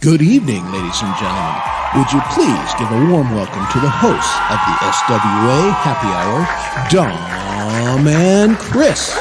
Good evening, ladies and gentlemen. Would you please give a warm welcome to the hosts of the SWA Happy Hour, Dom and Chris.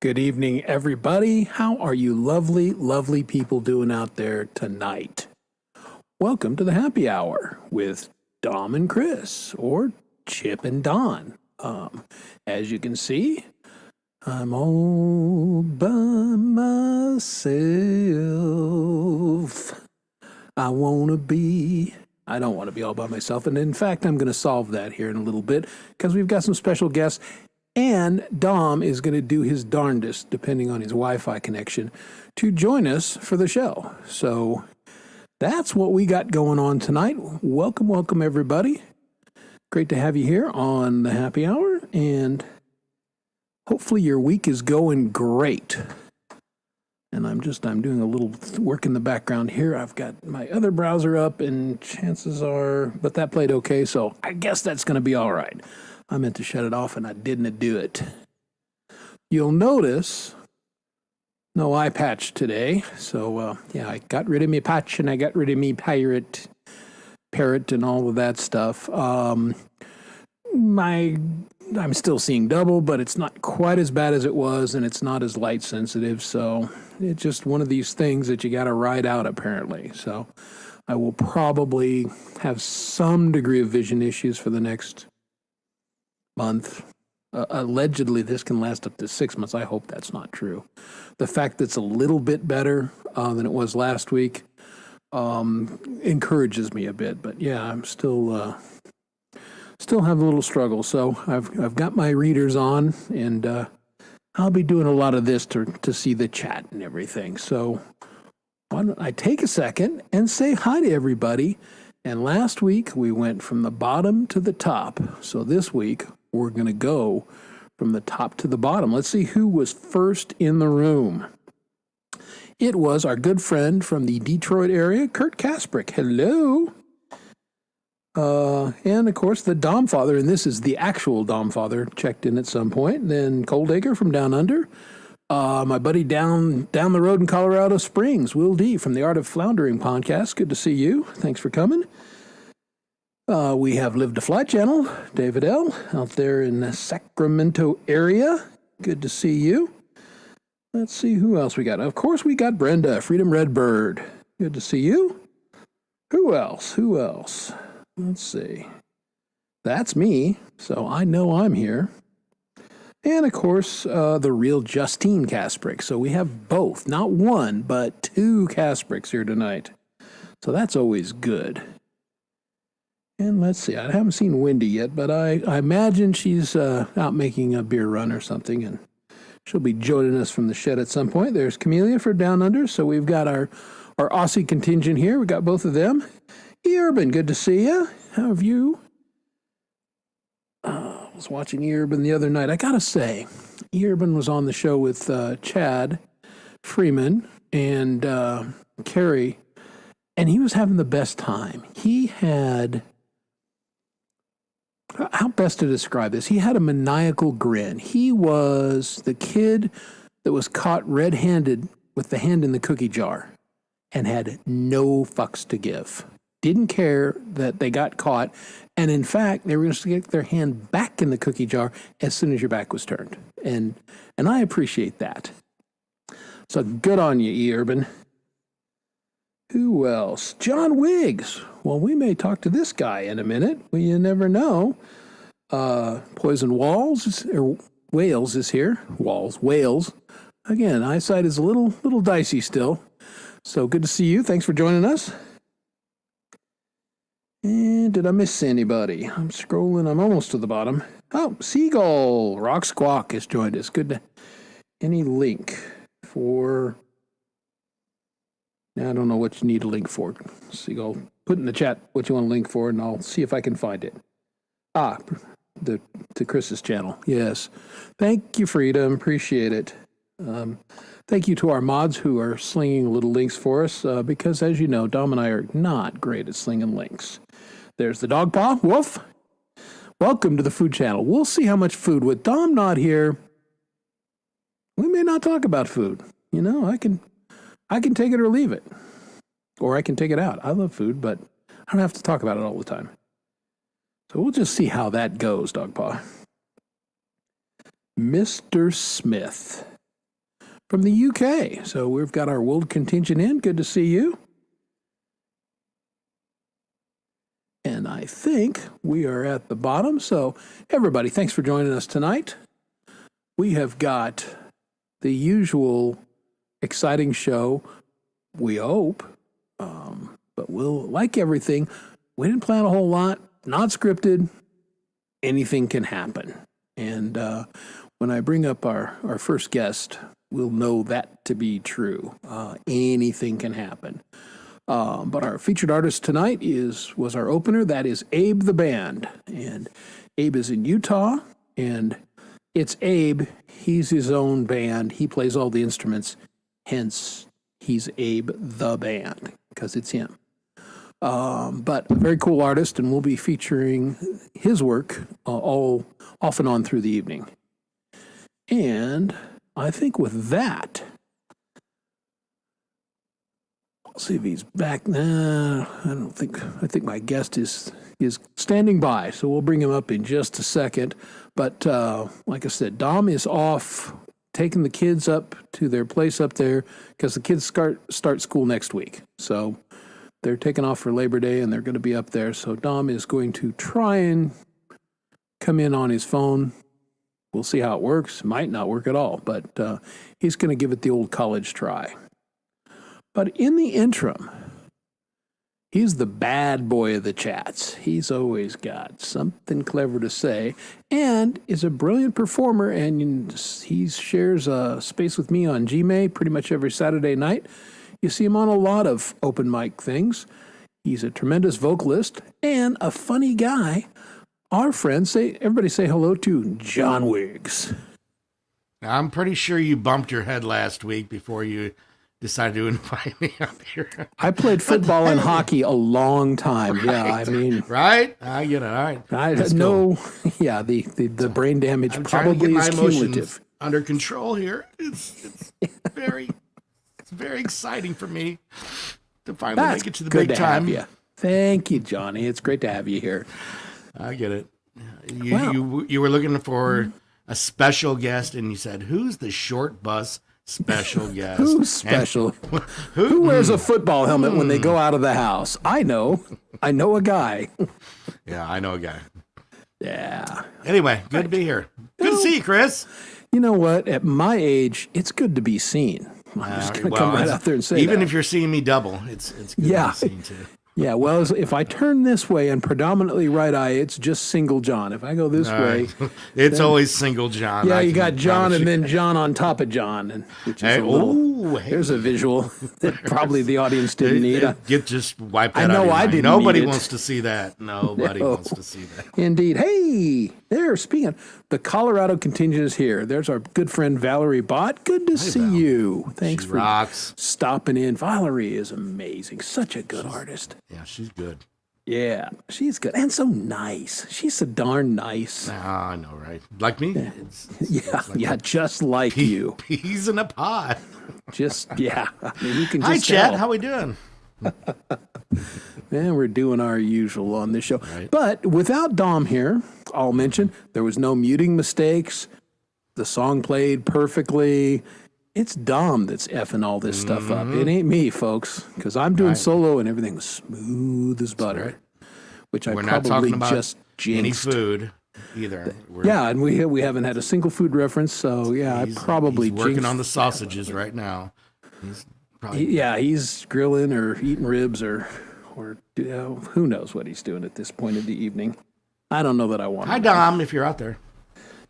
Good evening, everybody. How are you lovely, lovely people doing out there tonight? Welcome to the Happy Hour with Dom and Chris, or Chip and Don. As you can see, I'm all by myself. I don't want to be all by myself. And in fact, I'm going to solve that here in a little bit because we've got some special guests. And Dom is going to do his darndest, depending on his Wi-Fi connection, to join us for the show. So that's what we got going on tonight. Welcome, everybody. Great to have you here on the Happy Hour, and hopefully your week is going great. And I'm doing a little work in the background here. I've got my other browser up, and chances are, but that played okay, so I guess that's going to be all right. I meant to shut it off, and I didn't do it. You'll notice no eye patch today. So, I got rid of me patch, and I got rid of me parrot, and all of that stuff. I'm still seeing double, but it's not quite as bad as it was, and it's not as light sensitive. So it's just one of these things that you got to ride out, apparently. So I will probably have some degree of vision issues for the next month. Allegedly, this can last up to 6 months. I hope that's not true. The fact that it's a little bit better than it was last week encourages me a bit. But yeah, I'm still have a little struggle. So I've got my readers on, and I'll be doing a lot of this to see the chat and everything. So why don't I take a second and say hi to everybody. And last week we went from the bottom to the top. So this week we're going to go from the top to the bottom. Let's see who was first in the room. It was our good friend from the Detroit area, Kurt Kasprick. Hello. And of course the Dom Father, and this is the actual Dom Father, checked in at some point. Then Coldacre from Down Under. My buddy down the road in Colorado Springs, Will D from the Art of Floundering podcast. Good to see you. Thanks for coming. We have Live to Fly channel, David L. out there in the Sacramento area. Good to see you. Let's see who else we got. Of course, we got Brenda, Freedom Redbird. Good to see you. Who else? Let's see. That's me, so I know I'm here. And of course, the real Justine Kasprick. So we have both, not one, but two Kaspricks here tonight. So that's always good. And let's see, I haven't seen Wendy yet, but I imagine she's out making a beer run or something, and she'll be joining us from the shed at some point. There's Camellia for Down Under, so we've got our Aussie contingent here. We got both of them. Urban, good to see you. How have you? I was watching Urban the other night. I gotta say, Urban was on the show with Chad Freeman and Carrie, and he was having the best time. He had... How best to describe this? He had a maniacal grin. He was the kid that was caught red-handed with the hand in the cookie jar and had no fucks to give. Didn't care that they got caught. And in fact, they were going to get their hand back in the cookie jar as soon as your back was turned. And I appreciate that. So good on you, E. Urban. Who else? John Wiggs. Well, we may talk to this guy in a minute. Well, you never know. Poison Wales is here. Wales. Again, eyesight is a little dicey still. So good to see you. Thanks for joining us. And did I miss anybody? I'm scrolling. I'm almost to the bottom. Oh, Seagull. Rock Squawk has joined us. Good to... Any link for... I don't know what you need a link for. Seagull, put in the chat what you want a link for, and I'll see if I can find it. To Chris's channel. Yes. Thank you, Freedom. Appreciate it. Thank you to our mods who are slinging little links for us, because, as you know, Dom and I are not great at slinging links. There's the dog paw. Wolf. Welcome to the food channel. We'll see how much food. With Dom not here, we may not talk about food. You know, I can take it or leave it. Or I can take it out. I love food, but I don't have to talk about it all the time. So we'll just see how that goes, Dogpaw. Mr. Smith from the UK. So we've got our world contingent in. Good to see you. And I think we are at the bottom. So everybody, thanks for joining us tonight. We have got the usual exciting show, we hope. But we'll, like everything, we didn't plan a whole lot, not scripted. Anything can happen. And when I bring up our first guest, we'll know that to be true. Anything can happen. But our featured artist tonight was our opener. That is Abe the Band. And Abe is in Utah, and it's Abe. He's his own band. He plays all the instruments. Hence, he's Abe the Band, because it's him. But a very cool artist, and we'll be featuring his work all off and on through the evening. And I think with that, I'll see if he's back now. I think my guest is standing by, so we'll bring him up in just a second. But like I said, Dom is off taking the kids up to their place up there because the kids start school next week. So they're taking off for Labor Day, and they're going to be up there. So Dom is going to try and come in on his phone. We'll see how it works. Might not work at all, but he's going to give it the old college try. But in the interim, he's the bad boy of the chats. He's always got something clever to say and is a brilliant performer, and he shares a space with me on GMA pretty much every Saturday night. You see him on a lot of open mic things. He's a tremendous vocalist and a funny guy. Our friends everybody say hello to John Wiggs. Now, I'm pretty sure you bumped your head last week before you decided to invite me up here. I played football and hockey a long time. Right. Yeah, I mean, right? I get it. All right. I know. Cool. Yeah, the brain damage I'm probably is cumulative. Under control here. It's very exciting for me to finally make it to the big time. Have you. Thank you, Johnny. It's great to have you here. I get it. You were looking for a special guest, and you said, "Who's the short bus special guest?" Who's special? Who wears a football helmet when they go out of the house? I know a guy. Yeah, I know a guy. Yeah. Anyway, good to be here. Good to see you, Chris. You know what? At my age, it's good to be seen. I'm just going to come right out there and say even that. If you're seeing me double, it's good to be seen too. Yeah, well, if I turn this way and predominantly right eye, it's just single John. If I go this way, it's always single John. Yeah, you got John and then John on top of John, which is there's a visual that probably the audience didn't need. Get just wipe that out. I know I didn't. Nobody wants to see that. Nobody wants to see that. Indeed. Hey, there. Speaking, the Colorado contingent is here. There's our good friend Valerie Bott. Good to see you. Thanks for stopping in. Valerie is amazing. Such a good artist. Yeah, she's good. Yeah, she's good. And so nice. She's so darn nice. I know, right? Like me? Yeah, just like you. Peas in a pod. I mean, you can just Hi, Chad. tell. How we doing? Man, we're doing our usual on this show. Right. But without Dom here, I'll mention there was no muting mistakes. The song played perfectly. It's Dom that's effing all this stuff up. It ain't me, folks, because I'm doing solo and everything was smooth as butter, which I probably just jinxed. Any food either. And we haven't had a single food reference, so I probably he's working on the sausages right now. He's grilling or eating ribs or who knows what he's doing at this point of the evening. I don't know that I want. Hi, Dom, if you're out there.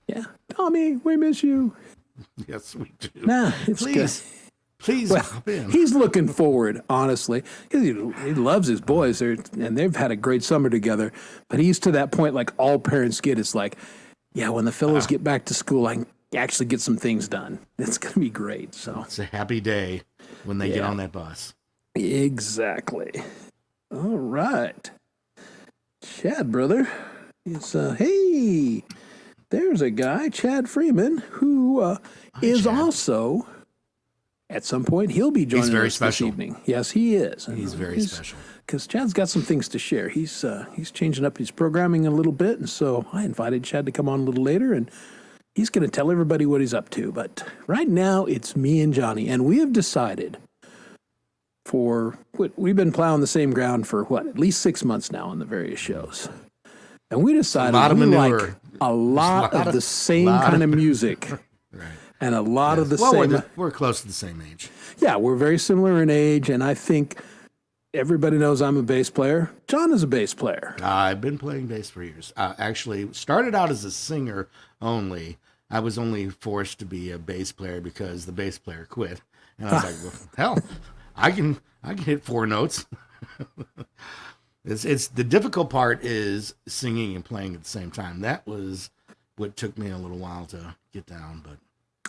Yeah, Tommy, we miss you. Yes, we do. Nah, it's Please hop in. He's looking forward, honestly, because he loves his boys, and they've had a great summer together. But he's to that point, like all parents get. It's like, when the fellows get back to school, I can actually get some things done. It's going to be great. So it's a happy day when they get on that bus. Exactly. All right, Chad, brother. It's hey. There's a guy, Chad Freeman, who is Chad. Also, at some point, he'll be joining us this evening. Yes, he is. And he's very special. Because Chad's got some things to share. He's changing up his programming a little bit, and so I invited Chad to come on a little later, and he's going to tell everybody what he's up to. But right now, it's me and Johnny, and we have decided we've been plowing the same ground for, at least 6 months now on the various shows. And we decided we like a lot of the same kind of music. Right. And a lot of the same. We're close to the same age. Yeah, we're very similar in age. And I think everybody knows I'm a bass player. John is a bass player. I've been playing bass for years. Actually, started out as a singer only. I was only forced to be a bass player because the bass player quit, and I was like, well, "Hell, I can hit four notes." It's the difficult part is singing and playing at the same time. That was what took me a little while to get down, but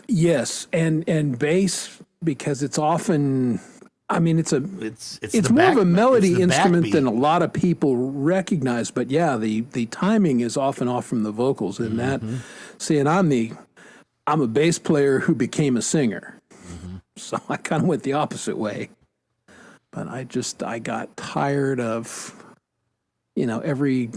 Yes, and bass, because it's often, I mean, it's it's more of a melody it's the instrument than a backbeat. lot of people recognize. But yeah, the timing is often off from the vocals, and that. See, and I'm a bass player who became a singer, so I kind of went the opposite way. But I got tired of, every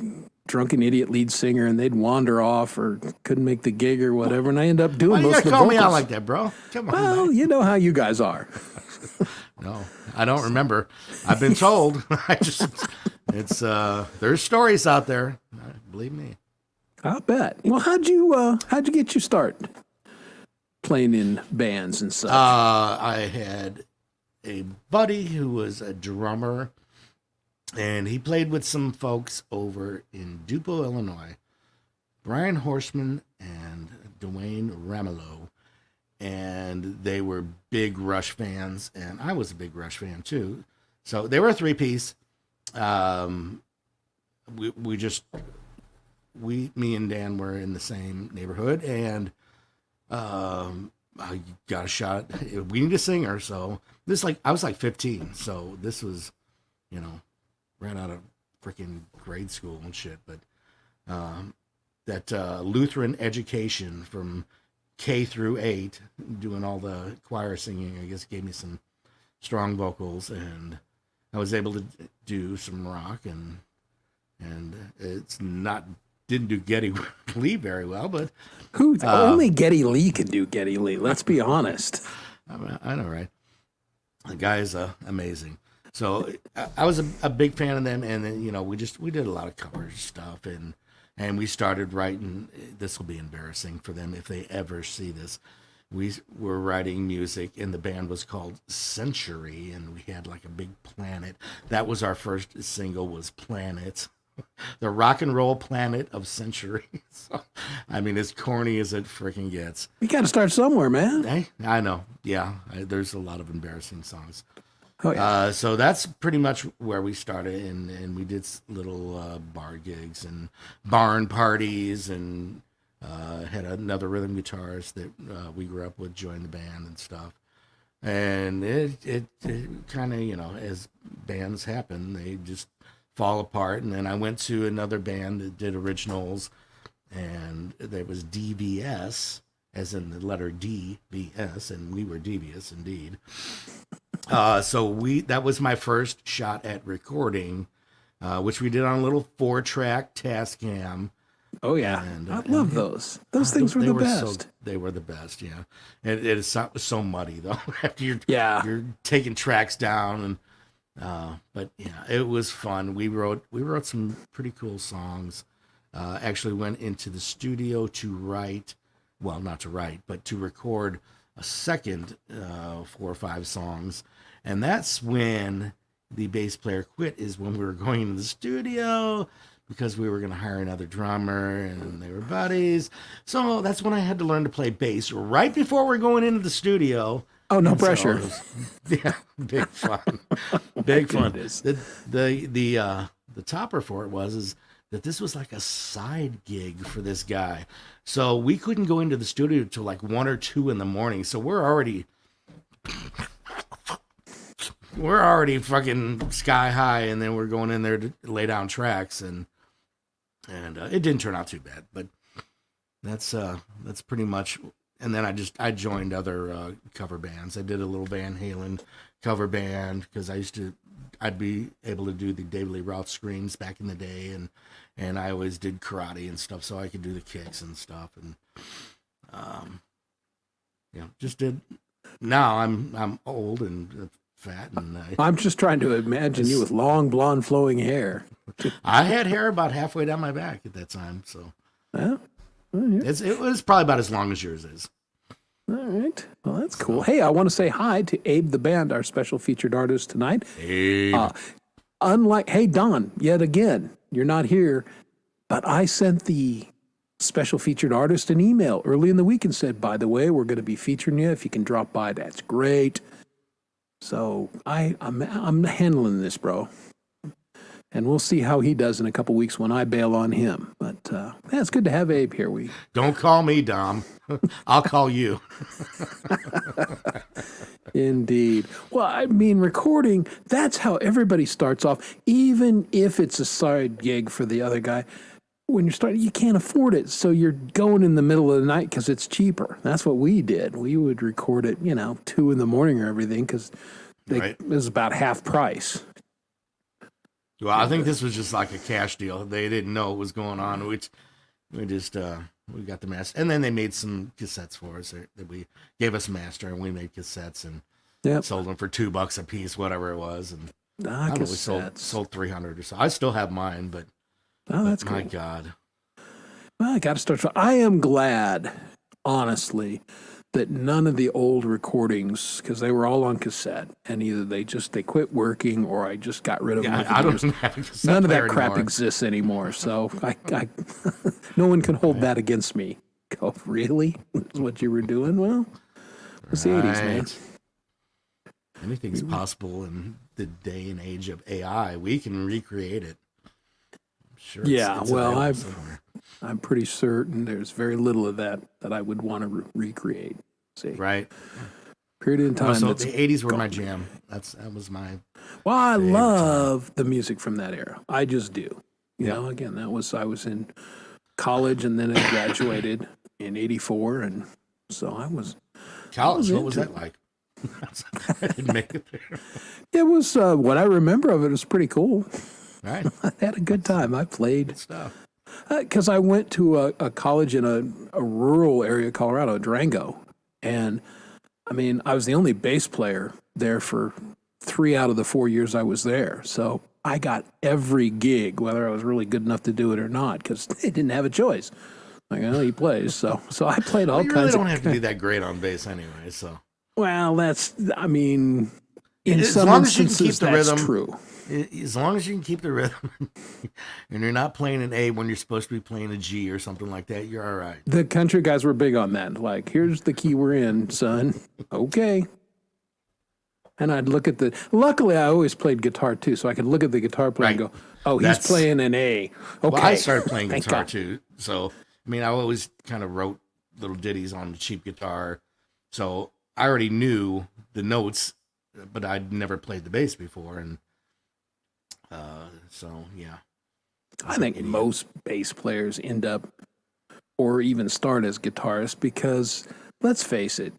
drunken idiot lead singer, and they'd wander off or couldn't make the gig or whatever, and I end up Why doing you most gotta of the call me vocals. out like that, bro? Come on, Well, man. you know how you guys are. No, I don't remember. I've been told. It's there's stories out there. Believe me. I'll bet. Well, how'd you get your start playing in bands and such? I had a buddy who was a drummer, and he played with some folks over in Dupo, Illinois. Brian Horseman and Dwayne Ramelow, and they were big Rush fans, and I was a big Rush fan too. So they were a three-piece. Me and Dan were in the same neighborhood, and I got a shot. We need a singer, so I was like 15, so this was, right out of freaking grade school and shit. But that Lutheran education from K through 8, doing all the choir singing, I guess gave me some strong vocals, and I was able to do some rock, and didn't do Geddy Lee very well, but Only Geddy Lee can do Geddy Lee. Let's be honest. I know, right? The guy is amazing. So I was a big fan of them, and then we did a lot of cover stuff, and we started writing. This will be embarrassing for them if they ever see this. We were writing music, and the band was called Century, and we had like a big planet. That was our first single, was Planet. The rock and roll planet of Century. So, I mean, as corny as it freaking gets. You got to start somewhere, man. Hey, I know. Yeah, there's a lot of embarrassing songs. Oh yeah. So that's pretty much where we started, and we did little bar gigs and barn parties, and had another rhythm guitarist that we grew up with join the band and stuff. And it kind of, as bands happen, they just fall apart. And then I went to another band that did originals, and there was DVS, as in the letter D, VS, and we were devious indeed. So that was my first shot at recording, which we did on a little 4-track Tascam. Oh yeah. I love those. Those things were They the were best. they were the best, yeah. And it is so muddy though. After you're taking tracks down, and but yeah, it was fun. We wrote some pretty cool songs. Actually went into the studio to write, well, not to write, but to record a second 4 or 5 songs. And that's when the bass player quit, is when we were going into the studio, because we were going to hire another drummer, and they were buddies. So that's when I had to learn to play bass right before we're going into the studio. Oh, no And so pressure. it was- yeah, big fun. Big fun. Goodness. The topper for it is that this was like a side gig for this guy. So we couldn't go into the studio till like 1 or 2 in the morning. So we're already fucking sky high, and then we're going in there to lay down tracks, and it didn't turn out too bad, but that's pretty much. And then I joined other cover bands. I did a little Van Halen cover band, because I'd be able to do the David Lee Roth screams back in the day, and I always did karate and stuff, so I could do the kicks and stuff, and just did. Now I'm old and fat, and I'm just trying to imagine you with long blonde flowing hair. I had hair about halfway down my back at that time, so Well, well, yeah. it was probably about as long as yours is. All right. Well, that's cool. Hey, I want to say hi to Abe the Band, our special featured artist tonight. Abe. Hey, Don, yet again, you're not here, but I sent the special featured artist an email early in the week and said, by the way, we're going to be featuring you. If you can drop by, that's great. So I'm handling this, bro. And we'll see how he does in a couple weeks when I bail on him. But yeah, it's good to have Abe here. Don't call me, Dom. I'll call you. Indeed. Well, I mean, recording, that's how everybody starts off, even if it's a side gig for the other guy. When you're starting, you can't afford it. So you're going in the middle of the night because it's cheaper. That's what we did. We would record it, 2 in the morning or everything because Right. it was about half price. Well, I think this was just like a cash deal. They didn't know what was going on. We just we got the master, and then they made some cassettes for us that we gave us master, and we made cassettes and Yep. sold them for $2 a piece, whatever it was, and I don't know, we Cassettes. sold 300 or so. I still have mine, but Oh, that's my cool. God, Well, I got to start. I am glad, honestly, that none of the old recordings, because they were all on cassette, and either they quit working or I just got rid of them. yeah, over I the don't years. have a cassette None of player that crap anymore. exists anymore. So I no one can hold that against me. Go, really? That's what you were doing? Well, it's the 80s, man. Right. Anything's possible in the day and age of AI. We can recreate it. I'm sure. Yeah, well, available I've- somewhere. I'm pretty certain there's very little of that I would want to recreate. See, Right. period in time. So that's the 80s were my gone. jam. That was my Well, I favorite love the music from that era. I just do. You Yeah. know, again, I was in college and then I graduated in '84, and so I was. college. What into was that like? I didn't make it there. It was what I remember of it was pretty cool. Right. I had a good time. I played Good stuff. because I went to a college in a rural area of Colorado, Durango, and I mean, I was the only bass player there for 3 out of the 4 years I was there. So I got every gig, whether I was really good enough to do it or not, because they didn't have a choice. Like, oh, he plays. So I played all Well, you really kinds don't of. have to be that great on bass anyway. So Well, I mean, in As some long as you can instances, keep the that's rhythm. true. as long as you can keep the rhythm, and you're not playing an A when you're supposed to be playing a G or something like that, you're all right. The country guys were big on that. Like, here's the key we're in, son. Okay. And I'd look at luckily I always played guitar too, so I could look at the guitar player and Right. go, oh, he's That's- playing an A. Okay. Well, I started playing Thank guitar God. too. So, I mean, I always kind of wrote little ditties on the cheap guitar. So I already knew the notes, but I'd never played the bass before. And so, yeah. I think most bass players end up or even start as guitarists because let's face it,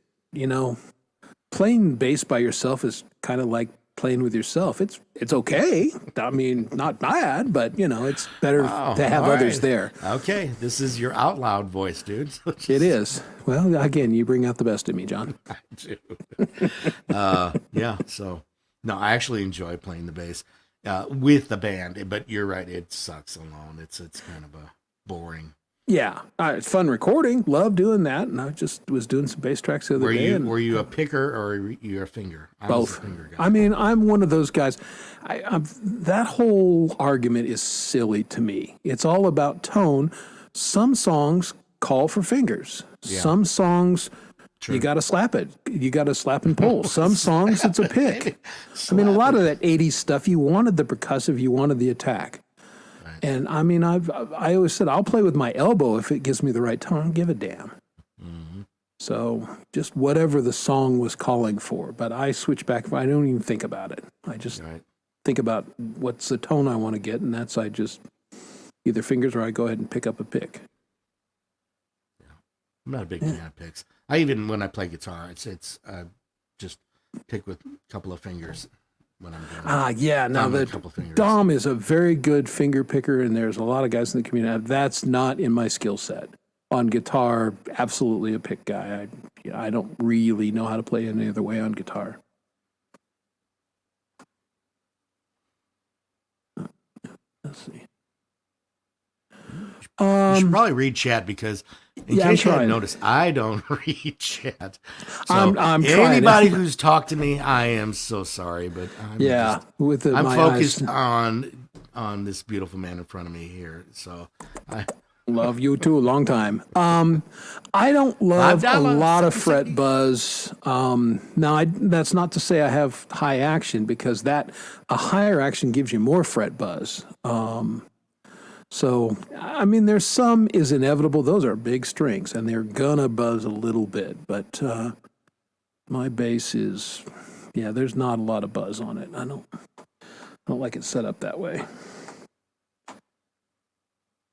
playing bass by yourself is kind of like playing with yourself. It's okay. I mean, not bad, but it's better Wow, to have all others right. there. Okay, this is your out loud voice, dude. So just- It is. Well, again, you bring out the best in me, John. I do. Yeah. So, no, I actually enjoy playing the bass with the band, but you're right. It sucks alone. It's kind of a boring. Yeah, it's fun recording. Love doing that. And I just was doing some bass tracks the other day. And Were you a picker or you a finger? I was both. a finger guy. I mean, I'm one of those guys. That whole argument is silly to me. It's all about tone. Some songs call for fingers. Yeah. Some songs True. you got to slap it. You got to slap and pull. Some songs it's a pick. I mean, a lot of that '80s stuff. You wanted the percussive. You wanted the attack. And I mean, I always said I'll play with my elbow if it gives me the right tone. I don't give a damn. Mm-hmm. So just whatever the song was calling for. But I switch back. I don't even think about it. I just Right. think about what's the tone I want to get, and that's I just either fingers or I go ahead and pick up a pick. I'm not a big fan of picks. When I play guitar, it's just pick with a couple of fingers when I'm doing it. Yeah. Now Thumb and a the couple fingers. Dom is a very good finger picker, and there's a lot of guys in the community. That's not in my skill set. On guitar, absolutely a pick guy. I don't really know how to play any other way on guitar. Let's see. You should probably read chat because, in Yeah, case you I'm hadn't trying. noticed, I don't read chat. So I'm trying anybody to. who's talked to me, I am so sorry, but Yeah, with I'm my focused eyes. on this beautiful man in front of me here. So I Love you too, a long time. I don't love a $5, lot of second, fret second. buzz. Now, that's not to say I have high action because a higher action gives you more fret buzz. So, I mean, there's some is inevitable. Those are big strings, and they're gonna buzz a little bit. But my bass is, yeah, there's not a lot of buzz on it. I don't like it set up that way.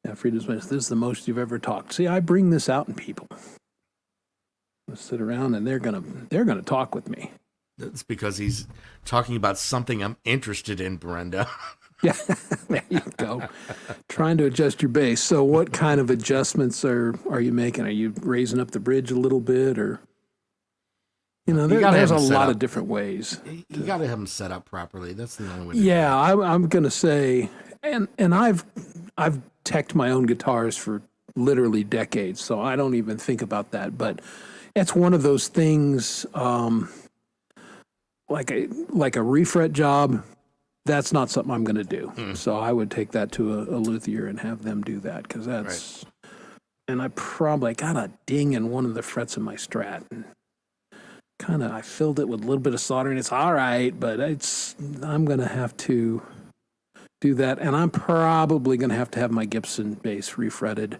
Yeah, Frida Smith, this is the most you've ever talked. See, I bring this out in people. They sit around and they're gonna talk with me. That's because he's talking about something I'm interested in, Brenda. Yeah, there you go. Trying to adjust your bass. So, what kind of adjustments are you making? Are you raising up the bridge a little bit, or gotta there's have a them set lot up. of different ways. You got to have them set up properly. That's the only way. To Yeah, I'm gonna say, and I've teched my own guitars for literally decades, so I don't even think about that. But it's one of those things, like a refret job. That's not something I'm going to do. So I would take that to a luthier and have them do that because that's. And I probably got a ding in one of the frets of my Strat, and I filled it with a little bit of solder, and it's all right, but I'm going to have to do that, and I'm probably going to have my Gibson bass refretted.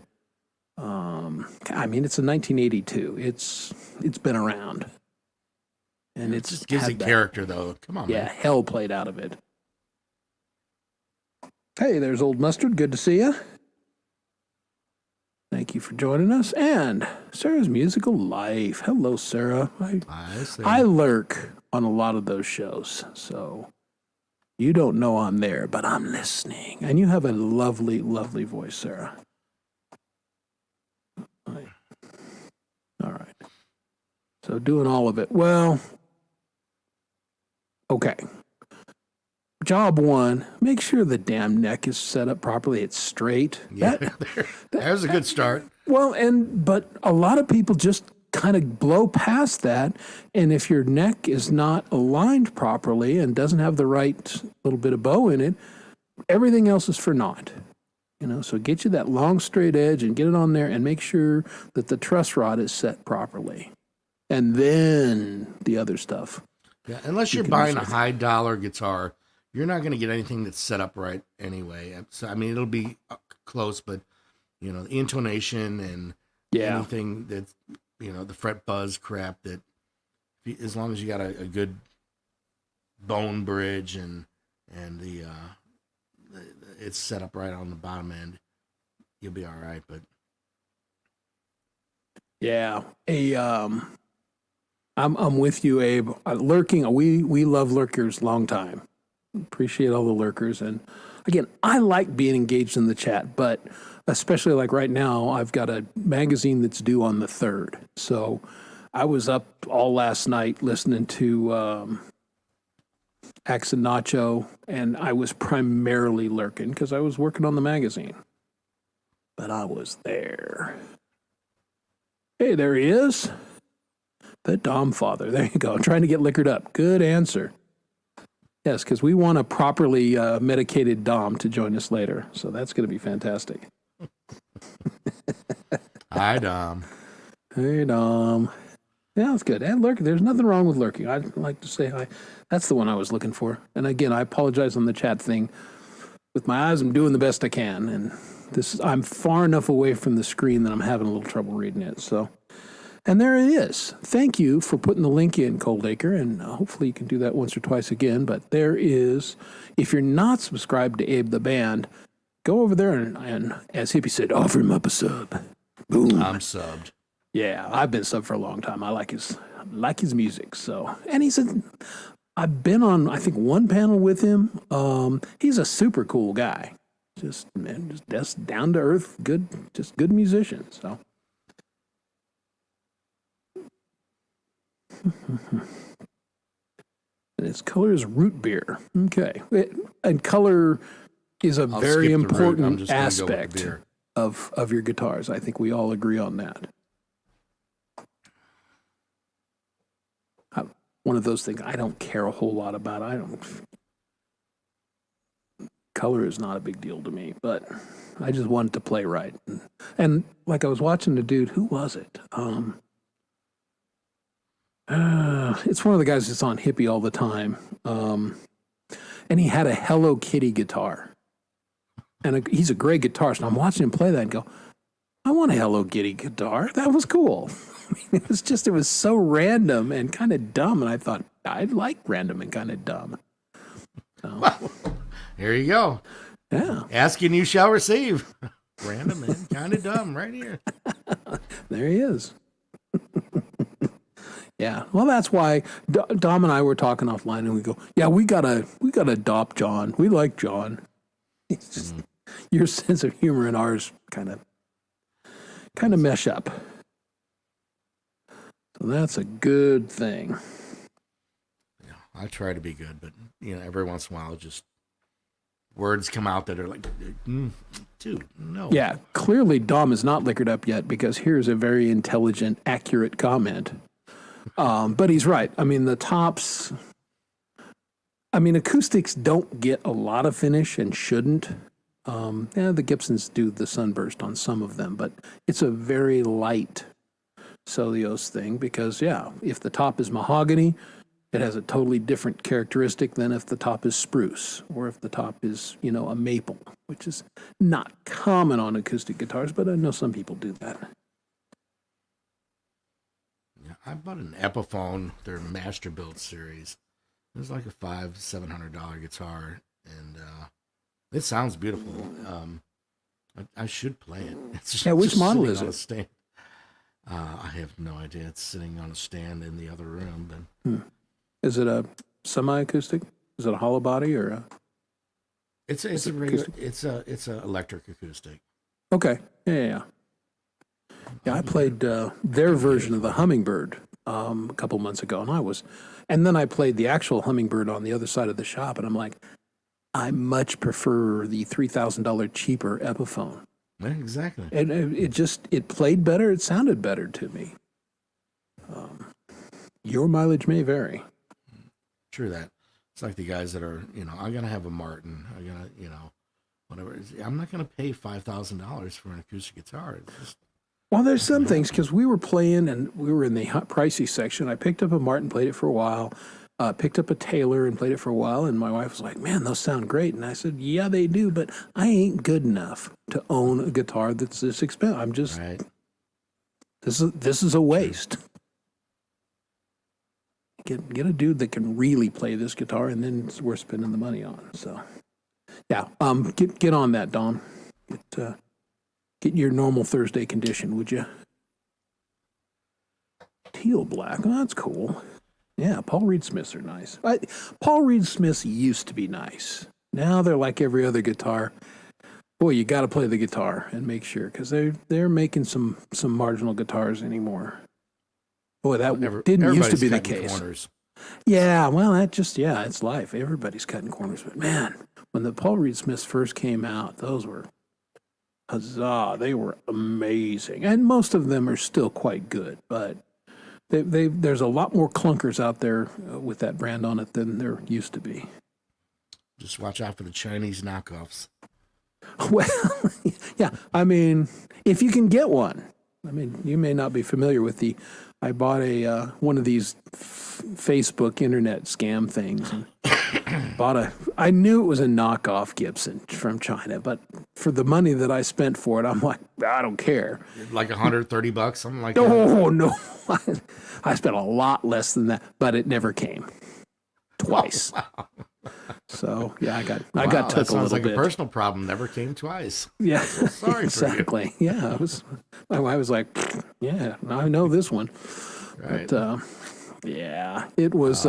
I mean, it's a 1982. It's been around, and it it's just gives had it that, character, though. Come on, yeah, man. hell played out of it. Hey, there's Old Mustard. Good to see you. Thank you for joining us. And Sarah's Musical Life. Hello, Sarah. I lurk on a lot of those shows, so you don't know I'm there, but I'm listening. And you have a lovely, lovely voice, Sarah. All right. So doing all of it. Well, okay. Job one, make sure the damn neck is set up properly. It's straight. Yeah, there's a good start. Well, but a lot of people just kind of blow past that. And if your neck is not aligned properly and doesn't have the right little bit of bow in it, everything else is for naught. So get you that long straight edge and get it on there and make sure that the truss rod is set properly. And then the other stuff. Yeah, unless you're buying a high dollar guitar, you're not going to get anything that's set up right anyway. So, I mean, it'll be close, but, the intonation and anything that, the fret buzz crap that, as long as you got a good bone bridge and the it's set up right on the bottom end, you'll be all right. But yeah, I'm with you, Abe. Lurking, we love lurkers long time. Appreciate all the lurkers, and again, I like being engaged in the chat, but especially like right now, I've got a magazine that's due on the 3rd, so I was up all last night listening to Axe and Nacho, and I was primarily lurking because I was working on the magazine, but I was there. Hey, there he is. The Dom Father. There you go. Trying to get liquored up. Good answer. Yes, because we want a properly medicated Dom to join us later. So that's going to be fantastic. Hi, Dom. Hey, Dom. Yeah, that's good. And lurking. There's nothing wrong with lurking. I'd like to say hi. That's the one I was looking for. And again, I apologize on the chat thing. With my eyes, I'm doing the best I can. And I'm far enough away from the screen that I'm having a little trouble reading it. So. And there it is. Thank you for putting the link in, Coldacre, and hopefully you can do that once or twice again. But there is, if you're not subscribed to Abe the Band, go over there and as Hippie said, offer him up a sub. Boom. I'm subbed. Yeah, I've been subbed for a long time. I like his music. So, and I've been on, I think, one panel with him. He's a super cool guy. Just down to earth, good musician. So. And its color is root beer. Okay. And color is a very important aspect. of your guitars. I think we all agree on that. One of those things I don't care a whole lot about. Color is not a big deal to me, but I just wanted to play right. And like I was watching the dude, who was it? It's one of the guys that's on Hippie all the time. And he had a Hello Kitty guitar. And he's a great guitarist. And I'm watching him play that and go, I want a Hello Kitty guitar. That was cool. I mean, it was so random and kind of dumb. And I thought, I like random and kind of dumb. So, Well, here you go. yeah, Ask and you shall receive. Random and kind of dumb right here. there he is. Yeah, well, that's why Dom and I were talking offline, and we go, yeah, we gotta adopt John. We like John. It's just, your sense of humor and ours kind of mesh up. So that's a good thing. Yeah, I try to be good, but every once in a while, just words come out that are like, dude, no. Yeah, clearly Dom is not liquored up yet, because here's a very intelligent, accurate comment. But he's right. I mean, the tops. I mean, acoustics don't get a lot of finish and shouldn't. The Gibsons do the sunburst on some of them, but it's a very light cellulose thing because, if the top is mahogany, it has a totally different characteristic than if the top is spruce or if the top is, a maple, which is not common on acoustic guitars, but I know some people do that. Yeah, I bought an Epiphone, their Master Build series. It was like a $700 guitar, and it sounds beautiful. I should play it. It's which just model sitting is on a it? stand. I have no idea. It's sitting on a stand in the other room. But Is it a semi-acoustic? Is it a hollow body or a? it's a regular. It's a electric acoustic. Okay. Yeah. I played their version of the Hummingbird a couple months ago, and then I played the actual Hummingbird on the other side of the shop, and I'm like, I much prefer the $3,000 cheaper Epiphone. Yeah, exactly. And it played better. It sounded better to me. Your mileage may vary. True that. It's like the guys that are, I'm going to have a Martin. I'm going to, whatever. I'm not going to pay $5,000 for an acoustic guitar. It's just, Well, there's some things, because we were playing and we were in the pricey section. I picked up a Martin, played it for a while, picked up a Taylor and played it for a while, and my wife was like, man, those sound great. And I said, yeah, they do, but I ain't good enough to own a guitar that's this expensive. I'm just, right. This is a waste. Get a dude that can really play this guitar, and then it's worth spending the money on. So, yeah, get on that, Dom. Get your normal Thursday condition, would you? Teal black. Oh, that's cool. Yeah, Paul Reed Smiths are nice. Paul Reed Smiths used to be nice. Now they're like every other guitar. Boy, you got to play the guitar and make sure, because they're making some marginal guitars anymore. Boy, that didn't used to be the case. Corners. Yeah, well, it's life. Everybody's cutting corners. But man, when the Paul Reed Smiths first came out, those were huzzah! They were amazing, and most of them are still quite good. But there's a lot more clunkers out there with that brand on it than there used to be. Just watch out for the Chinese knockoffs. Well, yeah. I mean, if you can get one. I mean, you may not be familiar with I bought one of these Facebook internet scam things and I knew it was a knockoff Gibson from China, but for the money that I spent for it, I'm like, I don't care. Like $130, something like that. Oh, no. I spent a lot less than that, but it never came. Twice. Oh, wow. So, yeah, I got took that a little sounds like bit. a personal problem. Never came twice. Yeah, Sorry exactly. for you. Yeah, my wife was like, yeah, I know this one. Right. But, yeah, it was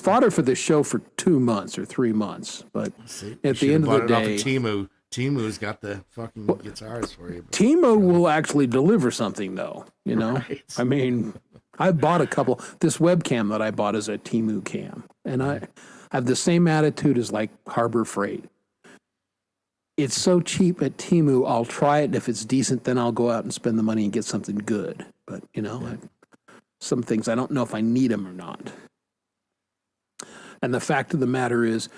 fodder for the show for 2 months or 3 months. But See, at the end of the day, Temu. Temu's got the fucking guitars for you. Timo will actually deliver something, though. Right. I mean, I bought a couple. This webcam that I bought is a Temu cam, and I have the same attitude as like Harbor Freight. it's so cheap at Temu, I'll try it, and if it's decent, then I'll go out and spend the money and get something good. But, some things I don't know if I need them or not. And the fact of the matter is,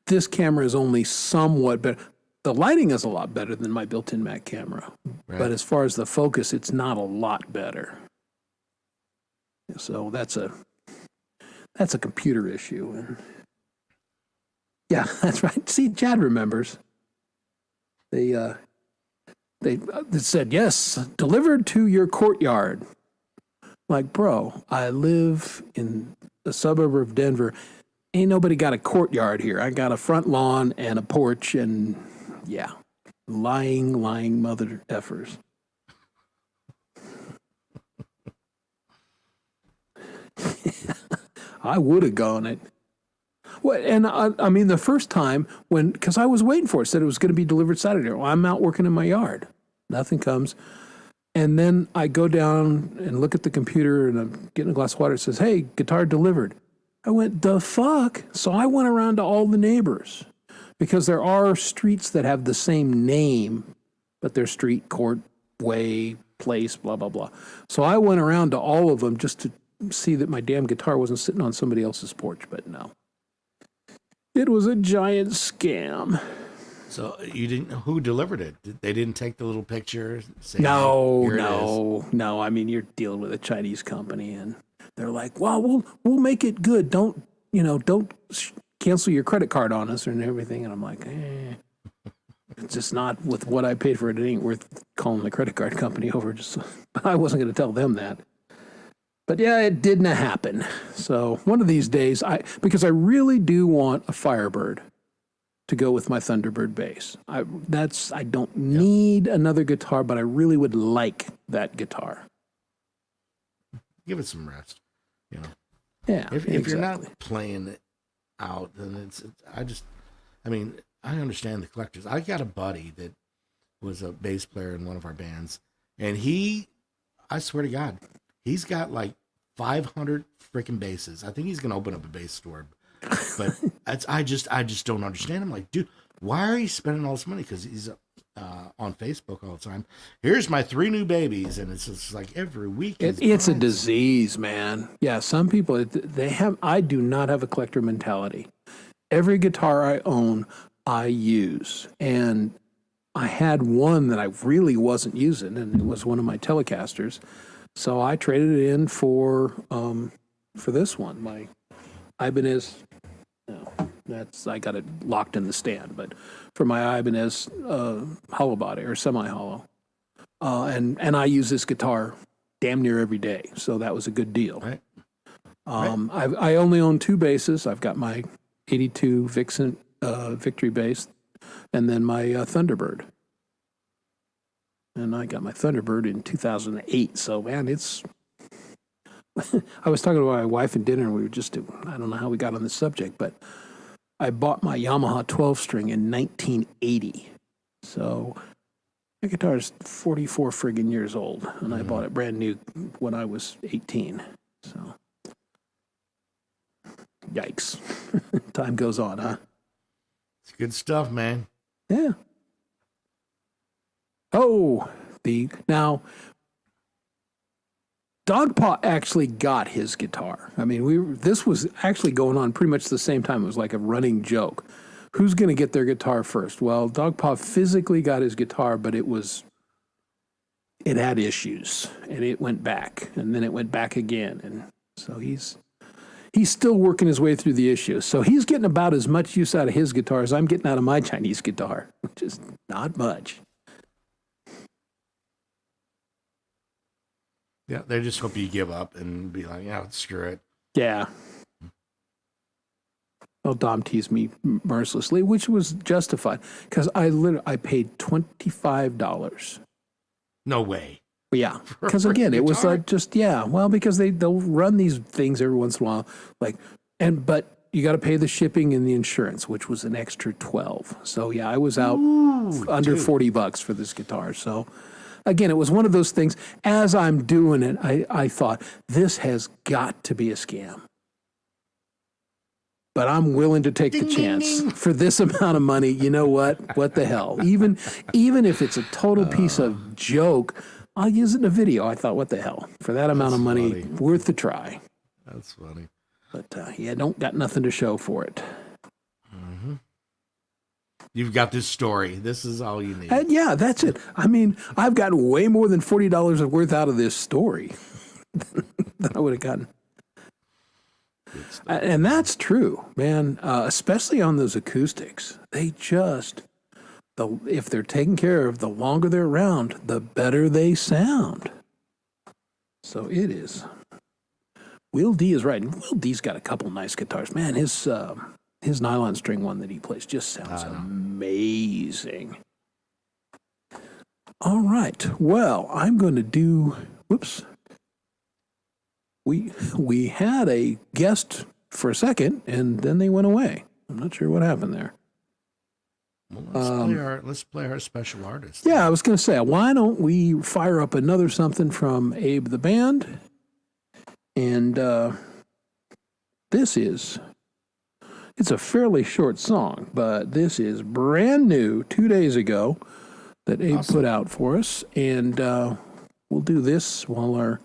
this camera is only somewhat better. The lighting is a lot better than my built-in Mac camera. Right. But as far as the focus, it's not a lot better. So that's a computer issue. And yeah, that's right. See, Chad remembers. They said, yes, delivered to your courtyard. Like, bro, I live in a suburb of Denver. Ain't nobody got a courtyard here. I got a front lawn and a porch, and yeah, lying mother effers. I would have gone it. Well, and I mean, the first time because I was waiting for it, said it was going to be delivered Saturday. Well, I'm out working in my yard. Nothing comes. And then I go down and look at the computer and I'm getting a glass of water. It says, hey, guitar delivered. I went, the fuck? So I went around to all the neighbors because there are streets that have the same name, but they're street, court, way, place, blah, blah, blah. So I went around to all of them just to see that my damn guitar wasn't sitting on somebody else's porch, but no. It was a giant scam. So you didn't? Who delivered it? They didn't take the little picture. Say, No. "Here it is." I mean, you're dealing with a Chinese company, and they're like, "Well, we'll make it good. Don't cancel your credit card on us and everything." And I'm like, it's just not with what I paid for it. It ain't worth calling the credit card company over. But I wasn't going to tell them that. But yeah, it didn't happen. So one of these days, because I really do want a Firebird to go with my Thunderbird bass. I don't need another guitar, but I really would like that guitar. Give it some rest. Yeah. If you're not playing it out, then I understand the collectors. I got a buddy that was a bass player in one of our bands, and I swear to God, he's got like 500 freaking basses. I think he's going to open up a bass store. But I just don't understand. I'm like, dude, why are you spending all this money? Because he's on Facebook all the time. Here's my 3 new babies, and it's just like every week. It's a disease, man. Yeah, some people I do not have a collector mentality. Every guitar I own, I use, and I had one that I really wasn't using, and it was one of my Telecasters. So I traded it in for this one, my Ibanez. No, I got it locked in the stand, but for my Ibanez hollow body or semi-hollow, and I use this guitar damn near every day, so that was a good deal. Right. I only own 2 basses. I've got my '82 Vixen Victory bass, and then my Thunderbird. And I got my Thunderbird in 2008. So, man, it's... I was talking to my wife at dinner, and we were I don't know how we got on this subject, but I bought my Yamaha 12-string in 1980. So my guitar is 44 friggin' years old, and I bought it brand new when I was 18. So, yikes. Time goes on, huh? It's good stuff, man. Yeah. Oh, now, Dogpaw actually got his guitar. I mean, this was actually going on pretty much the same time. It was like a running joke. Who's going to get their guitar first? Well, Dogpaw physically got his guitar, but it had issues, and it went back, and then it went back again, and so he's still working his way through the issues. So he's getting about as much use out of his guitar as I'm getting out of my Chinese guitar, which is not much. Yeah, they just hope you give up and be like, yeah, screw it. Yeah. Well, Dom teased me mercilessly, which was justified, because I paid $25. No way. Yeah, because again, it was because they'll run these things every once in a while, but you got to pay the shipping and the insurance, which was an extra $12. So yeah, I was out under $40 for this guitar. So again, it was one of those things. As I'm doing it, I thought, this has got to be a scam. but I'm willing to take the chance for this amount of money. You know what? What the hell? Even if it's a total piece of joke, I'll use it in a video. I thought, what the hell? For that amount of money, funny. worth the try. That's funny. But yeah, don't got nothing to show for it. You've got this story. This is all you need. And yeah, that's it. I mean, I've gotten way more than $40 of worth out of this story than I would have gotten. And that's true, man. Especially on those acoustics, they just if they're taken care of, the longer they're around, the better they sound. So it is. Will D is right. And Will D's got a couple nice guitars. Man, his nylon string one that he plays just sounds amazing. All right. Well, I'm going to do. Whoops. We had a guest for a second, and then they went away. I'm not sure what happened there. Well, let's play our special artist. Yeah, I was going to say, why don't we fire up another something from Abe the Band? And it's a fairly short song, but this is brand new 2 days ago that Abe put out for us. And we'll do this while our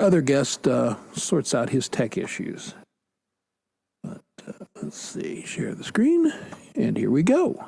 other guest sorts out his tech issues. But let's see, share the screen, and here we go.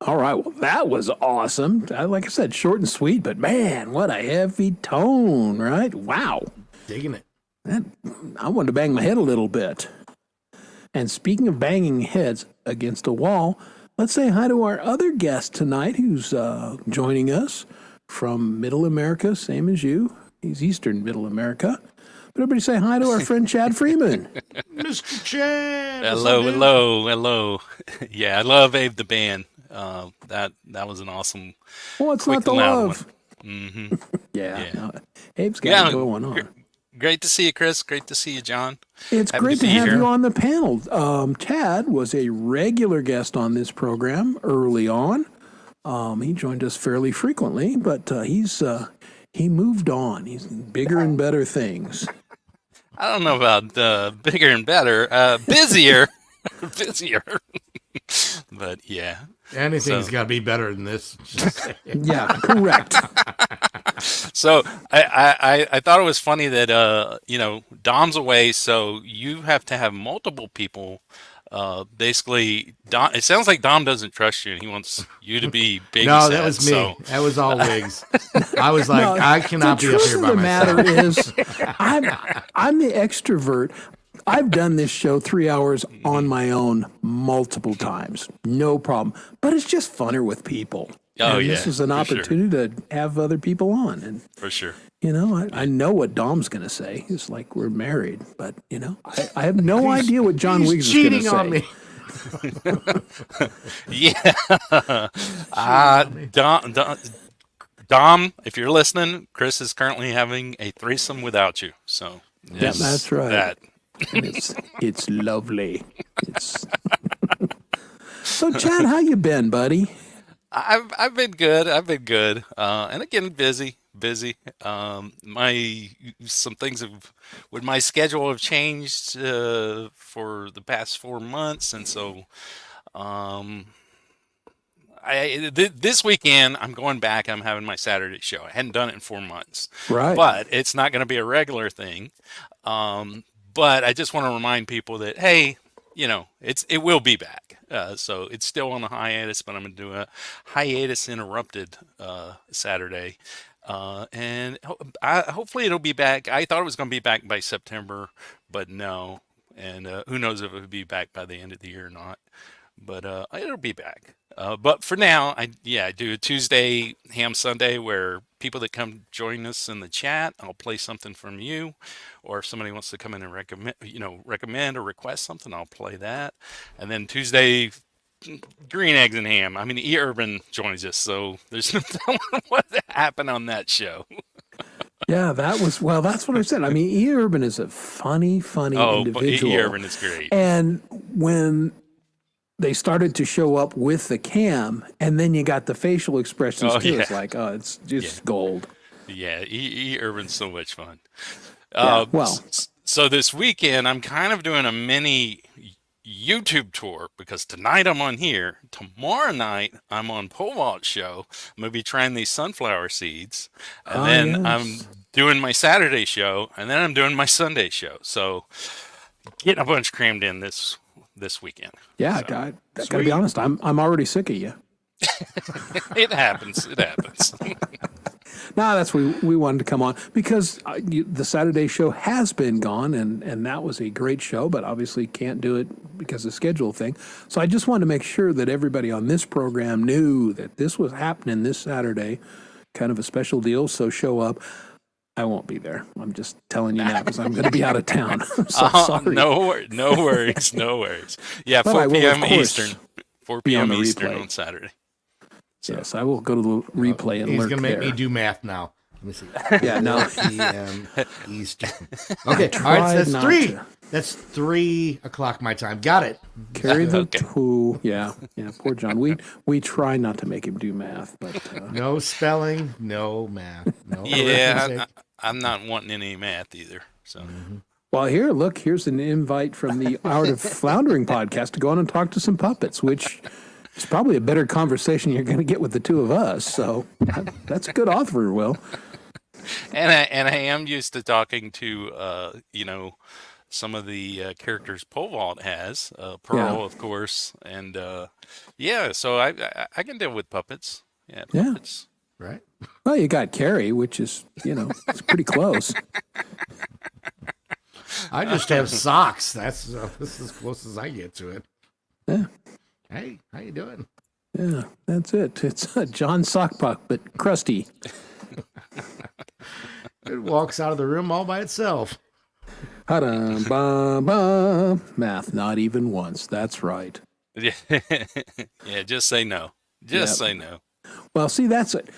All right, well, that was awesome. Like I said, short and sweet, but man, what a heavy tone, right? Wow. Digging it. I wanted to bang my head a little bit. And speaking of banging heads against a wall, let's say hi to our other guest tonight who's joining us from Middle America, same as you. He's Eastern Middle America. But everybody say hi to our friend Chad Freeman. Mr. Chad. Hello. Yeah, I love Abe the Band. That was an awesome. Well, it's quick not the and loud love. one. Yeah. No, Abe's got it going on. Great to see you, Chris. Great to see you, John. It's Happy great to be have here. you on the panel. Chad was a regular guest on this program early on. He joined us fairly frequently, but he moved on. He's bigger and better things. I don't know about bigger and better, busier, busier. But yeah, Anything's got to be better than this. Yeah, correct. so I thought it was funny that Dom's away, so you have to have multiple people. Basically, Dom. It sounds like Dom doesn't trust you, and he wants you to be babysat. No, that was me. So. That was all wigs. I was like, No, I cannot the be up truth here of by the myself. matter is, I'm the extrovert. I've done this show 3 hours on my own multiple times, no problem. But it's just funner with people. Oh, and yeah, this is an for sure. opportunity to have other people on, and For sure. I know what Dom's going to say. It's like we're married, but I have no idea what John He's Wiggs is going to cheating say. on me. Yeah. Dom, if you're listening, Chris is currently having a threesome without you. So Yeah, that's right. That. And it's lovely. So, Chad, how you been, buddy? I've been good. I've been good. And again, busy. My some things have with my schedule have changed for the past 4 months, and so um, this weekend I'm going back. I'm having my Saturday show. I hadn't done it in 4 months, Right. but it's not going to be a regular thing. Um, but I just want to remind people that hey, it will be back. So it's still on a hiatus, but I'm gonna do a hiatus interrupted Saturday, and hopefully it'll be back. I thought it was gonna be back by September, but no. And who knows if it'll be back by the end of the year or not. But it'll be back. But for now, I do a Tuesday Ham Sunday where people that come join us in the chat, I'll play something from you, or if somebody wants to come in and recommend or request something, I'll play that. And then Tuesday, green eggs and ham. I mean, E Urban joins us, so there's no telling what happened on that show. Yeah, well, that's what I said. I mean, E. Urban is a funny Oh, but individual. E Urban is great. And when they started to show up with the cam, and then you got the facial expressions Oh, too. It's yeah. like, oh, it's just gold. Yeah, E Urban's so much fun. Yeah, well, So this weekend I'm kind of doing a mini YouTube tour because tonight I'm on here. Tomorrow night I'm on Pole Vault Show. I'm gonna be trying these sunflower seeds, and ah, then I'm yes. doing my Saturday show, and then I'm doing my Sunday show. So getting a bunch crammed in this weekend. Yeah, So, I gotta be honest. I'm already sick of you. it happens. It happens. No, that's we wanted to come on because the Saturday show has been gone, and that was a great show, but obviously can't do it because of schedule thing. So I just wanted to make sure that everybody on this program knew that this was happening this Saturday, kind of a special deal. So show up. I won't be there. I'm just telling you now because I'm going to be out of town. I'm so sorry. No worries. No worries. Yeah, But I 4 will, of p.m. course, Eastern. 4 be on p.m. the Eastern replay. on Saturday. Yes, I will go to the replay and He's lurk gonna make there. me do math now. Let me see. Yeah, no. 4 p.m. Eastern. Okay, all tried right. So that's not 3. to. That's 3 o'clock my time. Got it. Carry the Okay. two. Yeah, poor John. We try not to make him do math, but No spelling, no math, no Yeah, arithmetic. I'm not wanting any math either. So well, here's an invite from the Art of Floundering podcast to go on and talk to some puppets, which is probably a better conversation you're going to get with the two of us. So that's a good offer, Will. and I am used to talking to some of the characters Pole Vault has, Pearl Yeah. of course, and yeah, so I can deal with puppets. Yeah, Yeah. puppets. Right? Well, you got Carrie, which is it's pretty close. I just have socks. This is as close as I get to it. Yeah, Hey, how you doing? yeah, that's it. It's John Sockpuck, but crusty. It walks out of the room all by itself. Ha-dum, bum, bum. Math, not even once. That's right. Yeah, yeah. Just say no. Just say no. Well, see, that's it.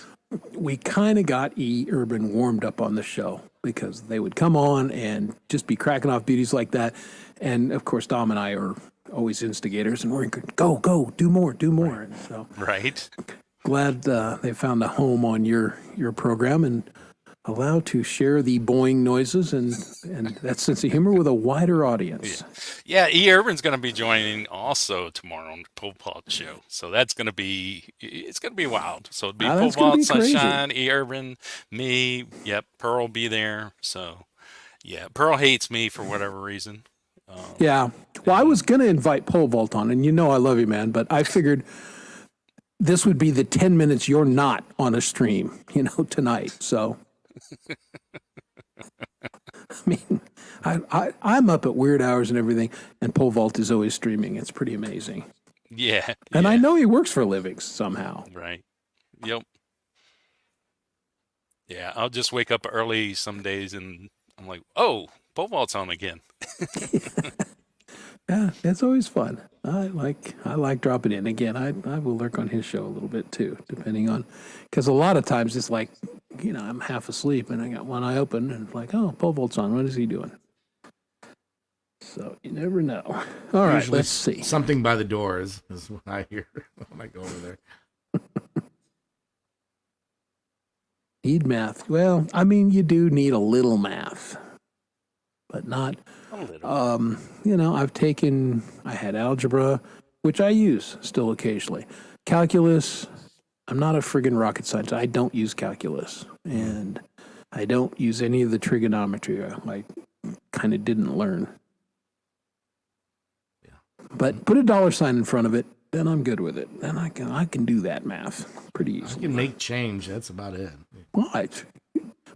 We kind of got E. Urban warmed up on the show because they would come on and just be cracking off beauties like that. And of course, Dom and I are always instigators, and we're go, do more. And so Right. glad they found a home on your program and allowed to share the boing noises and that sense of humor with a wider audience. Yeah, E. Urban's going to be joining also tomorrow on the Pole Vault show. So it's going to be wild. So it'd be Pole That's gonna Vault, be crazy. Sunshine, E. Urban, me. Yep, Pearl will be there. So yeah, Pearl hates me for whatever reason. Yeah. Well, I was going to invite Pole Vault on, and I love you, man, but I figured this would be the 10 minutes you're not on a stream, tonight. So, I mean, I'm up at weird hours and everything, and Pole Vault is always streaming. It's pretty amazing. Yeah. And yeah, I know he works for a living somehow. Right. Yep. Yeah, I'll just wake up early some days and I'm like, oh, Pole Vault's on again. Yeah, it's always fun. I like dropping in. Again, I will lurk on his show a little bit too, depending on, because a lot of times it's like, I'm half asleep and I got one eye open and it's like, oh, Pole Vault's on. What is he doing? So you never know. All right, Usually let's see. Something by the door is what I hear when I go over there. Need math. Well, I mean, you do need a little math, but not. A little. I had algebra, which I use still occasionally. Calculus, I'm not a friggin' rocket scientist. I don't use calculus. And I don't use any of the trigonometry. I kind of didn't learn. Yeah. But put a dollar sign in front of it, then I'm good with it. Then I can do that math pretty You easily. can make change. That's about it. Right.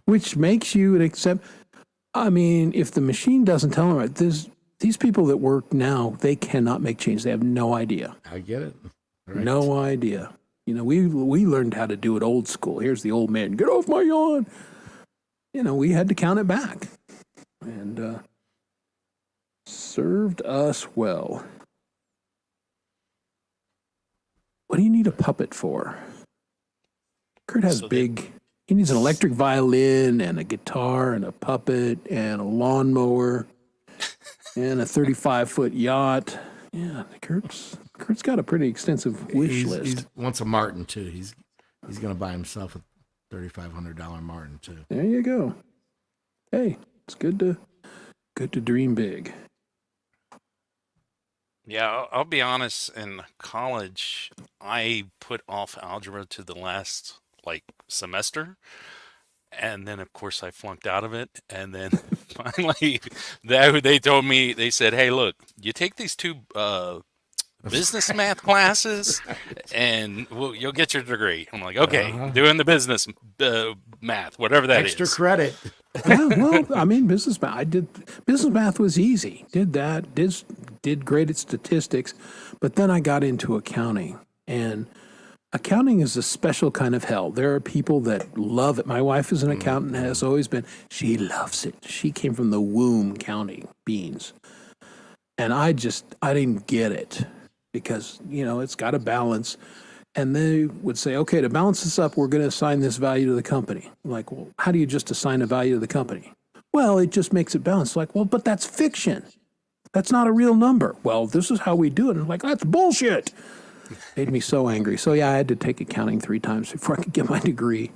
Which makes you an accept. I mean, if the machine doesn't tell them right, these people that work now, they cannot make change. They have no idea. I get it. Right. No idea. We learned how to do it old school. Here's the old man. Get off my lawn. We had to count it back. And served us well. What do you need a puppet for? Kurt has he needs an electric violin and a guitar and a puppet and a lawnmower and a 35-foot yacht. Yeah, Kurt's got a pretty extensive wish list. He wants a Martin too. He's going to buy himself a $3,500 Martin too. There you go. Hey, it's good to dream big. Yeah, I'll be honest. In college, I put off algebra to the last semester, and then of course I flunked out of it. And then finally, they told me, they said, "Hey, look, you take these two business math classes, and you'll get your degree." I'm like, "Okay, doing the business math, whatever that Extra is." credit. Yeah, well, I mean, business math. Business math was easy. Did that. Did great at statistics, but then I got into accounting, and accounting is a special kind of hell. There are people that love it. My wife is an accountant, has always been. She loves it. She came from the womb counting beans, and I didn't get it because it's got a balance. And they would say, okay, to balance this up, we're going to assign this value to the company. I'm like, well, how do you just assign a value to the company? Well, it just makes it balanced. Like, well, but that's fiction. That's not a real number. Well, this is how we do it. And I'm like, that's bullshit. Made me so angry. So yeah, I had to take accounting 3 times before I could get my degree.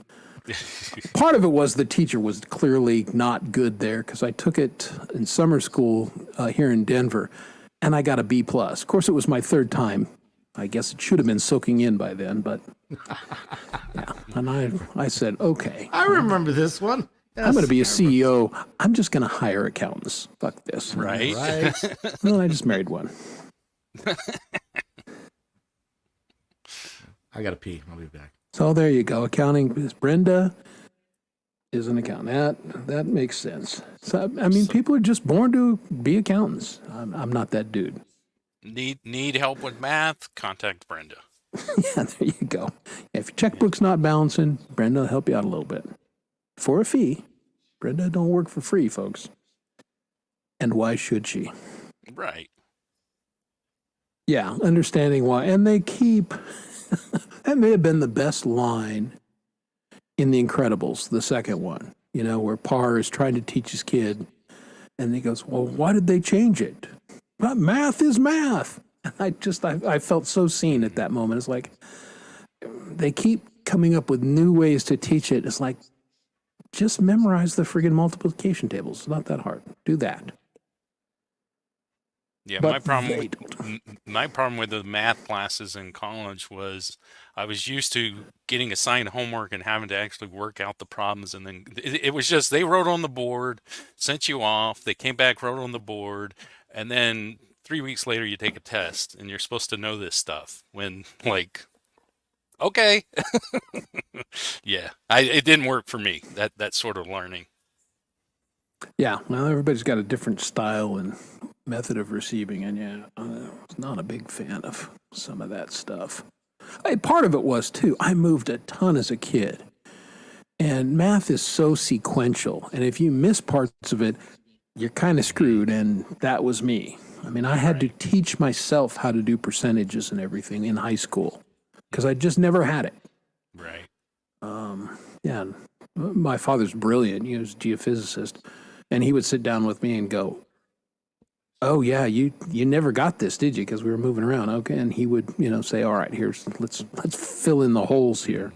Part of it was the teacher was clearly not good there because I took it in summer school here in Denver, and I got a B+. Of course, it was my 3rd time. I guess it should have been soaking in by then, but yeah. And I said, okay. I remember this one. Yes, I'm going to be a CEO. I'm just going to hire accountants. Fuck this. Right. Right. And then I just married one. I got to pee. I'll be back. So there you go. Accounting. Brenda is an accountant. That makes sense. So, I mean, people are just born to be accountants. I'm not that dude. Need help with math? Contact Brenda. Yeah, there you go. If your checkbook's not balancing, Brenda will help you out a little bit. For a fee. Brenda don't work for free, folks. And why should she? Right. Yeah, understanding why. And they keep, that may have been the best line in The Incredibles, the second one, where Parr is trying to teach his kid. And he goes, well, why did they change it? Well, math is math. And I felt so seen at that moment. It's like, they keep coming up with new ways to teach it. It's like, just memorize the friggin' multiplication tables. It's not that hard. Do that. Yeah, But my problem with the math classes in college was I was used to getting assigned homework and having to actually work out the problems, and then it was just they wrote on the board, sent you off, they came back, wrote on the board, and then 3 weeks later you take a test and you're supposed to know this stuff when okay. Yeah, it didn't work for me, that sort of learning. Yeah, well, everybody's got a different style and method of receiving, and yeah, I was not a big fan of some of that stuff. Part of it was, too, I moved a ton as a kid, and math is so sequential, and if you miss parts of it, you're kind of screwed, and that was me. I mean, I had to teach myself how to do percentages and everything in high school, because I just never had it. Right. Yeah, my father's brilliant. He was a geophysicist, and he would sit down with me and go, "Oh yeah, you never got this, did you? Because we were moving around." Okay, and he would say, "All right, let's fill in the holes here."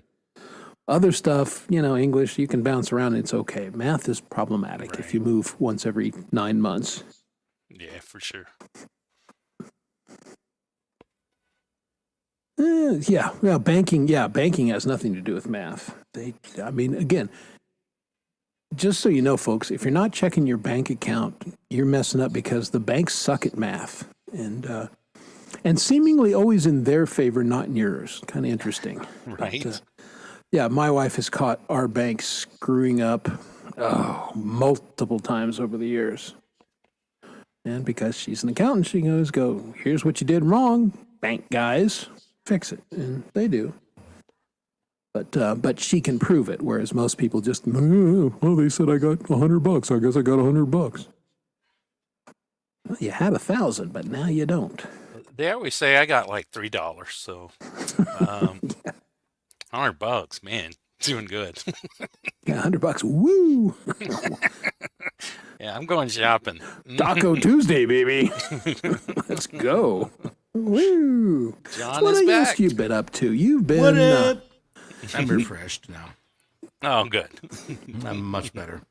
Other stuff, English, you can bounce around. It's okay. Math is problematic if Right. you move once every 9 months. Yeah, for sure. Yeah, banking. Yeah, banking has nothing to do with math. Again, just so you know, folks, if you're not checking your bank account, you're messing up because the banks suck at math, and seemingly always in their favor, not in yours. Kind of interesting. Right. But, yeah, my wife has caught our bank screwing up multiple times over the years. And because she's an accountant, she goes, here's what you did wrong, bank guys, fix it. And they do. But she can prove it, whereas most people just, well, they said I got $100. I guess I got $100. Well, you had 1,000, but now you don't. They always say I got like $3, so $100, man, doing good. Yeah, $100. Woo! Yeah, I'm going shopping. Taco Tuesday, baby. Let's go. Woo! John What is else back. you been up to? You've been What up? I'm refreshed now. Oh, good. I'm much better.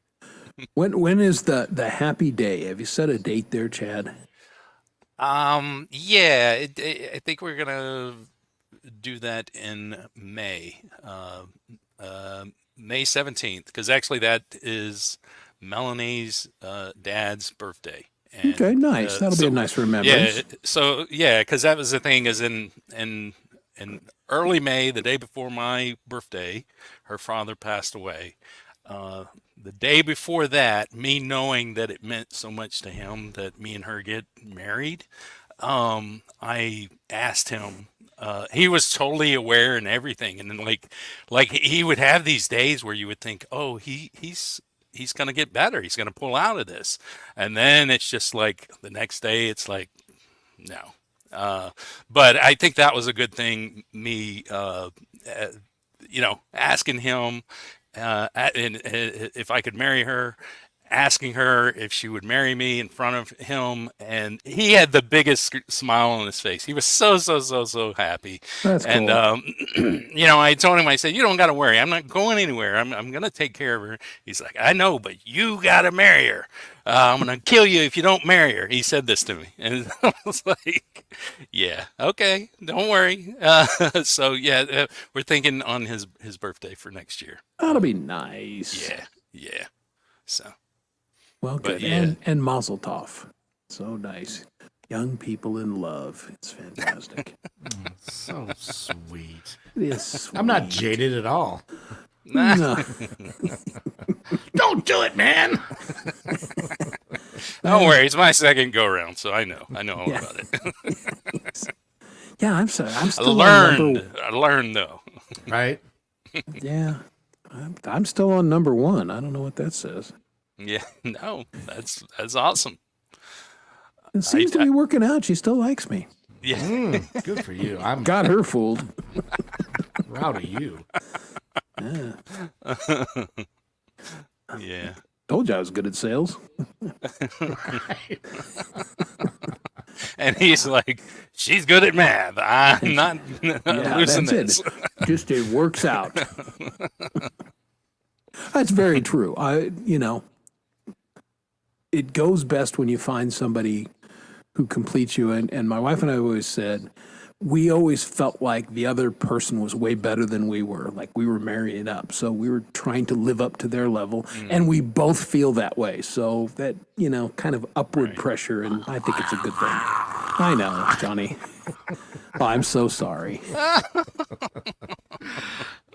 when is the happy day? Have you set a date there, Chad? Yeah, I think we're gonna do that in May, May 17th, because actually that is Melanie's dad's birthday. And, Okay, nice. That'll be a nice remembrance. Yeah, so yeah, because that was the thing is in early May, the day before my birthday, her father passed away. The day before that, me knowing that it meant so much to him that me and her get married, I asked him. He was totally aware and everything, and then like he would have these days where you would think, oh, he's gonna get better, he's gonna pull out of this, and then it's just like the next day, it's like no. But I think that was a good thing. Me, asking him if I could marry her, asking her if she would marry me in front of him, and he had the biggest smile on his face. He was so happy. That's And cool. I told him, I said, "You don't got to worry. I'm not going anywhere. I'm gonna take care of her." He's like, "I know, but you got to marry her. I'm gonna kill you if you don't marry her." He said this to me, and I was like, "Yeah, okay, don't worry." So yeah, we're thinking on his birthday for next year. That'll be nice. Yeah. So. Well, But good. yeah. And Mazel Tov. So nice. Young people in love. It's fantastic. So sweet. It is I'm not sweet. jaded at all. No. Don't do it, man. Don't worry, it's my second go round, so I know all Yeah. about it. Yeah, I'm sorry. I'm I still on number. learned though. Right? Yeah, I'm still on number one. I don't know what that says. Yeah, no, that's awesome. It seems to be working out. She still likes me. Yeah, Good for you. I'm Got her fooled. proud of you. yeah. Told you I was good at sales. And he's like, "She's good at math. I'm not Yeah, losing that's this." it. Just it works out. That's very true. It goes best when you find somebody who completes you. And my wife and I always said, we always felt like the other person was way better than we were. Like we were marrying up. So we were trying to live up to their level. And we both feel that way. So that, kind of upward pressure. And I think it's a good thing. I know, Johnny. Oh, I'm so sorry.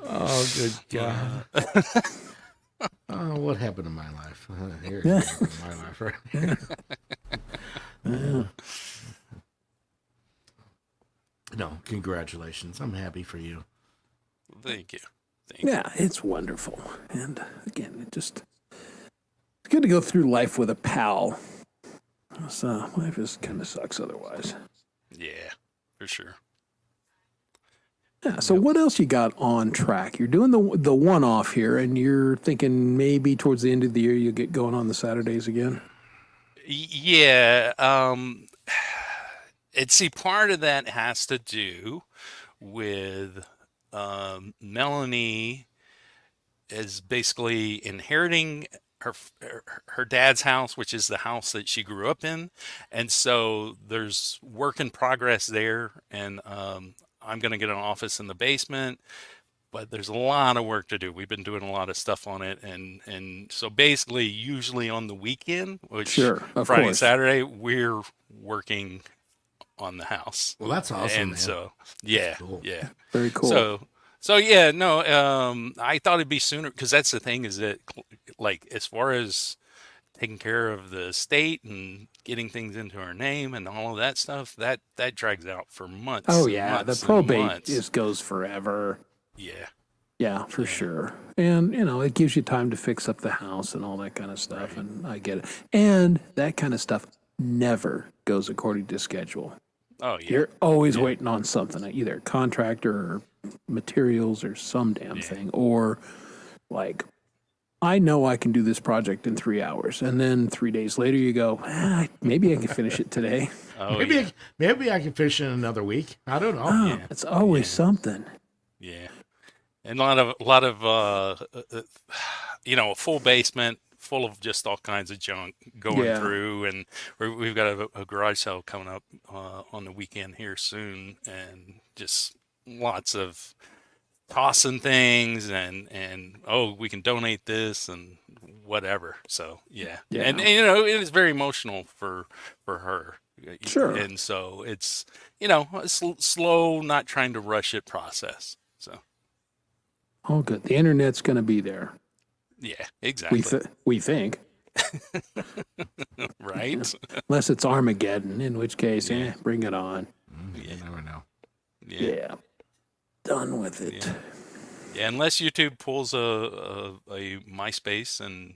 Oh, good God. Oh, what happened to my life? Here it is, my life, right here. No, congratulations. I'm happy for you. Thank you. Yeah, it's wonderful. And again, it's good to go through life with a pal. So life just kind of sucks otherwise. Yeah, for sure. Yeah. So what else you got on track? You're doing the one-off here, and you're thinking maybe towards the end of the year you'll get going on the Saturdays again. Yeah. See, part of that has to do with Melanie is basically inheriting her dad's house, which is the house that she grew up in, and so there's work in progress there. And I'm going to get an office in the basement, but there's a lot of work to do. We've been doing a lot of stuff on it, and so basically, usually on the weekend, which Sure, of Friday and course. Saturday, we're working on the house. Well, that's awesome, And man. so, yeah, cool. yeah. Very cool. So yeah, no, I thought it'd be sooner because that's the thing is that like as far as taking care of the state and getting things into her name and all of that stuff, that drags out for months. Oh and yeah, the months and probate months. just goes forever. Yeah, Yeah, for sure. And it gives you time to fix up the house and all that kind of stuff. And I get it. And that kind of stuff never goes according to schedule. oh yeah, You're always waiting on something, either a contractor or materials or some damn thing, or like, I know I can do this project in 3 hours, and then 3 days later you go, maybe I can finish it today. oh maybe yeah, maybe I can fish in another week. I don't know. Oh, it's always something. yeah. And a lot of a full basement full of just all kinds of junk going Yeah. through, and we've got a garage sale coming up on the weekend here soon, and just lots of tossing things and oh, we can donate this and whatever. So yeah, Yeah. and it is very emotional for her. Sure. And so it's a slow, not trying to rush it process. So Oh, good. The internet's going to be there. yeah, exactly. We think, Right? unless it's Armageddon, in which case, bring it on. You never know. Yeah. Done with it. Yeah, unless YouTube pulls a MySpace and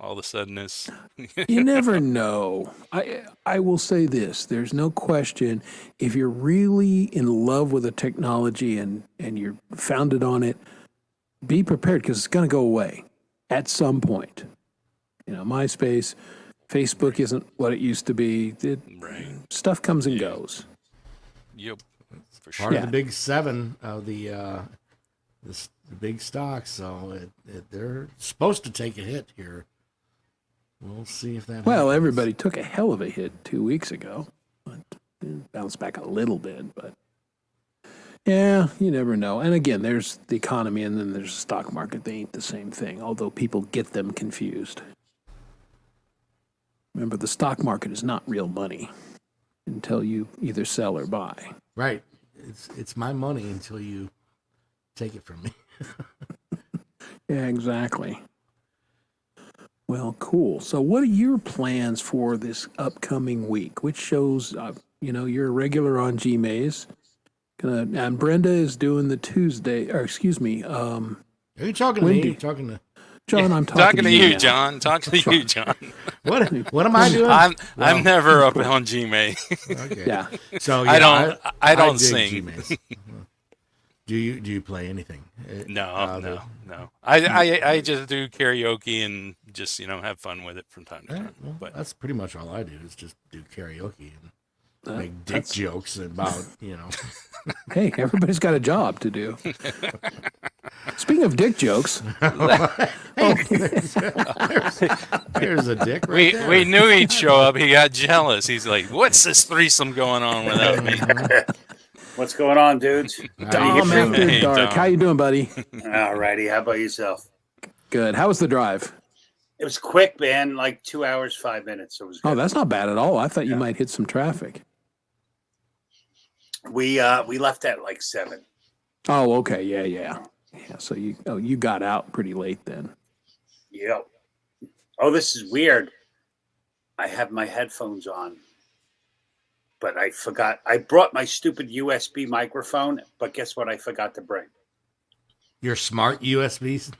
all of a sudden it's You never know. I will say this: there's no question. If you're really in love with a technology and you're founded on it, be prepared because it's going to go away at some point. MySpace, Facebook isn't what it used to be. right. Stuff comes and goes. Yep, for Part sure. of Yeah. the big seven of the big stocks, so they're supposed to take a hit here. We'll see if that. Well, happens. everybody took a hell of a hit 2 weeks ago, but bounced back a little bit. But yeah, you never know. And again, there's the economy, and then there's the stock market. They ain't the same thing, although people get them confused. Remember, the stock market is not real money until you either sell or buy. Right. It's my money until you take it from me. Yeah, exactly. Well, cool. So, what are your plans for this upcoming week? Which shows, you're a regular on GMAs. And Brenda is doing the Tuesday, or excuse me, Are you talking to Wendy. me? You're talking to John, I'm Talking to you, now. John. Talking to you, John. what? What am I doing? I'm never up on Gmay. Okay. Yeah. So I don't- I don't dig sing. G-Maze. Do you play anything? No. I just do karaoke and just have fun with it from time to time. Well, But that's pretty much all I do is just do karaoke and make dick jokes about Hey, everybody's got a job to do. Speaking of dick jokes, There's a dick right there. we knew he'd show up. He got jealous. He's like, "What's this threesome going on without me?" What's going on, dudes? Dom Hey, After Dark. Dom. How you doing, buddy? All righty. How about yourself? Good. How was the drive? It was quick, man. Like 2 hours, 5 minutes. It was good. Oh, that's not bad at all. I thought you might hit some traffic. We left at like 7. Oh, okay. Yeah. So you got out pretty late then. Yep. Oh, this is weird. I have my headphones on, but I forgot. I brought my stupid USB microphone, but guess what? I forgot to bring. Your smart USBs.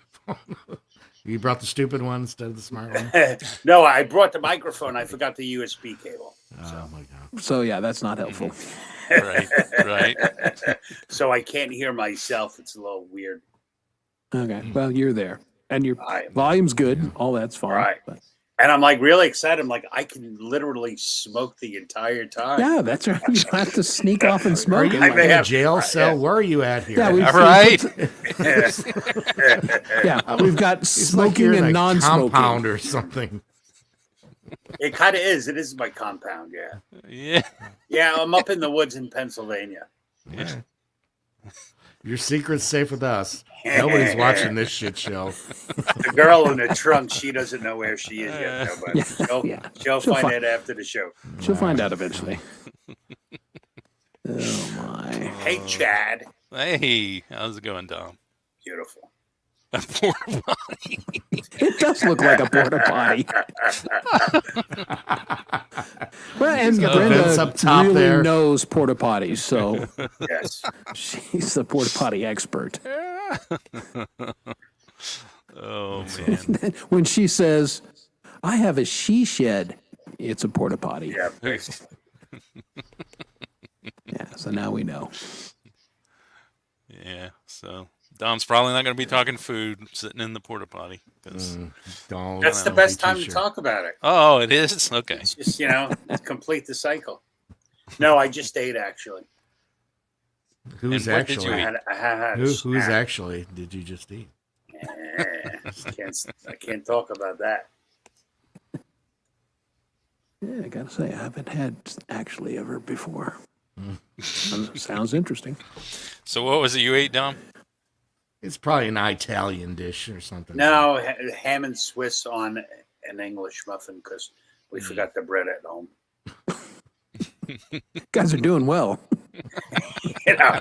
You brought the stupid one instead of the smart one. No, I brought the microphone. I forgot the USB cable. Oh my god. So yeah, that's not helpful. Right. So I can't hear myself. It's a little weird. Okay. Well, you're there, and your I am. volume's good. All that's fine. Right. But And I'm like really excited. I'm like, I can literally smoke the entire time. Yeah, that's right. You don't have to sneak off and Are smoke. you I it. may in a have- jail cell? yeah. Where are you at here? Yeah, All right. Yeah, we've got It's like you're smoking in and a non-smoking. compound or something. It kind of is. It is my compound. Yeah. Yeah. Yeah. I'm up in the woods in Pennsylvania. Yeah. Your secret's safe with us. Nobody's watching this shit show. The girl in the trunk, she doesn't know where she is yet, though, but Yeah, she'll, yeah. she'll She'll find find- it after the show. She'll find out eventually. Oh my! Hey, Chad. Hey, how's it going, Dom? Beautiful. Porta potty. It does look like a porta potty. Well, and got the Brenda vents up top really there. knows porta potties, so Yes. she's the porta potty expert. Oh man. When she says, "I have a she shed," it's a porta potty. Yeah. basically. Yeah, so now we know. Yeah. So Dom's probably not going to be talking food sitting in the porta potty. 'Cause- Don't. That's the don't best be too time to sure. talk about it. Oh, it is. Okay. It's just, complete the cycle. No, I just ate, actually. Who's And what did actually? you eat? I had a Who's snack. actually? Did you just eat? I can't talk about that. Yeah, I gotta say, I haven't had actually ever before. Sounds interesting. So what was it you ate, Dom? It's probably an Italian dish or something. No, ham and Swiss on an English muffin because we forgot the bread at home. You guys are doing well. You know,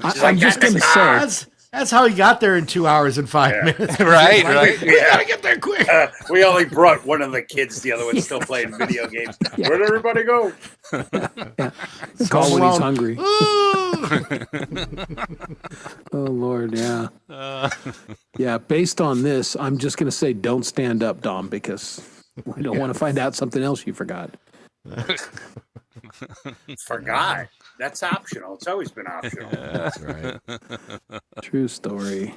I'm just gonna say, That's how he got there in 2 hours and 5 minutes. Right, right. We gotta get there quick. we only brought one of the kids. The other one's still playing video games. Where'd everybody go? call when he's alone. hungry. Ooh. Oh Lord, yeah, Uh, yeah. Based on this, I'm just gonna say, don't stand up, Dom, because we don't want to find out something else you forgot. Forgot. That's optional. It's always been optional. That's right. True story.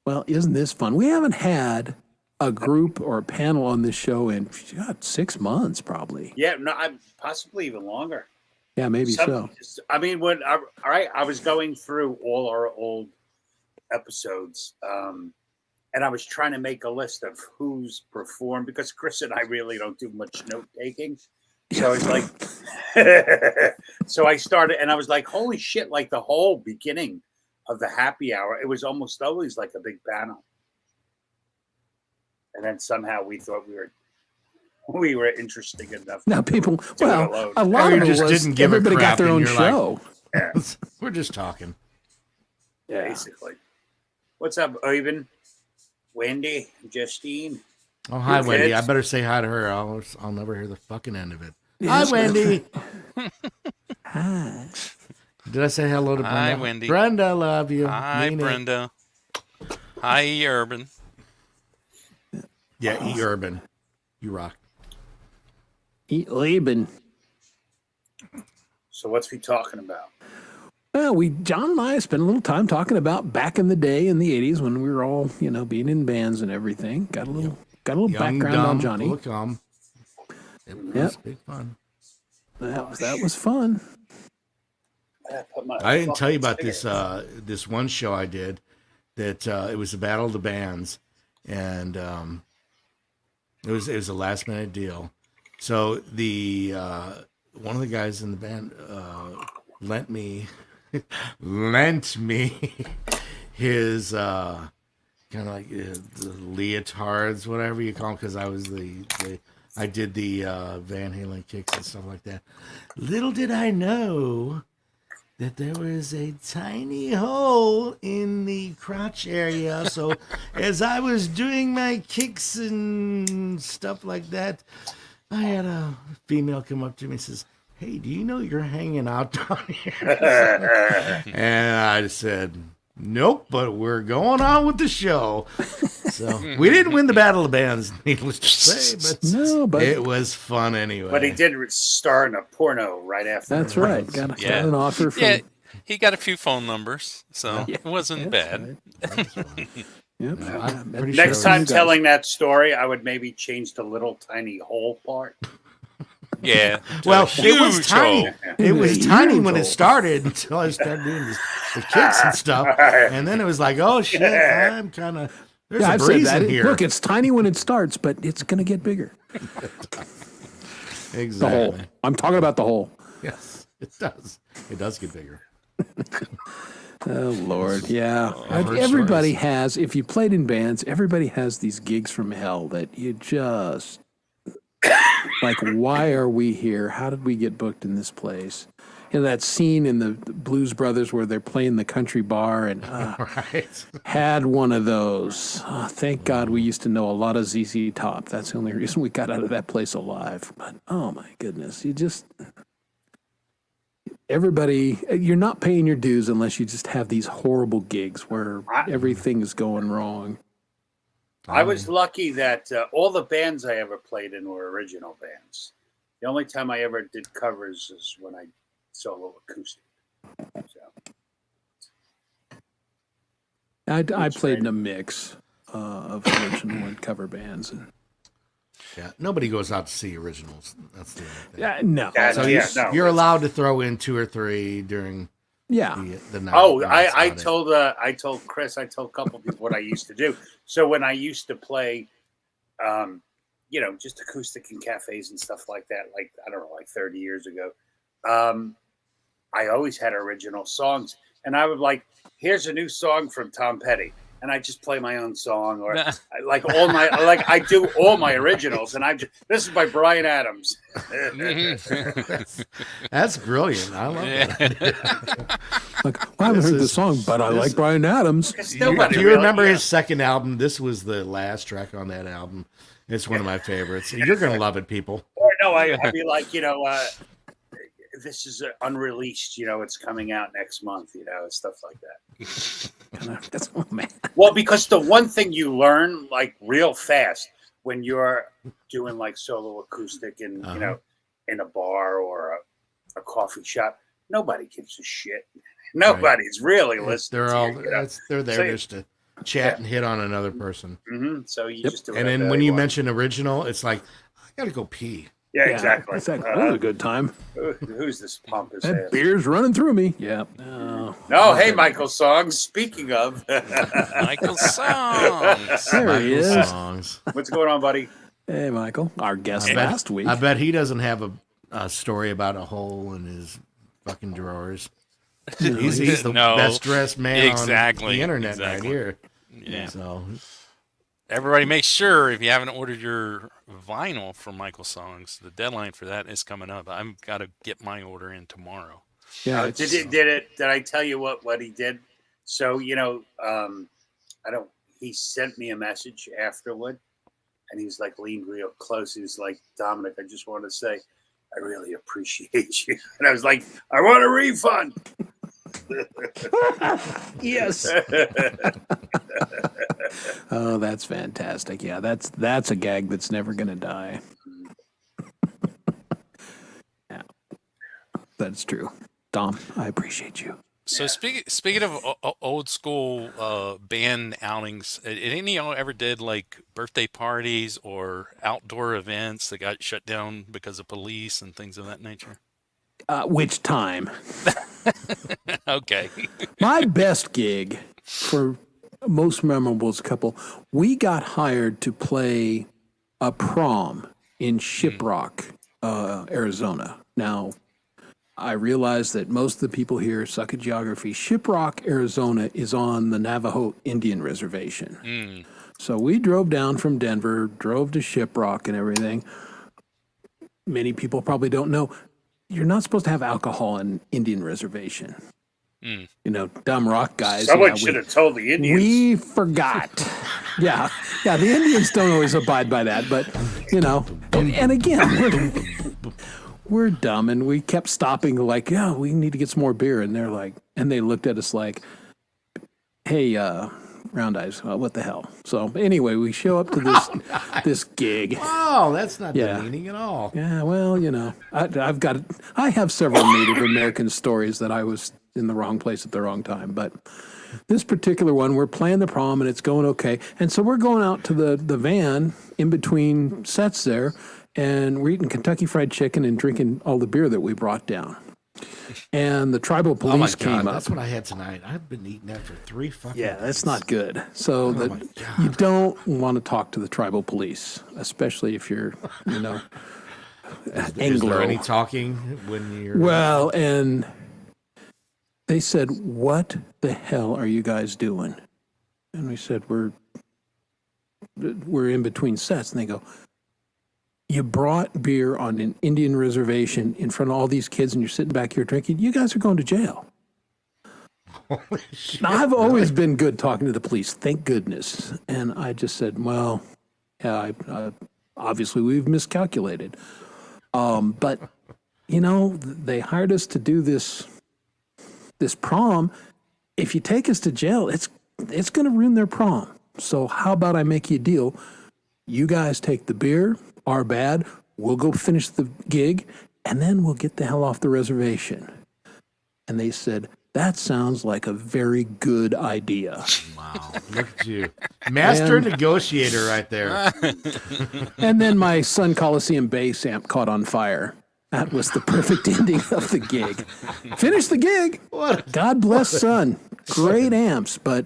Well, isn't this fun? We haven't had a group or a panel on this show in, God, 6 months, probably. Yeah, no, I'm possibly even longer. Yeah, maybe so. I mean, I was going through all our old episodes, and I was trying to make a list of who's performed because Chris and I really don't do much note taking. So it's like, so I started, and I was like, holy shit! Like the whole beginning of the happy hour, it was almost always like a big panel, and then somehow we thought we were interesting enough. Now people, Do it well, alone. a lot Or of you it just was didn't give a everybody got crap their and own you're like- show. We're just talking. Yeah. Basically. What's up, Ivan? Wendy, Justine. Oh, hi, Your Wendy. kids? I better say hi to her. I'll never hear the fucking end of it. Yes, Hi, Wendy. Hi. Did I say hello to Brenda? Hi, Wendy. Brenda, love you. hi, Mean it. Brenda. Hi, Urban. Yeah, E. Urban. You rock. Eat Laban. So what's we talking about? Well, John and I spent a little time talking about back in the day in the 80s when we were all, being in bands and everything. Got a little Young, background dumb, on Johnny. full of cum. It was Yep. big fun. That was fun. I didn't tell you about this this one show I did that it was the Battle of the Bands, and it was a last minute deal. So the one of the guys in the band lent me his kind of like the leotards, whatever you call them, because I was I did the Van Halen kicks and stuff like that. Little did I know that there was a tiny hole in the crotch area. So as I was doing my kicks and stuff like that, I had a female come up to me and says, "Hey, do you know you're hanging out down here?" And I said, "Nope, but we're going on with the show." So we didn't win the Battle of Bands, needless to say, but No, but it was fun anyway. But he did star in a porno right after. that's right. Got Yeah. an offer from. Yeah, he got a few phone numbers, so Yeah. it wasn't That's bad. right. That was fun. Yep. I'm Yeah, pretty sure Next it time was- telling that story, I would maybe change the little tiny hole part. Yeah. Well, To a it was huge tiny. hole. It was Huge tiny when hole. it started until I started doing the kicks and stuff, and then it was like, oh shit, I'm kind of there's Yeah, a I've said breeze that. in here. Look, it's tiny when it starts, but it's going to get bigger. The exactly. hole. I'm talking about the hole. Yes, it does. It does get bigger. Oh Lord, yeah. I've heard Everybody stories. has. If you played in bands, everybody has these gigs from hell that you just like. Why are we here? How did we get booked in this place? You know that scene in the Blues Brothers where they're playing the country bar and Right. had one of those. Oh, thank God we used to know a lot of ZZ Top. That's the only reason we got out of that place alive. But oh my goodness, you just. Everybody, you're not paying your dues unless you just have these horrible gigs where everything is going wrong. I was lucky that all the bands I ever played in were original bands. The only time I ever did covers is when I solo acoustic. So, I played in a mix of original and cover bands. And, Yeah, nobody goes out to see originals. That's the only thing. no, Yeah, So yeah, no, you're it's- allowed to throw in 2 or 3 during yeah, the night. Oh, That's I about it. told Chris, I told a couple people what I used to do. So when I used to play, just acoustic in cafes and stuff like that, like I don't know, like 30 years ago, I always had original songs, and I would like, here's a new song from Tom Petty, and I just play my own song, or I do all my originals, and this is by Brian Adams. That's brilliant. I love that. like I haven't This heard the is- song, but I this- like Brian Adams. Because Do nobody you really- remember yeah. his second album? This was the last track on that album. It's one of my favorites. You're going to love it, people. Or no, I'd be like, this is unreleased, it's coming out next month, stuff like that. That's, oh man, Well, because the one thing you learn like real fast when you're doing like solo acoustic in, in a bar or a coffee shop, nobody gives a shit. Nobody's really listening. They're to all you, you know? they're there So- just to chat and hit on another person. So you just do And whatever then when they you want. mention original, it's like I got to go pee. yeah, exactly. It's like, that was a good time. Who's this pompous That ass? beer's running through me. Yeah. Oh, No, hey, Michael Songs. Speaking of, Michael Songs. there he Michael is. Songs. what's going on, buddy? Hey, Michael, our guest I bet- last week. I bet he doesn't have a story about a hole in his fucking drawers. He's the No, best dressed man on exactly, the internet exactly. right here. Yeah. So Everybody make sure if you haven't ordered your vinyl from Michael Songs, the deadline for that is coming up. I've got to get my order in tomorrow. yeah, Did I tell you what he did? So he sent me a message afterward, and he's like leaned real close. He's like, Dominic, I just want to say I really appreciate you. And I was like, I want a refund. yes. Oh, that's fantastic. Yeah, that's a gag that's never going to die. Yeah, that's true. Dom, I appreciate you. So speaking of old school band outings, did any of y'all ever did like birthday parties or outdoor events that got shut down because of police and things of that nature? Which time? Okay. My best gig for most memorable is a couple. We got hired to play a prom in Shiprock, Arizona. Now, I realize that most of the people here suck at geography. Shiprock, Arizona is on the Navajo Indian Reservation. So we drove down from Denver, drove to Shiprock and everything. Many people probably don't know you're not supposed to have alcohol in Indian Reservation. You know, dumb rock guys. Someone yeah, should have told the Indians. we forgot. yeah. The Indians don't always abide by that, but and again, we're dumb, and we kept stopping. Like, yeah, we need to get some more beer, and they're like, and they looked at us like, hey, Round Eyes, what the hell? So anyway, we show up to this gig. oh, that's not Yeah. demeaning at all. Yeah, well, I have several Native American stories that I was in the wrong place at the wrong time. But this particular one, we're playing the prom and it's going okay. And so we're going out to the van in between sets there, and we're eating Kentucky Fried Chicken and drinking all the beer that we brought down. And the tribal Oh my police God, came up. that's what I had tonight. I've been eating that for 3 fucking Yeah, that's days. not good. So my that God. you don't want to talk to the tribal police, especially if you're, Is Anglo. there any talking when you're... Well, and they said, "What the hell are you guys doing?" And we said, "We're in between sets." And they go, "You brought beer on an Indian reservation in front of all these kids, and you're sitting back here drinking. You guys are going to jail." Holy shit. Now, I've always been good talking to the police, thank goodness. And I just said, "Well, yeah, obviously we've miscalculated." But they hired us to do this prom. If you take us to jail, it's going to ruin their prom. So how about I make you a deal? You guys take the beer, our bad. We'll go finish the gig, and then we'll get the hell off the reservation. And they said, "That sounds like a very good idea." Wow, look at you. Master And- negotiator right there. And then my Sun Coliseum bass amp caught on fire. That was the perfect ending of the gig. Finished the gig. What? God bless Sun. Great amps, but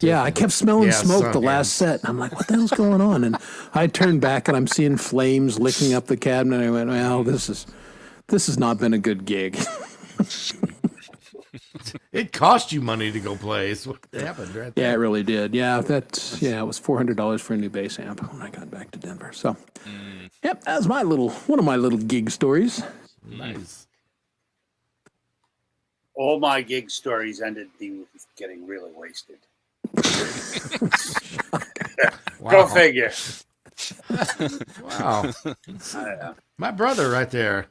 yeah, I kept smelling Yeah, smoke Sun the last set. And I'm like, what the hell's going on? And I turned back and I'm seeing flames licking up the cabinet. I went, well, this has not been a good gig. It cost you money to go play. Is what happened right Yeah, there. it really did. Yeah, it was $400 for a new bass amp when I got back to Denver. So, yep, that was one of my little gig stories. Nice. All my gig stories ended being getting really wasted. Wow. Go figure. Wow. I know. My brother right there.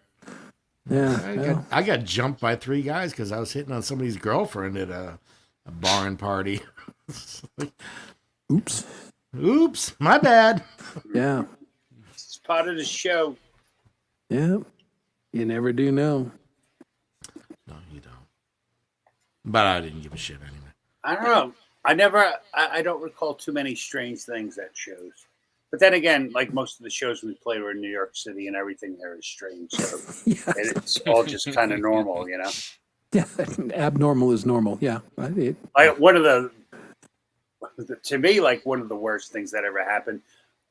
Yeah, I got jumped by 3 guys because I was hitting on somebody's girlfriend at a barn party. oops. Oops, my bad. Yeah, It's part of the show. yeah. You never do know. No, you don't. But I didn't give a shit anyway. I don't know. I don't recall too many strange things at shows. But then again, like most of the shows we played were in New York City, and everything there is strange. So Yeah, it's all just kind of normal, you know. yeah. Abnormal is normal. Yeah, Like to me, like one of the worst things that ever happened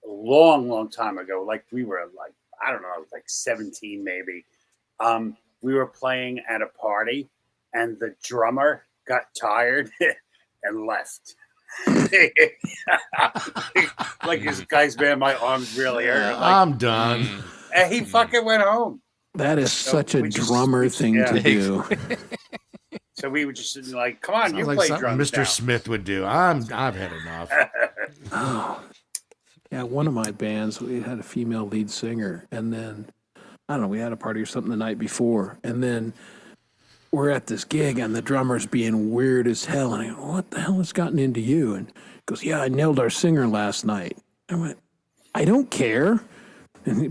a long, long time ago. Like we were like, I don't know, like 17 maybe. We were playing at a party, and the drummer got tired and left. Like this guy's man, my arms really hurt. Like, I'm done. and he fucking went home. that is such a we just- drummer thing yeah. to do. So we were just like, "Come on, Sounds you like play something drums Mr. now." Smith would do. I've had enough. Oh, yeah. One of my bands, we had a female lead singer, and then I don't know, we had a party or something the night before, and then we're at this gig, and the drummer's being weird as hell, and I go, "What the hell has gotten into you?" And he goes, "Yeah, I nailed our singer last night." I went, "I don't care,"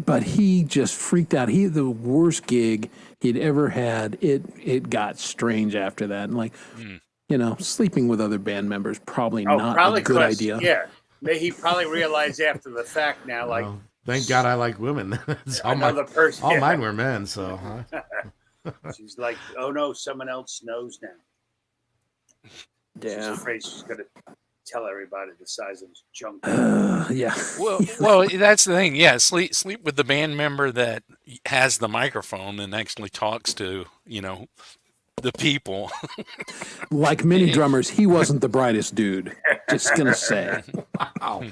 but he just freaked out. He had the worst gig he'd ever had. It got strange after that, and like. Sleeping with other band members probably not probably a good 'cause- idea. Yeah, he probably realized after the fact now, like Well, thank God I like women. all another person. all yeah. mine were men, so She's like, "Oh no, someone else knows now." She's Yeah. afraid she's gonna tell everybody the size of his junk. Yeah. Well, that's the thing. Yeah, sleep with the band member that has the microphone and actually talks to the people. Like many drummers, he wasn't the brightest dude. Just gonna say. wow.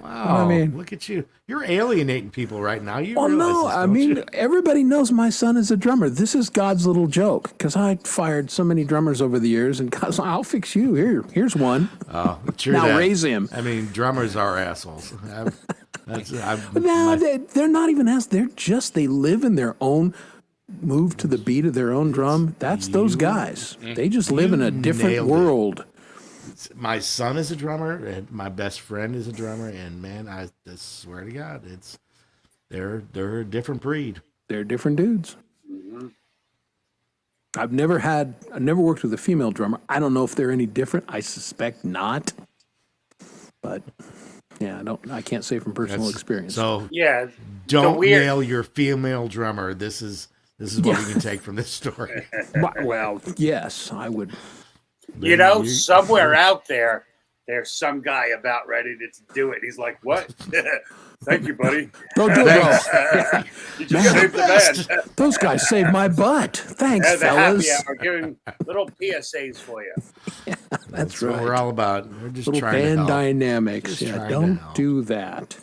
Wow. I mean- look at you. You're alienating people right now. You Well, realize no, this, I don't mean, you? everybody knows my son is a drummer. This is God's little joke because I fired so many drummers over the years, and God's like, "I'll fix you. Here's one. Oh, true Now that. raise him." I mean, drummers are assholes. No, they're not even asked. They live in their own, move to the beat of their own drum. That's those guys. They just live in a different nailed it. world. My son is a drummer, and my best friend is a drummer, and man, I swear to God, they're a different breed. They're different dudes. I've never worked with a female drummer. I don't know if they're any different. I suspect not. But yeah, I can't say from personal experience. So Yeah. don't weird- nail your female drummer. This is what we can take from this story. Well, yes, I would. You know, somewhere out there, there's some guy about ready to do it. He's like, "What? Thank you, buddy. Don't do it, bro. You just saved the man." Those guys saved my butt. Thanks, And the happy fellas. hour giving little PSAs for you. That's That's what right. we're all about. We're just Little trying to band help. dynamics. Just Yeah, trying to don't help. do that.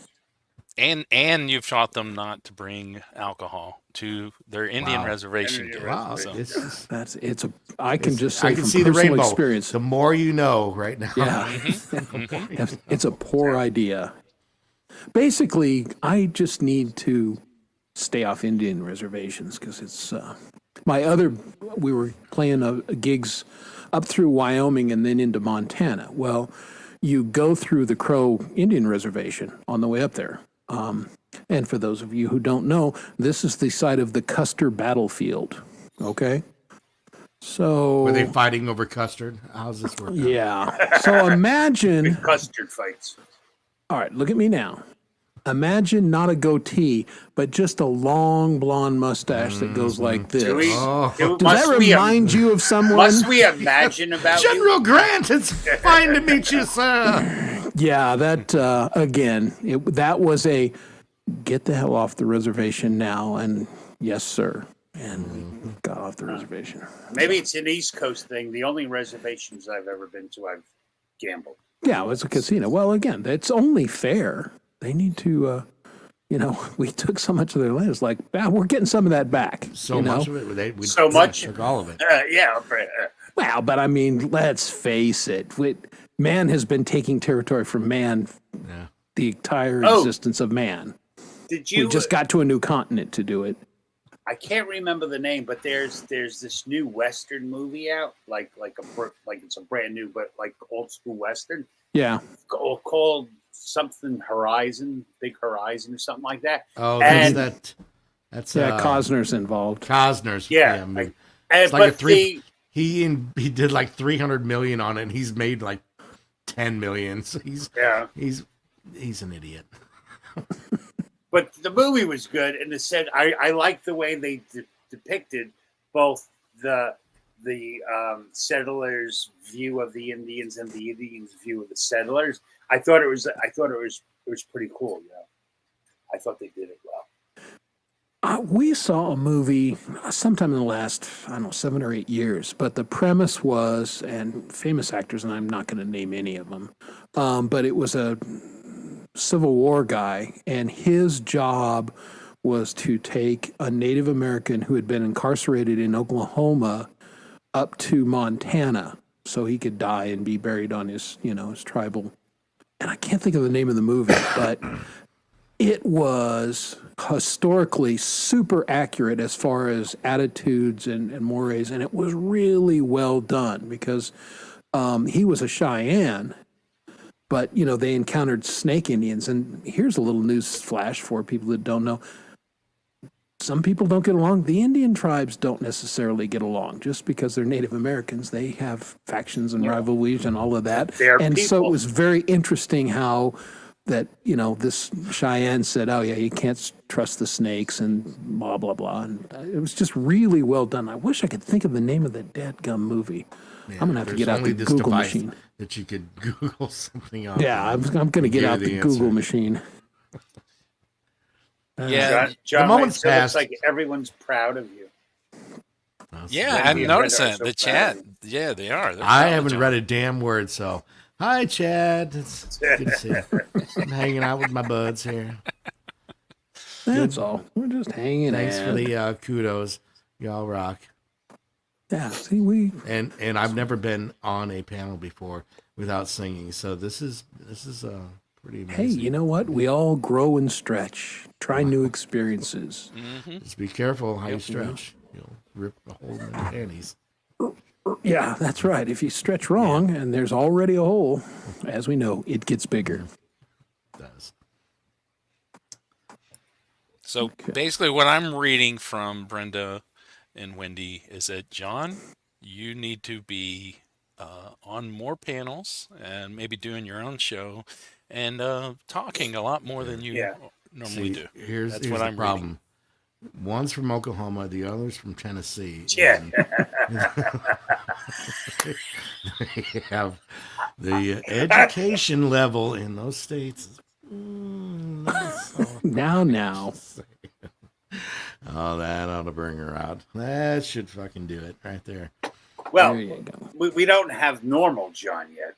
And you've taught them not to bring alcohol to their Indian Wow. reservation. Indian game. Wow, So- it's I can just say I can from see the personal rainbow. experience. The more you know, right now. Yeah. It's a poor idea. Basically, I just need to stay off Indian reservations because it's we were playing gigs up through Wyoming and then into Montana. Well, you go through the Crow Indian Reservation on the way up there. And for those of you who don't know, this is the site of the Custer Battlefield. Okay? So, Were they fighting over custard? How's this work? yeah. So imagine, Custard fights. all right, look at me now. Imagine not a goatee, but just a long blonde mustache that goes like this. Do we, Oh. do- Does that remind you of someone? Must we imagine about you? General Grant, it's fine to meet you, sir. Yeah, that again, that was a get the hell off the reservation now, and yes, sir, and we got off the reservation. Maybe it's an East Coast thing. The only reservations I've ever been to, I've gambled. Yeah, it was a casino. Well, again, that's only fair. They need to, we took so much of their land. It's like, we're getting some of that back. So you know? much of it. We So much? took all of it. Yeah. Well, but I mean, let's face it. Man has been taking territory from man Yeah. the entire Oh. existence of man. Did you? We just got to a new continent to do it. I can't remember the name, but there's this new Western movie out, like it's a brand new, but like old school Western, Yeah. called something Horizon, Big Horizon, or something like that. Oh, And- that's Yeah, Cosner's involved. Cosner's. Yeah, movie. And It's like a but three- he did like 300 million on it, and he's made like 10 million. So he's an idiot. But the movie was good, and it said I like the way they depicted both the settlers' view of the Indians and the Indians' view of the settlers. I thought it was pretty cool. Yeah, I thought they did it well. We saw a movie sometime in the last, I don't know, 7 or 8 years, but the premise was, and famous actors, and I'm not going to name any of them, but it was a Civil War guy, and his job was to take a Native American who had been incarcerated in Oklahoma up to Montana so he could die and be buried on his tribal. And I can't think of the name of the movie, but it was historically super accurate as far as attitudes and mores, and it was really well done because he was a Cheyenne, but they encountered Snake Indians. And here's a little news flash for people that don't know. Some people don't get along. The Indian tribes don't necessarily get along. Just because they're Native Americans, they have factions and rivalries and all of that. They're And so it people. was very interesting how that, this Cheyenne said, oh, yeah, you can't trust the snakes and blah, blah, blah. And it was just really well done. I wish I could think of the name of the dadgum movie. Yeah, I'm going to have to there's get out only the this Google device machine. that you could Google something on. Yeah, I'm going to get give out you the the Google answer. machine. Yeah, John moment's makes it looks passed. like everyone's proud of you. yeah, When I've we noticed read our that the so chat. proud. Yeah, they are. They're I proud of haven't John. read a damn word, so hi, Chad. It's good to see you. I'm hanging out with my buds here. That's all. We're just hanging Thanks out. for the kudos. Y'all rock. Yeah, see, we And I've never been on a panel before without singing, so this is pretty amazing. Hey, you know what? We all grow and stretch. Try new experiences. Just be careful how you stretch. You'll rip a hole in your panties. Yeah, that's right. If you stretch wrong and there's already a hole, as we know, it gets bigger. It does. So basically, what I'm reading from Brenda and Wendy is that, John, you need to be on more panels and maybe doing your own show and talking a lot more than you Yeah. normally See, do. here's That's here's what the I'm problem. One's from Oklahoma, the other's from Tennessee. Yeah. And they have the education level in those states. Not so. Now. Oh, that ought to bring her out. That should fucking do it right there. Well, There you go. we don't have normal John yet.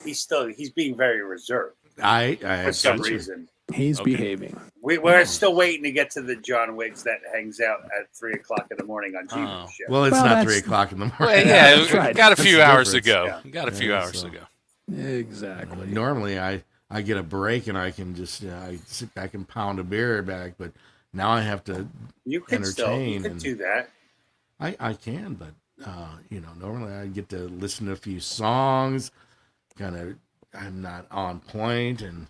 He's being very reserved I for some got you. reason. He's Okay. behaving. We're still waiting to get to the John Wiggs that hangs out at 3:00 in the morning on Gina's Oh. show. Well, it's Well, not that's- 3 o'clock in the morning. Well, yeah, that's right. got a That's few the hours to difference. go. Yeah. Got a few Yeah, hours so- to go. Exactly. Normally, I get a break and I can just I sit back and pound a beer back, but now I have to. You could still entertain and- do that. I can, but normally I get to listen to a few songs. Kind of, I'm not on point, and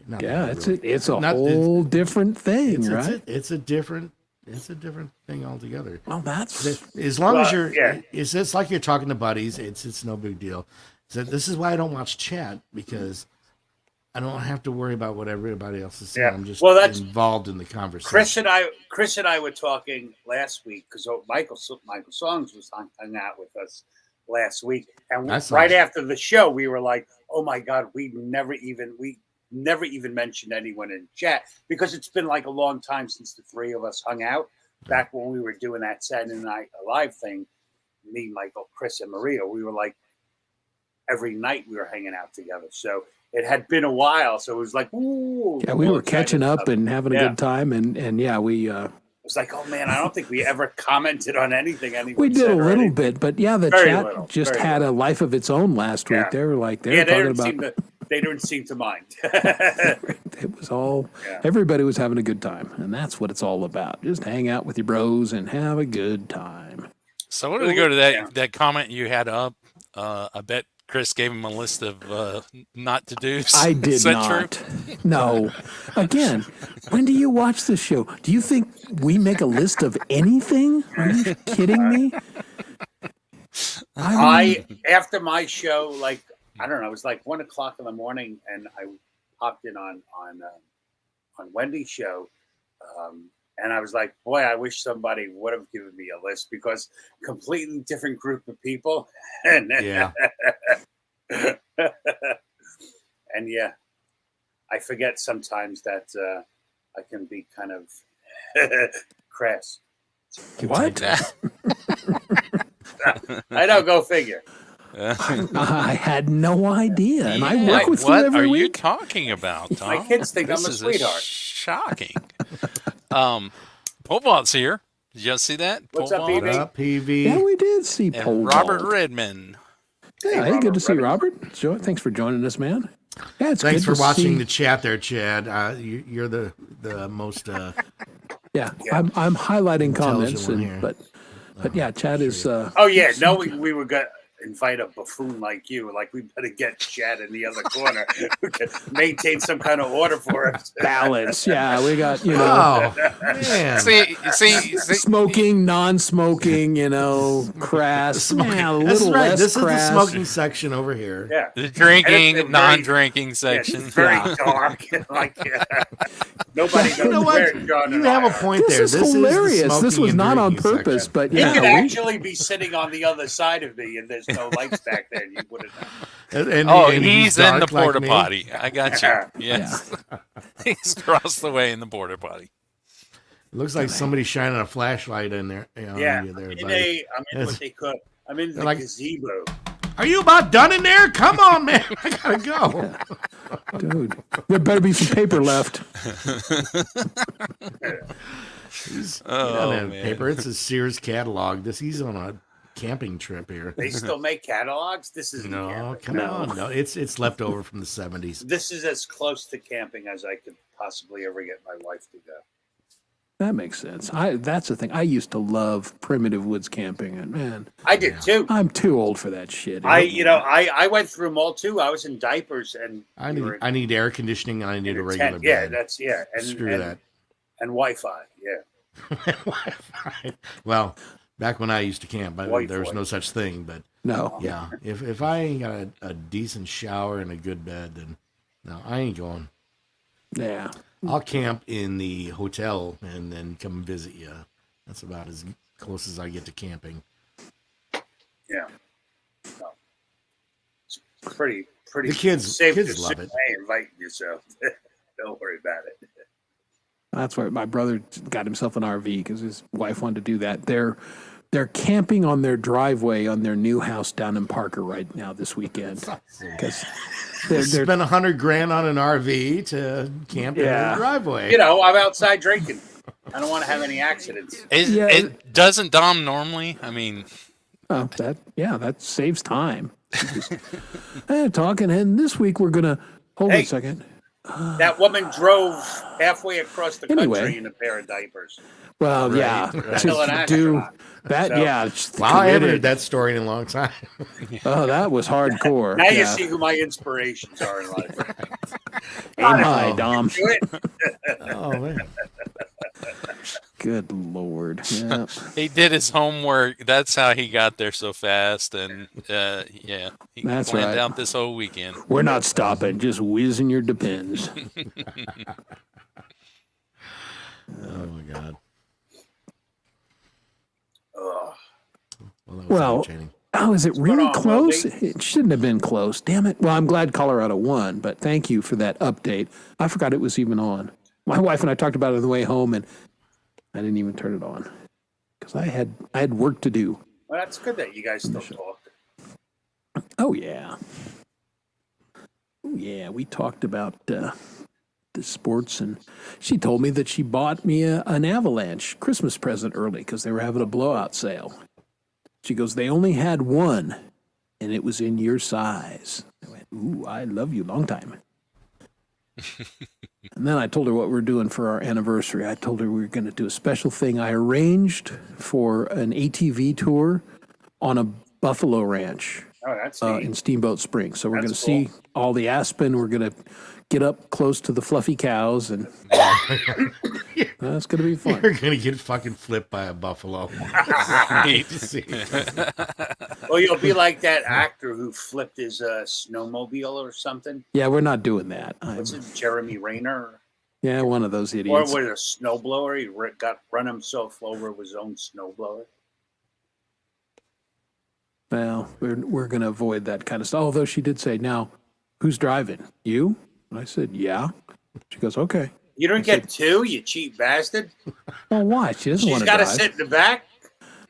not Yeah, that it's really- a not- whole different thing, it's, right? it's a different thing altogether. Well, that's As long as Well, you're, yeah. it's like you're talking to buddies. It's no big deal. So this is why I don't watch chat, because I don't have to worry about what everybody else is saying. Yeah. I'm just Well, that's- involved in the conversation. Chris and I were talking last week because Michael Songs was hung out with us last week, and That's right nice. after the show, we were like, "Oh my god, we never even mentioned anyone in chat because it's been like a long time since the three of us hung out. Back when we were doing that Saturday Night Live thing, me, Michael, Chris, and Maria, we were like every night we were hanging out together. So it had been a while, so it was like, ooh, yeah. We all were excited catching up stuff. and having a Yeah. good time, and yeah, we It was like, oh man, I don't think we ever commented on anything anyone we did said a or little anything. bit, but yeah, the Very chat little, just very had a life of its own last week. Yeah. They were like Yeah, they were talking about they didn't seem to mind. it was all Yeah. everybody was having a good time, and that's what it's all about. Just hang out with your bros and have a good time. So what did we go to that Yeah. that comment you had up? I bet Chris gave him a list of not to do's. I did Is that not. true? No. Again, when do you watch the show? Do you think we make a list of anything? Are you kidding me? I after my show, like I don't know, it was like 1:00 in the morning, and I popped in on Wendy's show, and I was like, boy, I wish somebody would have given me a list because completely different group of people, and Yeah. and yeah, I forget sometimes that I can be kind of crass. What? I know, go figure. I had no idea, and I work What- with you what every are you week. talking about, Tom? My kids think This I'm a is sweetheart. Shocking. Polebolt's here. Did you see that? What's up, Polebalt What up, PV? Yeah, we did see and Pole Robert Vault. Redman. Yeah, Hey, hey, good to see Robert. Robert. Thanks for joining us, man. Yeah, it's Thanks good for to watching see- the chat there, Chad. You're the most. Yeah, Yeah. I'm highlighting comments, one and, here. but yeah, Chad is. Oh yeah, no, we were gonna invite a buffoon like you. Like we better get Chad in the other corner, who can maintain some kind of order for us. balance. Yeah, we got Oh man! See, smoking, non-smoking. Crass. Yeah, a That's little right. less This crass. is the smoking section over here. Yeah, the And it's drinking, very- non-drinking yeah, section. it's very Yeah. dark. Like nobody knows You know what? where John You and have I a are. point This there. is the hilarious. This smoking was and not on drinking purpose, section. but He yeah, could we- actually be sitting on the other side of me, and there's no lights back there. And you wouldn't know. And He's in the dark like porta me. potty. I got you. Yeah. Yes, he's across the way in the porta potty. Looks like somebody's shining a flashlight in there. On Yeah, you there, I'm buddy. in what they could. I'm in the Like- gazebo. Are you about done in there? Come on, man. I gotta go. dude, there better be some paper left. He's Oh, on man. paper. It's a Sears catalog. He's on a camping trip here. They still make catalogs. This is No, come on. No, it's left over from the 70s. This is as close to camping as I could possibly ever get my wife to go. That makes sense. That's the thing. I used to love primitive woods camping, and man, I did too. I'm too old for that shit. I went through them all too. I was in diapers and we were I need air conditioning and I need in a a regular tent. bed. And Screw that. and Wi-Fi. Yeah. Wi-Fi. Well, Back when I used to camp, White there was boy. no such thing. But No. yeah, if I ain't got a decent shower and a good bed, then no, I ain't going. Yeah. I'll camp in the hotel and then come visit you. That's about as close as I get to camping. Yeah. No. It's pretty The kids safe to love assume it. I invite you, so don't worry about it. That's why my brother got himself an RV because his wife wanted to do that. They're camping on their driveway on their new house down in Parker right now this weekend because they're Spend $100,000 on an RV to camp in Yeah. the driveway. You know, I'm outside drinking. I don't want to have any accidents. Yeah. It doesn't Dom normally. I mean, that saves time. Just, talking, and this week we're gonna hold Hey. a second. That woman drove halfway across the country Anyway. in a pair of diapers. Well, Right, yeah, right. Kill an to do astronaut. that. So- Yeah, it's Wow, I haven't committed. heard that story in a long time. Oh, that was hardcore. Now you Yeah. see who my inspirations are in life. Aim high, Dom. Do it. Oh man, Good Lord. Yeah. he did his homework. That's how he got there so fast. And yeah, he That's planned right. out this whole weekend. We're not stopping. Just whizzing your depends. oh my God. Ugh. Well, that was Well, entertaining. Oh, is it going really on, close? Wildy? It shouldn't have been close. Damn it. Well, I'm glad Colorado won, but thank you for that update. I forgot it was even on. My wife and I talked about it on the way home, and I didn't even turn it on because I had work to do. Well, that's good that you guys still talk. Oh, yeah. Oh, yeah. We talked about the sports, and she told me that she bought me an Avalanche Christmas present early because they were having a blowout sale. She goes, they only had one, and it was in your size. I went, ooh, I love you, long time. And then I told her what we're doing for our anniversary. I told her we were going to do a special thing. I arranged for an ATV tour on a buffalo ranch Oh, that's in neat. Steamboat Springs. So we're going to That's see all the aspen. We're going to get up close to the fluffy cows, and that's going to be fun. You're gonna get fucking flipped by a buffalo. Hate to see it. Well, you'll be like that actor who flipped his snowmobile or something. Yeah, we're not doing that. What's it, Jeremy Rayner? Yeah, one of those Or idiots. with a snowblower, he got run himself over with his own snowblower. Well, we're going to avoid that kind of stuff. Although she did say, now, who's driving? You? And I said, yeah. She goes, okay. You don't get two, you cheap bastard. Well, why? She doesn't want She's to got to drive. sit in the back.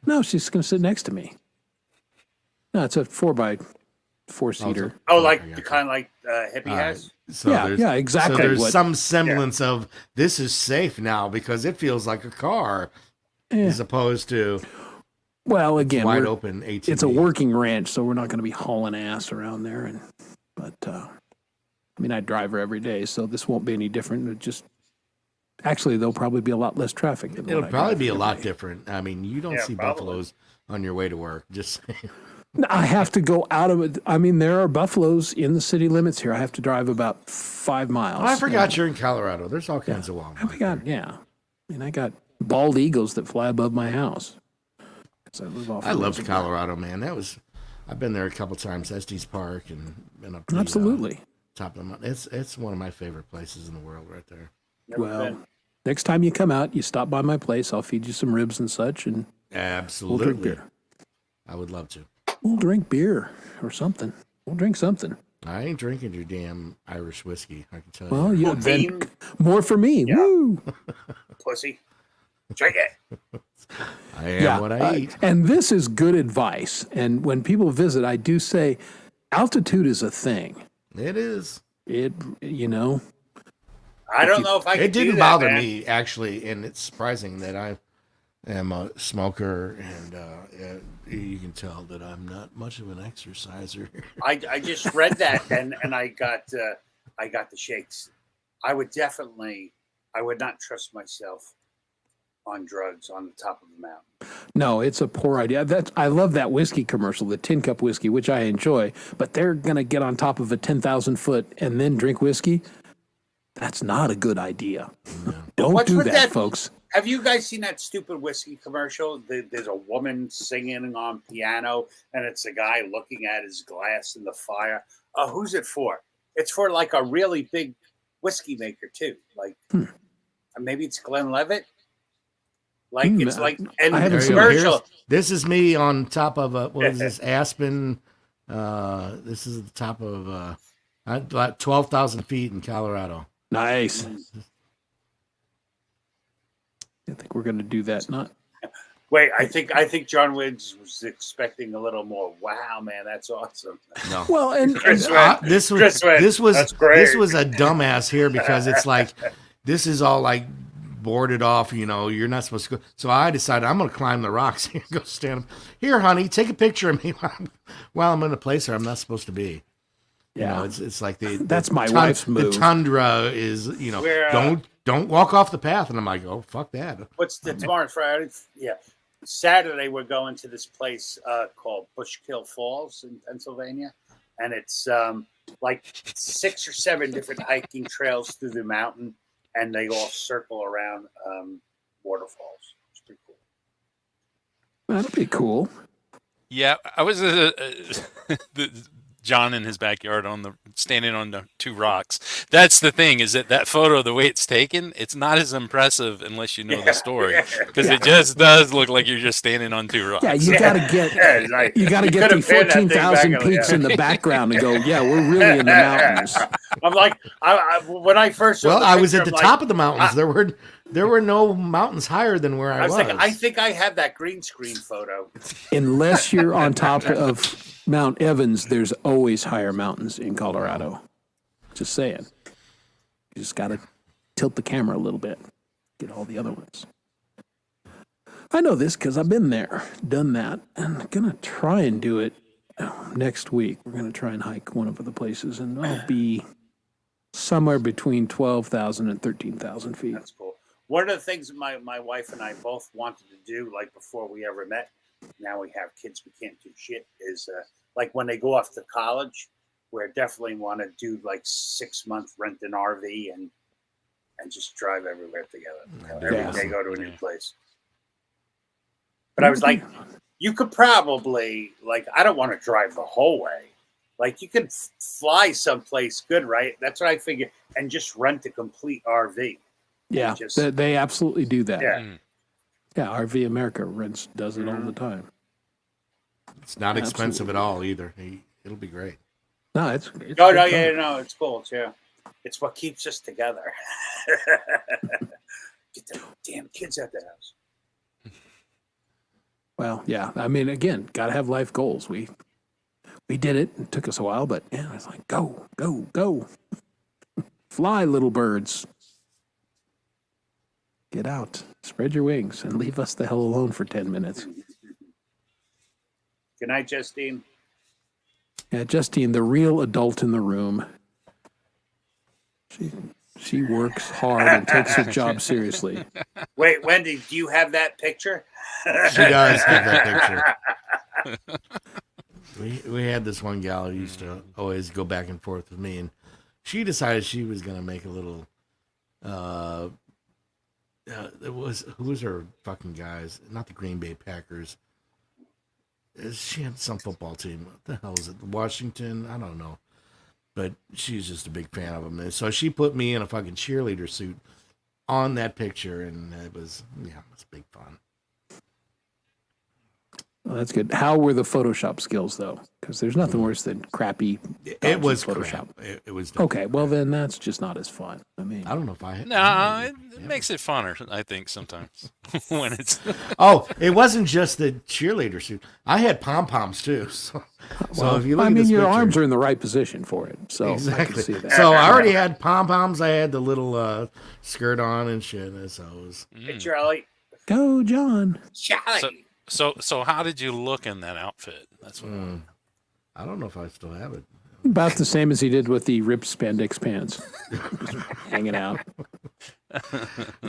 No, she's going to sit next to me. No, it's a 4x4-seater. Oh, like I got the you. kind like Hippie All right. has. So Yeah, there's, yeah, exactly So there's what- some semblance of this is safe now because it feels like a car Yeah. as opposed to Well, again, wide we're- open ATV. it's a working ranch, so we're not going to be hauling ass around there. But I mean, I drive her every day, so this won't be any different. It just actually, there'll probably be a lot less traffic. Than It'll when I probably drive be a every lot day. different. I mean, you don't Yeah, see probably. buffaloes on your way to work. Just saying. I have to go out of it. I mean, there are buffaloes in the city limits here. I have to drive about 5 miles. Oh, I forgot you're in Colorado. There's all kinds of wildlife. I got, yeah. I mean, I got bald eagles that fly above my house. 'Cause I live off. I the loved reservoir. Colorado, man. I've been there a couple times, Estes Park, and been up to the, Absolutely. top of the mountain. It's one of my favorite places in the world, right there. Never Well, been. next time you come out, you stop by my place. I'll feed you some ribs and such, and we'll drink Absolutely, beer. I would love to. We'll drink beer or something. We'll drink something. I ain't drinking your damn Irish whiskey. I can tell Well, you. you then Poutine, more for me. Yeah. Woo! pussy. Drink it. I am what I eat. And this is good advice. And when people visit, I do say, altitude is a thing. It is. It, you know, I don't know if I It could do didn't that, bother man. me actually, and it's surprising that I am a smoker, and you can tell that I'm not much of an exerciser. I just read that and I got the shakes. I would not trust myself on drugs on the top of the mountain. no, it's a poor idea. I love that whiskey commercial, the tin cup whiskey, which I enjoy, but they're going to get on top of a 10,000 foot and then drink whiskey. That's not a good idea. Don't What's do with that, that- folks. Have you guys seen that stupid whiskey commercial? There's a woman singing on piano, and it's a guy looking at his glass in the fire. Who's it for? It's for like a really big whiskey maker too. Like maybe it's Glenlivet. Like it's like, and I haven't the seen it. commercial. This is me on top of what is this, Aspen? This is the top of 12,000 feet in Colorado. Nice. I think we're going to do that. Not Wait, I think John Woods was expecting a little more. Wow, man, that's awesome. No. well, and Chris went, This was Chris went, this was "That's great." this was a dumbass here because it's like this is all like boarded off. You know, you're not supposed to go. So I decided I'm going to climb the rocks here and go stand up. Here, honey, take a picture of me while I'm in a place where I'm not supposed to be. You know, it's like That's my wife's move. The tundra is, don't walk off the path, and I'm like, oh, fuck that. What's the tomorrow Friday? Yeah, Saturday we're going to this place called Bushkill Falls in Pennsylvania, and it's like 6 or 7 different hiking trails through the mountain, and they all circle around waterfalls. It's pretty cool. that'd be cool. Yeah, I was John in his backyard standing on the 2 rocks. That's the thing, is that photo, the way it's taken, it's not as impressive unless you know the story, because it just does look like you're just standing on 2 rocks. Yeah, you got to get like, you got to you get could the have pinned that thing 14,000 back on- peaks in the background and go, yeah, we're really in the mountains. I'm like, when I first saw Well, the I was picture, at the I'm top like, of the mountains. There were no mountains higher than where I was. like, I think I have that green screen photo. Unless you're on top of Mount Evans, there's always higher mountains in Colorado. Just saying. You just got to tilt the camera a little bit, get all the other ones. I know this because I've been there, done that, and I'm going to try and do it next week. We're going to try and hike one of the places, and I'll be somewhere between 12,000 and 13,000 feet. That's cool. One of the things my wife and I both wanted to do, like before we ever met, now we have kids, we can't do shit, is like when they go off to college, we definitely want to do like 6-month rent an RV and just drive everywhere together. Every day go to a new place. But I was like, you could probably, like, I don't want to drive the whole way. Like, you could fly someplace good, right? That's what I figured. And just rent a complete RV. Yeah, they absolutely do that. Yeah. Yeah, RV America does it all the time. It's not expensive at all either. It'll be great. No, it's No, good no, fun. yeah, no, it's cool. It's what keeps us together. Get the damn kids out the house. Well, yeah. I mean, again, got to have life goals. We did it. It took us a while, but yeah, it's like go, go, go. Fly, little birds. Get out, spread your wings, and leave us the hell alone for 10 minutes. Good night, Justine. Yeah, Justine, the real adult in the room. She works hard and takes her job seriously. Wait, Wendy, do you have that picture? She does have that picture. We had this one gal who used to always go back and forth with me, and she decided she was going to make a little. Who was her fucking guys? Not the Green Bay Packers. She had some football team. What the hell is it? Washington? I don't know. But she's just a big fan of them. And so she put me in a fucking cheerleader suit on that picture, and it was big fun. Well, that's good. How were the Photoshop skills, though? Because there's nothing worse than crappy. It was Photoshop. crap. It was Okay, well then that's just not as fun. I mean, I don't know if I had. No, it makes it funner, I think, sometimes when it's. Oh, it wasn't just the cheerleader suit. I had pom poms too. So if you look I at mean, this your picture, arms are in the right position for it, so I can exactly. see that. So I already had pom poms. I had the little skirt on and shit. And so it was. Hey, Charlie. Go, John. Charlie. So how did you look in that outfit? That's what. I don't know if I still have it. About the same as he did with the ripped spandex pants, just hanging out.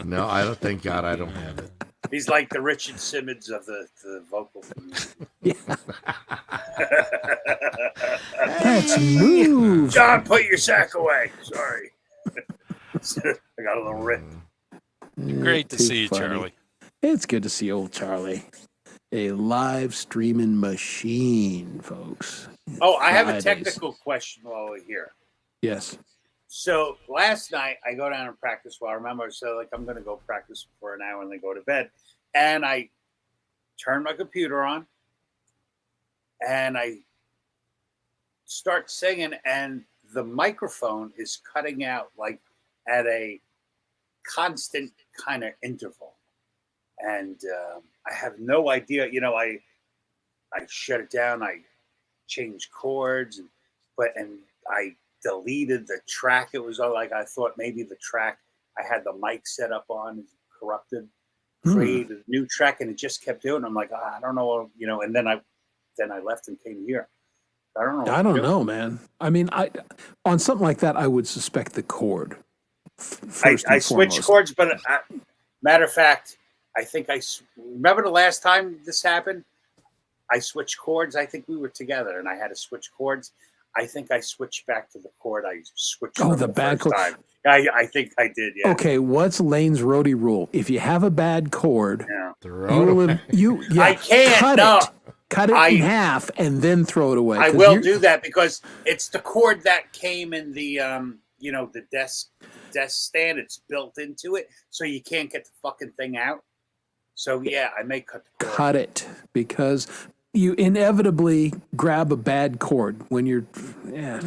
No, I don't. Thank God I don't have it. He's like the Richard Simmons of the vocal community. Yeah. Let's move. John, put your sack away. Sorry. I got a little rip. Great to Too see you, funny. Charlie. It's good to see old Charlie. A live streaming machine, folks. Oh, I have a Fridays. technical question while we're here. Yes. So last night I go down and practice. Well, I remember, so like I'm going to go practice for an hour and then go to bed. And I turn my computer on and I start singing, and the microphone is cutting out like at a constant kind of interval. And I have no idea. You know, I shut it down. I changed chords, and I deleted the track. It was all like I thought maybe the track I had the mic set up on is corrupted. Created a new track, and it just kept doing. I'm like, I don't know, you know. And then I left and came here. I don't know. I don't know, man. I mean, on something like that, I would suspect the chord. I switched chords, but matter of fact, I think remember the last time this happened. I switched chords. I think we were together, and I had to switch chords. I think I switched back to the chord I switched. Oh, from the bad first chord. time. I think I did. Yeah. Okay, what's Lane's roadie rule? If you have a bad chord, Yeah. Throw it away. I can't. Cut it in half and then throw it away. I will do that because it's the cord that came in the the desk stand. It's built into it, so you can't get the fucking thing out. So yeah, I may cut the cord. Cut it, because you inevitably grab a bad chord when you're. Yeah,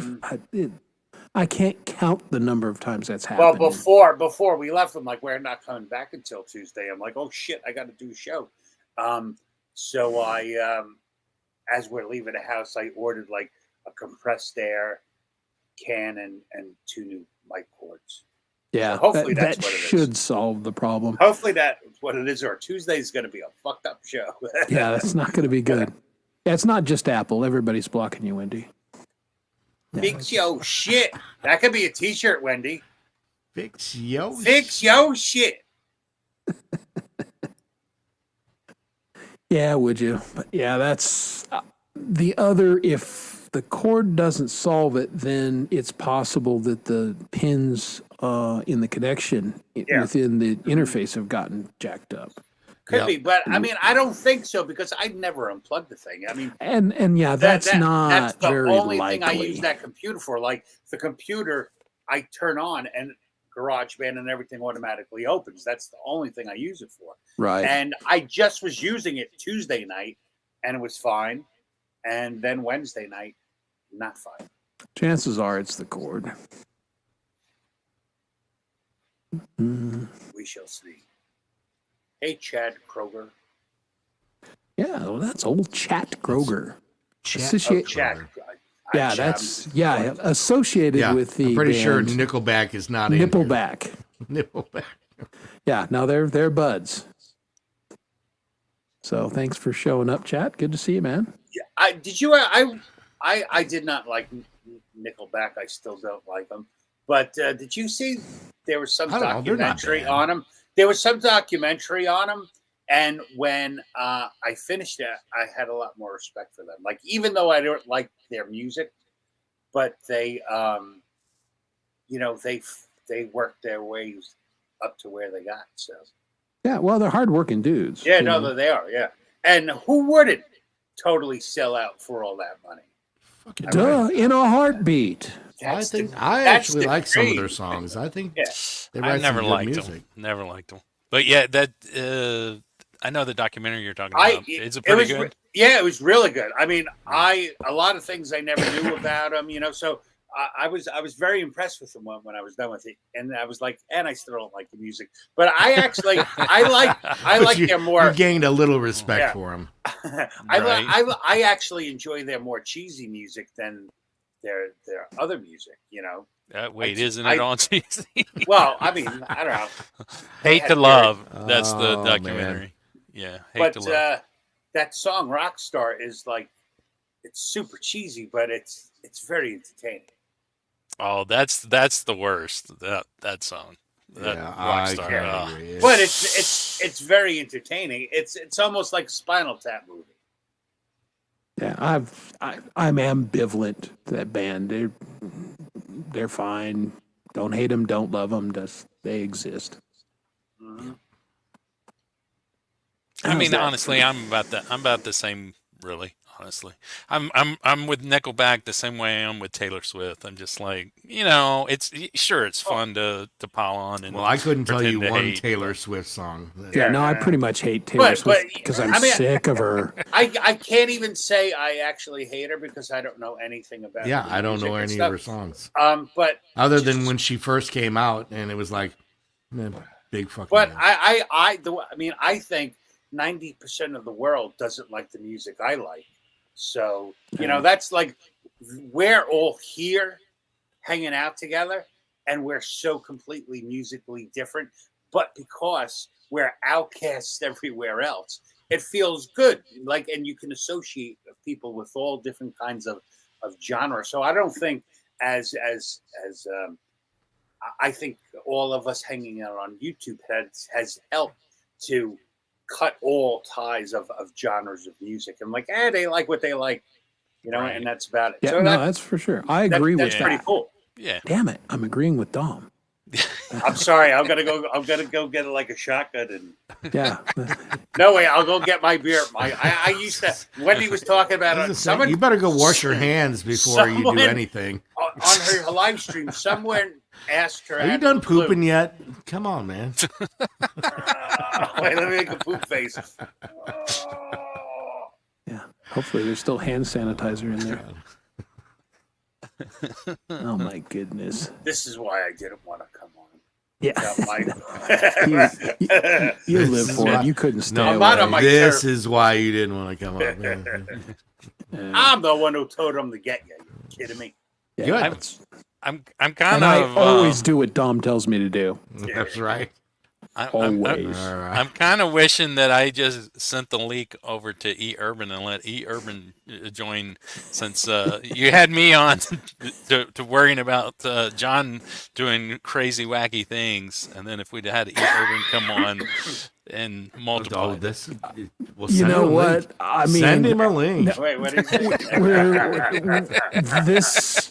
I can't count the number of times that's happened. Well, before we left, I'm like, we're not coming back until Tuesday. I'm like, oh shit, I got to do a show. So I, as we're leaving the house, I ordered like a compressed air can and 2 new mic cords. Yeah, so hopefully that that's what it is. should solve the problem. Hopefully that's what it is. Or Tuesday's going to be a fucked up show. Yeah, that's not going to be good. Yeah, it's not just Apple. Everybody's blocking you, Wendy. Fix yo shit. That could be a T-shirt, Wendy. Fix yo shit. Yeah, would you? But yeah, that's the other. If the cord doesn't solve it, then it's possible that the pins in the connection within the interface have gotten jacked up. Could be, but I mean, I don't think so because I never unplugged the thing. I mean, and yeah, that's not that's the very only likely. thing I use that computer for. Like the computer, I turn on and GarageBand and everything automatically opens. That's the only thing I use it for. Right. And I just was using it Tuesday night, and it was fine. And then Wednesday night, not fine. Chances are it's the cord. We shall see. Hey, Chad Kroger. Yeah, well, that's old Chat Kroger. Chat. Chad. Yeah, that's associated with the. I'm pretty band sure Nickelback is not Nippleback. in here. Nickelback. Yeah, now they're buds. So thanks for showing up, Chat. Good to see you, man. Yeah, I did not like Nickelback. I still don't like them. But did you see there was some documentary on them? There was some documentary on them, and when I finished it, I had a lot more respect for them. Like, even though I don't like their music, but they, they worked their ways up to where they got. So yeah, well, they're hardworking dudes. yeah, no, they are. Yeah, and who wouldn't totally sell out for all that money? Fucking Duh, in a heartbeat. I actually like some of their songs. I think they write I never some good liked music. them. Never liked them. But yeah, that I know the documentary you're talking about. Is it pretty good? Yeah, it was really good. I mean, a lot of things I never knew about them, so I was very impressed with them when I was done with it, and I was like, and I still don't like the music, but I actually I like their more. You gained a little respect for them. I actually enjoy their more cheesy music than their other music. Wait, isn't it on cheesy? Well, I mean, I don't know. Hate to Love. That's the documentary. Man. Yeah, Hate to Love. That song Rockstar is like, it's super cheesy, but it's very entertaining. Oh, that's the worst. That song. That Rockstar. I agree. But it's very entertaining. It's almost like a Spinal Tap movie. Yeah, I'm ambivalent to that band. They're fine. Don't hate them. Don't love them. They exist. Yeah, I How's mean, that? honestly, I'm about the same. Really, honestly, I'm with Nickelback the same way I am with Taylor Swift. I'm just like, it's sure it's Oh, fun to pile on Well, and I couldn't tell you pretend to one hate, Taylor but Swift song. Yeah, no, I pretty much hate Taylor but Swift because I'm I mean, sick of her. I can't even say I actually hate her because I don't know anything about. Yeah, the I don't music know and any of stuff. her songs But other than when she first came out, and it was like, man, big fucking. But deal. I mean, I think 90% of the world doesn't like the music I like. So, that's like we're all here hanging out together and we're so completely musically different. But because we're outcasts everywhere else, it feels good. Like, and you can associate people with all different kinds of genre. So I don't think as I think all of us hanging out on YouTube has helped to cut all ties of genres of music. And like, they like what they like, Right. and that's about it. Yeah, so no, that's for sure. I agree with that's pretty that. cool. yeah. Damn it, I'm agreeing with Dom. I'm sorry. I'm gonna go get like a shotgun and Yeah, no way. I'll go get my beer. I used to. Wendy was talking about I was it. just saying, you better go wash your hands before you do someone- anything. On her live stream. Someone asked her. Are you out done of the blue, pooping yet? Come on, man. Wait, let me make a poop face. yeah. Hopefully, there's still hand sanitizer in there. Oh my goodness. This is why I didn't want to come on. Yeah, Without my- you live is for why- it. You couldn't stay No, I'm away. not on my this turf. is why you didn't want to come up. Yeah. I'm the one who told him to get you. You kidding me? Yeah, Good. that's- I'm kind and I of always do what Dom tells me to do. That's right. Always. All right. I'm kind of wishing that I just sent the leak over to E Urban and let E Urban join, since you had me on to worrying about John doing crazy wacky things, and then if we'd had E Urban come on and multiply. Oh, this. Well, You send know him a link. what? I mean, Send him a link. Wait, what is it? this.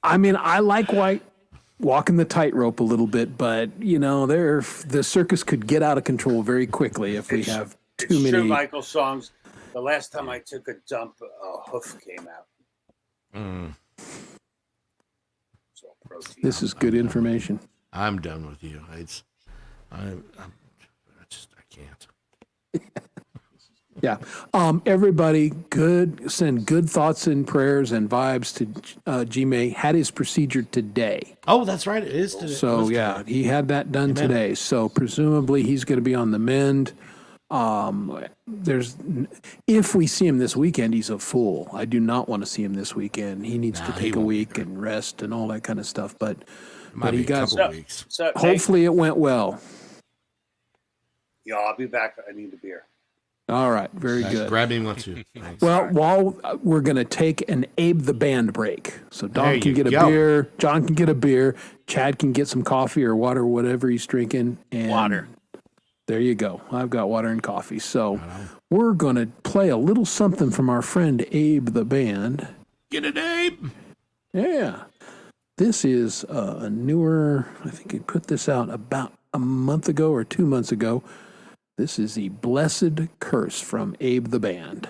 I mean, I like walking the tightrope a little bit, but the circus could get out of control very quickally if we have too It's many. true, Michael songs. The last time I took a dump, a hoof came out. Mm, It's all protein. This is good information. I'm done with you. I can't. Yeah. Everybody, send good thoughts and prayers and vibes to Gmay. Had his procedure today. Oh, that's right. It is today. So It was yeah, today. he had that done Amen. today. So presumably he's going to be on the mend. If we see him this weekend, he's a fool. I do not want to see him this weekend. He needs to Nah, he take a won't be week and rest and all that kind of stuff. But Might he be a got- couple weeks. So, hey, hopefully it went well. yeah, I'll be back. I need a beer. All right, very good. Grab me one too. Thanks. Well, while we're going to take an Abe the Band break. So There Dom can you get a go. beer, John can get a beer, Chad can get some coffee or water, whatever he's drinking. And Water. There you go. I've got water and coffee. So we're going to play a little something from our friend Abe the Band. Get it, Abe. Yeah. This is a newer, I think he put this out about a month ago or 2 months ago. This is the Blessed Curse from Abe the Band.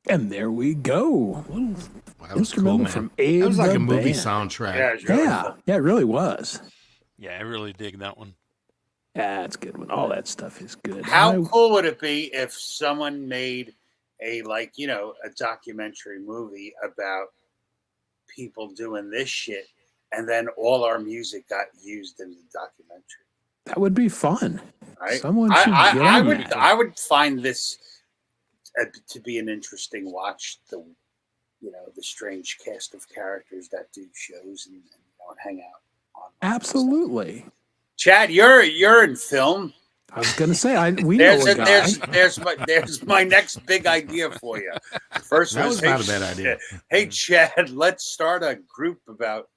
And there we go. A little That was cool, instrumental man. from Abe That was like the a movie Band. soundtrack. Yeah, it's really Yeah, cool. yeah, it really was. Yeah, I really dig that one. Yeah, it's a good one. All that stuff is good. How cool would it be if someone made a a documentary movie about people doing this shit, and then all our music got used in the documentary? That would be fun. Right? Someone should get I on would that. I would find this to be an interesting watch. The strange cast of characters that do shows and hang out on. Absolutely. Chad, you're in film. I was going to say, we know a guy. There's my next big idea for you. First That was not a hey, bad idea. Hey Chad, let's start a group about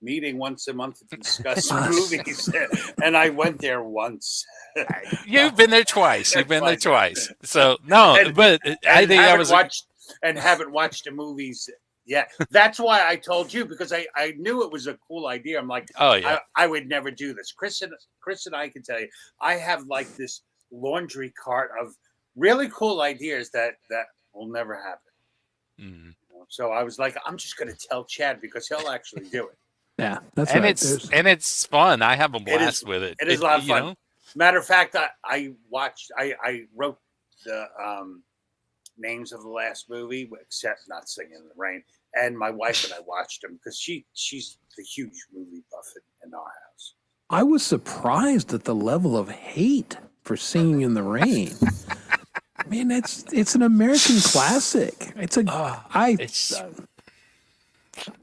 meeting once a month to discuss movies. And I went there once. You've been there twice. You've been there twice. So no, And- but I think that was haven't watched the movies. Yeah, that's why I told you, because I knew it was a cool idea. I'm like, oh yeah. I would never do this. Chris and I can tell you, I have like this laundry cart of really cool ideas that will never happen. Mm. So I was like, I'm just going to tell Chad because he'll actually do it. Yeah, that's And right. it's fun. I have a blast with it. It is a lot of you fun. know? Matter of fact, I wrote the names of the last movie, except not Singing in the Rain. And my wife and I watched them because she's the huge movie buff in our house. I was surprised at the level of hate for Singing in the Rain. I mean, it's an American classic. It's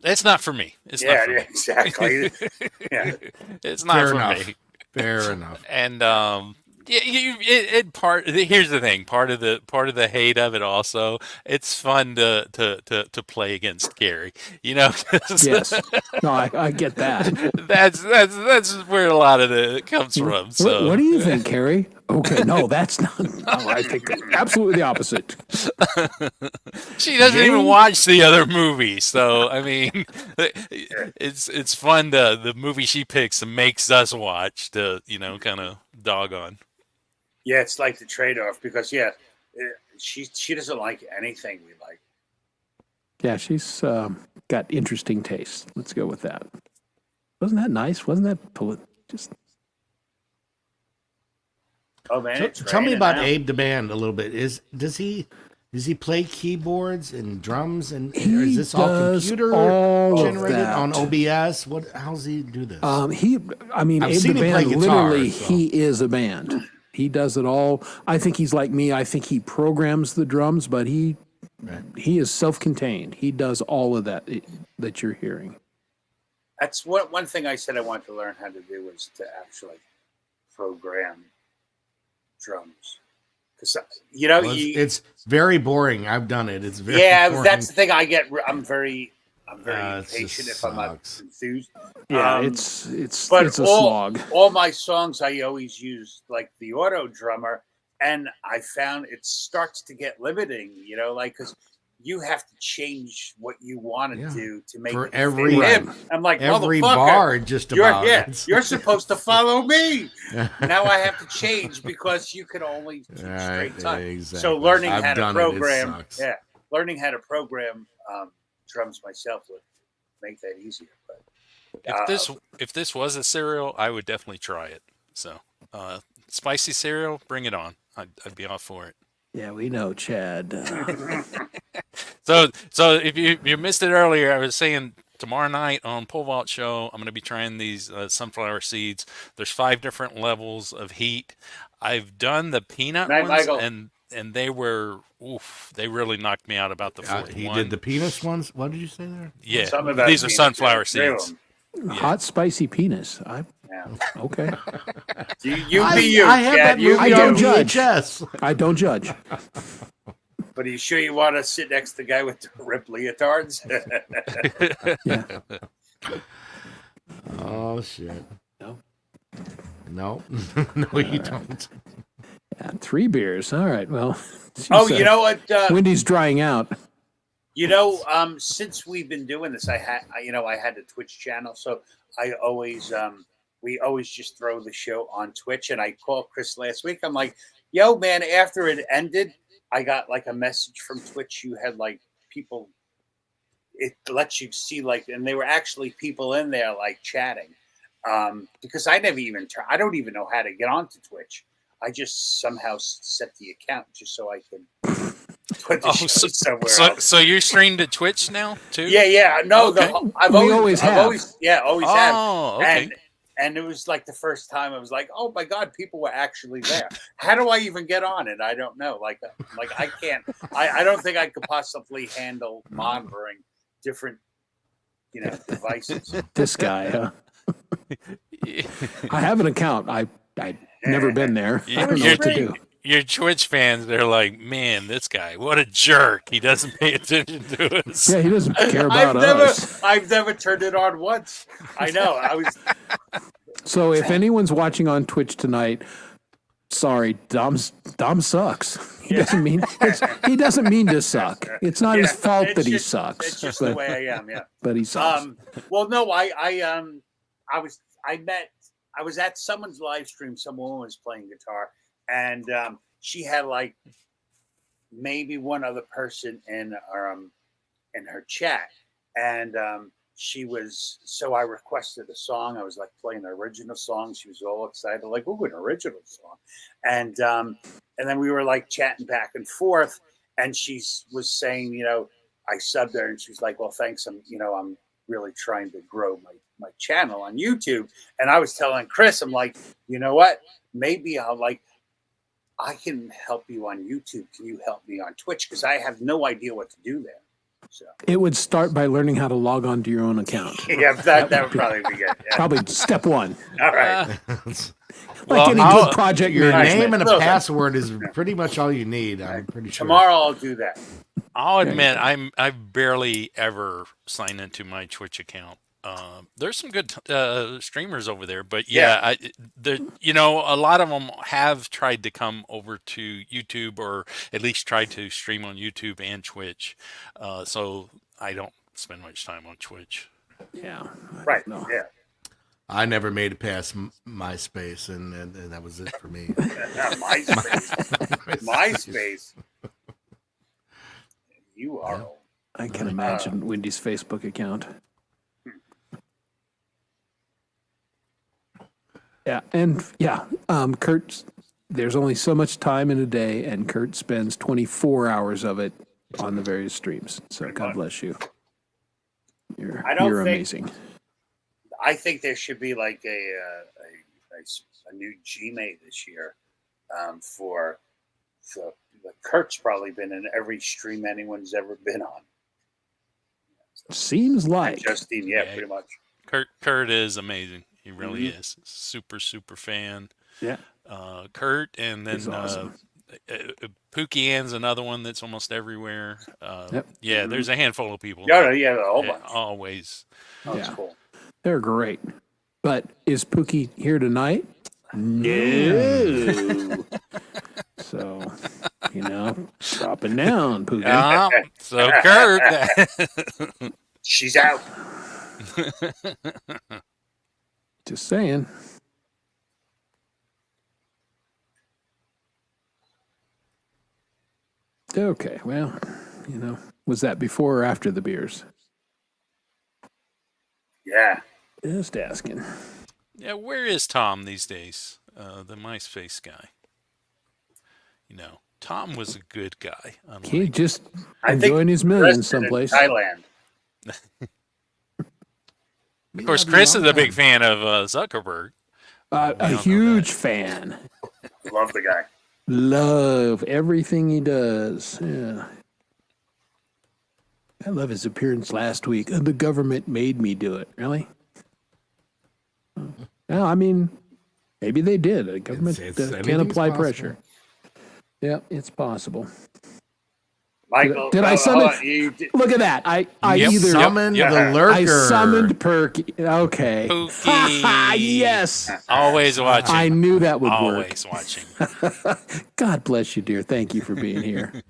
It's not for me. It's not for me. Exactly. Yeah. It's not Fair for enough. me. Fair enough. And here's the thing. Part of the hate of it also, it's fun to play against Gary. You know. 'Cause yes. No, I get that. that's where a lot of it comes from. So What do you think, Carrie? Okay, no, that's not. No, I think absolutely the opposite. she doesn't even Jane? watch the other movies. So I mean, it's fun the movie she picks and makes us watch to kind of dog on. Yeah, it's like the trade-off because she doesn't like anything we like. Yeah, she's got interesting taste. Let's go with that. Wasn't that nice? Wasn't that just? Oh man, it's Tell me raining about now. Abe the Band a little bit. Does he play keyboards and drums and He is this all does computer all of generated that. on OBS? How does he do this? I've I've Abe seen the him play Band, guitar, literally, so. he is a band. He does it all. I think he's like me. I think he programs the drums, but he is self-contained. He does all of that you're hearing. That's one thing I said I wanted to learn how to do was to actually program drums. Because Well, it's very boring. I've done it. It's very boring. that's the thing I get. I'm very It just impatient if I'm not sucks. enthused. Yeah, Um, it's But a slog. all my songs, I always use like the auto drummer, and I found it starts to get limiting. Because you have to change what you want to Yeah. do to make For it every- fit him. I'm like, Every motherfucker, bar, just about. you're supposed to follow me. Now I have to change because you can only keep Right, straight time. exactly. So learning I've how to done it. It program, sucks. learning how to program drums myself would make that easier. But If this was a cereal, I would definitely try it. So spicy cereal, bring it on. I'd be all for it. Yeah, we know, Chad. So if you missed it earlier, I was saying tomorrow night on Pole Vault Show, I'm going to be trying these sunflower seeds. There's 5 different levels of heat. I've done the peanut Night, ones, Michael. and they were they really knocked me out about the fourth He one. did the penis ones. What did you say there? Yeah, Something about these are peanuts, sunflower yeah. seeds. Hot, spicy penis. Yeah. Okay. You be you, I have Chad. that You movie I be don't on you. judge. VHS. I don't judge. But are you sure you want to sit next to the guy with the rip leotards? Yeah. Oh shit. No. No, no, you don't. Yeah, 3 beers. All right. Well. Oh, she's, you know what? Wendy's drying out. Since we've been doing this, I had the Twitch channel, so I always we always just throw the show on Twitch. And I called Chris last week. I'm like, "Yo, man, after it ended, I got like a message from Twitch. You had like people. It lets you see like, and they were actually people in there like chatting. Because I never even I don't even know how to get onto Twitch. I just somehow set the account just so I could put the show somewhere else. So you're streamed to Twitch now too? Yeah. No, Okay. I've always have. Always have. Oh, okay. And it was like the first time I was like, oh my God, people were actually there. How do I even get on it? I don't know. Like I can't. I don't think I could possibly handle monitoring different, devices. This guy, huh? I have an account. I've never been there. I don't know what to do. Your Twitch fans, they're like, man, this guy, what a jerk. He doesn't pay attention to us. Yeah, he doesn't care about us. I've never turned it on once. I know. So if anyone's watching on Twitch tonight, sorry, Dom sucks. He doesn't mean to suck. It's not his fault that he sucks. It's just the way I am. Yeah. But he sucks. Well, no, I was at someone's live stream. Some woman was playing guitar, and she had like maybe one other person in her chat, and so I requested a song. I was like playing an original song. She was all excited, like, "Oh, an original song," and then we were like chatting back and forth, and she was saying, I subbed her, and she was like, "Well, thanks. I'm really trying to grow my channel on YouTube." And I was telling Chris, I'm like, you know what? Maybe I can help you on YouTube. Can you help me on Twitch? Because I have no idea what to do there. So it would start by learning how to log on to your own account. Yeah, that would probably be good. Yeah. Probably step one. All right. Like any good project your management. name and a password is pretty much all you need. I'm pretty sure. Tomorrow I'll do that. I'll admit I've barely ever signed into my Twitch account. There's some good streamers over there, but a lot of them have tried to come over to YouTube, or at least tried to stream on YouTube and Twitch. So I don't spend much time on Twitch. Yeah. Right. No. Yeah. I never made it past MySpace, and that was it for me. MySpace. You are old. I can imagine Wendy's Facebook account. Yeah, and Kurt, there's only so much time in a day, and Kurt spends 24 hours of it on the various streams. So God bless you. You're amazing. I think there should be like a new Gmail this year for Kurt's probably been in every stream anyone's ever been on. Seems like. Justine, pretty much. Kurt is amazing. He really is. Super, super fan. Yeah. Kurt, and then awesome. Pookie Ann's another one that's almost everywhere. Yep. Yeah, there's a handful of people. Yeah, a whole bunch. Always. Oh, that's cool. They're great. But is Pookie here tonight? No. So, dropping down, Pookie. So Kurt. She's out. Just saying. Okay, well, was that before or after the beers? Yeah. Just asking. Yeah, where is Tom these days? The MySpace guy. Tom was a good guy. He just enjoying his millions someplace. Thailand. Of course, Chris is a big fan of Zuckerberg. A huge fan. Love the guy. Love everything he does. Yeah. I love his appearance last week. The government made me do it. Really? No, I mean, maybe they did. The government can't apply pressure. Yeah, it's possible. Michael, did I summon? Look at that! I either summoned the lurker. I summoned Perky. Okay. Yes. Always watching. I knew that would work. Always watching. God bless you, dear. Thank you for being here.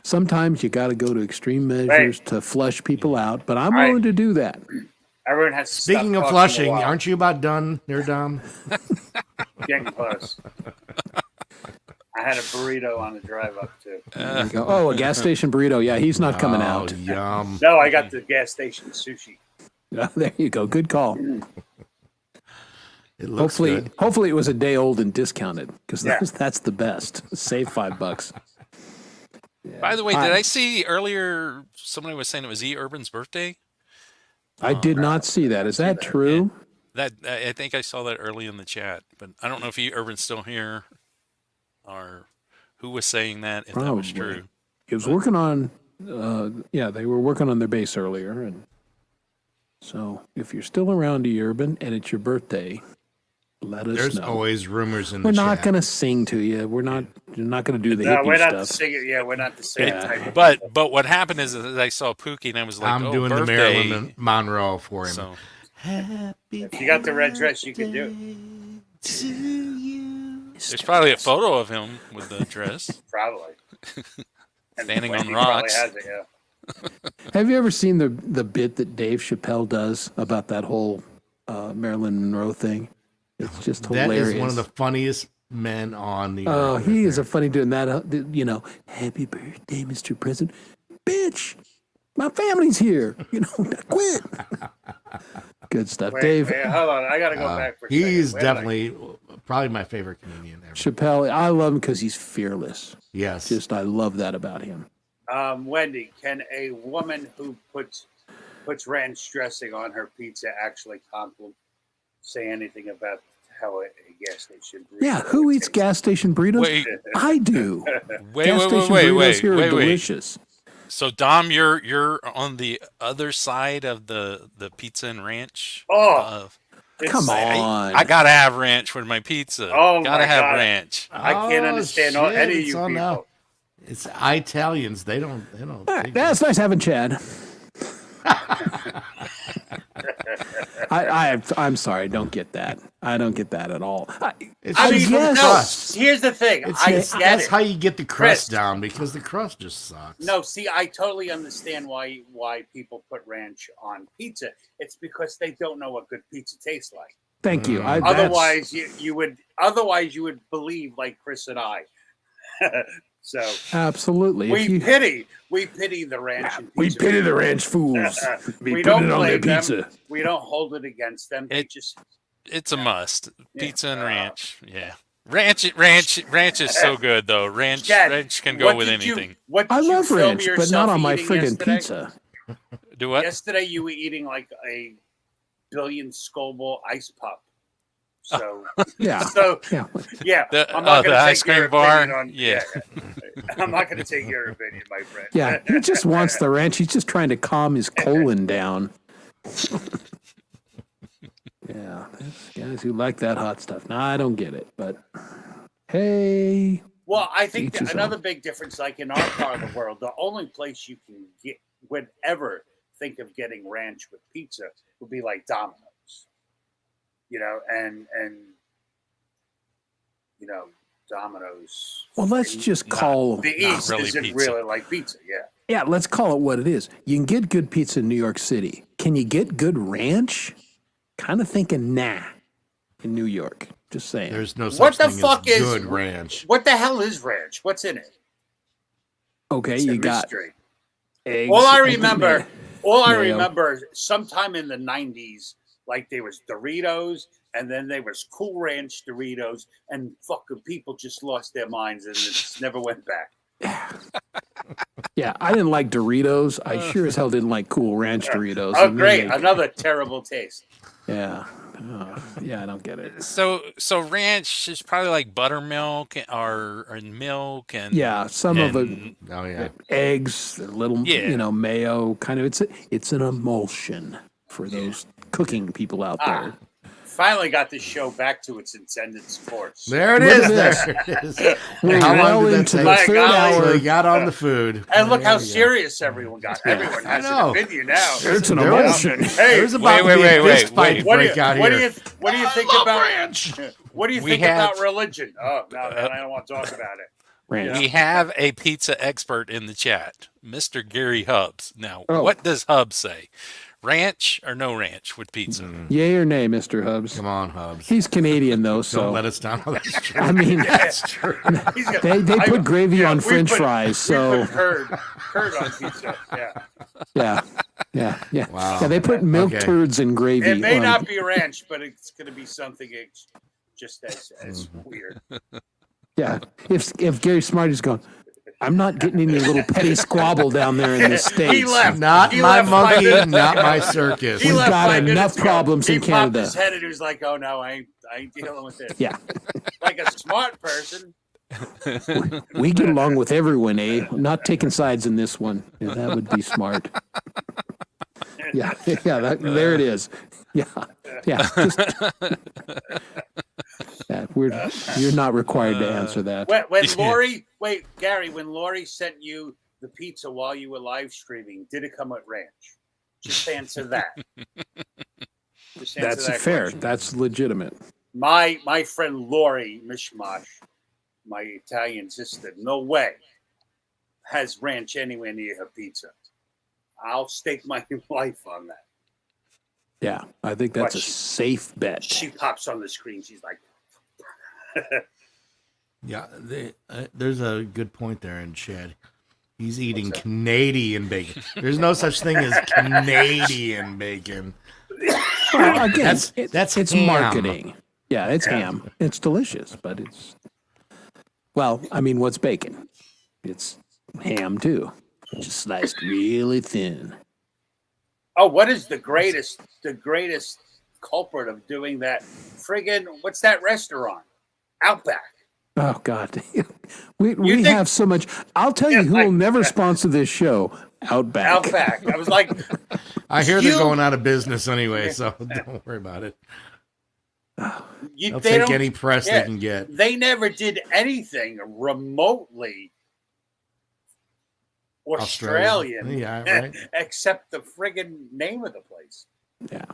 Sometimes you got to go to extreme measures to flush people out, but I'm willing to do that. Everyone has. Speaking of flushing, aren't you about done there, Dom? Getting close. I had a burrito on the drive up too. There you go. Oh, a gas station burrito. Yeah, he's not coming out. Yum. No, I got the gas station sushi. There you go. Good call. It looks Hopefully, good. hopefully it was a day old and discounted because Yeah. that's the best. Save $5. By the way, did I see earlier somebody was saying it was E. Urban's birthday? I did not see that. Is that true? That I think I saw that early in the chat, but I don't know if E. Urban's still here or who was saying that, if that was Probably. true. He was working on. Yeah, they were working on their bass earlier, and so if you're still around, E. Urban, and it's your birthday, let us There's know. always rumors in We're the not chat. going to sing to you. We're not going to do the No, hippie we're not the stuff. singer. Yeah, we're not the same Yeah. type of. But what happened is that I saw Pookie and I was like, I'm oh, doing birthday. the Marilyn Monroe for him. So If you got the red dress, you can do it. there's probably a photo of him with the dress. Probably. And Standing on Wendy probably rocks. has it, yeah. Have you ever seen the bit that Dave Chappelle does about that whole Marilyn Monroe thing? It's just That hilarious. is one of the funniest men on the Oh, earth. he is a funny dude. And that, happy birthday, Mr. President. Bitch, my family's here. Quit. Good stuff. Dave Wait, hold on. I got to go back for a second. He's Where did I- definitely probably my favorite comedian ever. Chappelle, I love him because he's fearless. Yes. I love that about him. Wendy, can a woman who puts ranch dressing on her pizza actually say anything about how a gas station burrito Yeah, who eats tastes? gas station burritos? Wait, I do. wait, gas wait, station wait, burritos wait, here are wait, wait. delicious. So Dom, you're on the other side of the pizza and ranch. Oh, it's- Come on. I gotta have ranch with my pizza. Oh, gotta my have God. ranch. I can't Oh, understand shit, any of it's you on people. now. It's Italians. They don't. All right, dig that's nice having Chad. I'm sorry. Don't get that. I don't get that at all. It's I just mean, the yes. no. crust. Here's the thing. I It's- get that's it. how you get the crust Chris. down because the crust just sucks. No, see, I totally understand why people put ranch on pizza. It's because they don't know what good pizza tastes like. Thank you. Mm. Otherwise, you would believe like Chris and I. So absolutely. If we you- pity the ranch. And we pizza pity the people. ranch fools. Be We putting don't it on their blame them. pizza. We don't hold it against them. They It- just It's a must. Yeah. Pizza and ranch. Yeah. Ranch is so good though. Ranch Dad, can go with anything. What did I you love film ranch, but yourself not on my eating friggin' yesterday? pizza. Do what? Yesterday you were eating like a billion Scoville ice pop. So Yeah. so Yeah. yeah, The- I'm not the going to ice take your cream bar? opinion on. Yeah. I'm not going to take your opinion, my friend. Yeah. He just wants the ranch. He's just trying to calm his colon down. Yeah. There's guys who like that hot stuff. Now, I don't get it, but hey. Well, I think Each his another own. big difference, like in our part of the world, the only place you can would ever think of getting ranch with pizza would be like Domino's. And Domino's. Well, let's just call the not East really isn't pizza. really like pizza. Yeah. Yeah, let's call it what it is. You can get good pizza in New York City. Can you get good ranch? Kind of thinking nah in New York. Just saying. There's no such What the thing fuck as is- good ranch. What the hell is ranch? What's in it? Okay, It's a you got mystery. eggs. All I and remember, mayo. sometime in the '90s, like there was Doritos, and then there was Cool Ranch Doritos, and fucking people just lost their minds and it just never went back. Yeah, I didn't like Doritos. I sure as hell didn't like Cool Ranch Doritos. Oh, And then great! they- Another terrible taste. Yeah. Oh, yeah, I don't get it. So ranch is probably like buttermilk or milk and Yeah, some of it, and- Oh yeah. eggs, a little, Yeah. mayo. Kind of, it's an emulsion for those cooking people out there. Finally got this show back to its intended course. There it Look is. at this. There it is. We're How long well did that into take? the My third golly. So hour. you got on the food. And look There how you go. serious everyone got. Everyone I has know. an opinion now. It's an There was- emulsion. Hey, There's about Wait, to be wait, a wait, fist fight wait. what do break out you here. think love about ranch. What do you We think have- about religion? Oh no, man, I don't want to talk about it. Ranch. we have a pizza expert in the chat, Mr. Gary Hubbs. Now, Oh. what does Hubbs say? ranch or no ranch with pizza? Yay or nay, Mr. Hubs? Come on, Hubs. He's Canadian though, Don't so let us down. That's true. I mean, That's true. He's got- they put gravy on we French put- fries, we so put curd on pizza. Yeah, yeah. Wow. Yeah, they put milk Okay. turds in gravy. it may on- not be ranch, but it's going to be something just as weird. Yeah, if Gary Smarty's going, I'm not getting any little petty squabble down there in the States. He left. Not He my left 5 monkey, minutes not ago. my circus. He We've left got 5 minutes enough ago. problems he in popped Canada. his head and he was like, "Oh no, I ain't dealing with this." Yeah, Like a smart person. we get along with everyone, eh? Not taking sides in this one. Yeah, that would be smart. Yeah, there it is. Yeah. Just, yeah, you're not required to answer that. When Lori, Gary, when Lori sent you the pizza while you were live streaming, did it come with ranch? Just answer that. Just answer That's that fair. question. That's legitimate. My friend Lori Mishmash, my Italian sister, no way has ranch anywhere near her pizza. I'll stake my life on that. Yeah, I think that's a What, she- safe bet. She pops on the screen. She's like, Yeah, there's a good point there in Chad. He's eating Canadian bacon. There's no such thing as Canadian bacon. Well, again, That's it's ham. marketing. Yeah, it's ham. It's delicious, but it's I mean, what's bacon? It's ham too, just sliced really thin. "Oh, what is the greatest culprit of doing that? Friggin', what's that restaurant? Outback." Oh God, we think- have so much. I'll tell you Yeah, who will like- never sponsor this show. Outback. Outback. I was like, I hear You- they're going out of business anyway, so don't worry about it. They'll they take don't. any press yeah. they can get. They never did anything remotely Australian, Yeah, right. except the friggin' name of the place. Yeah.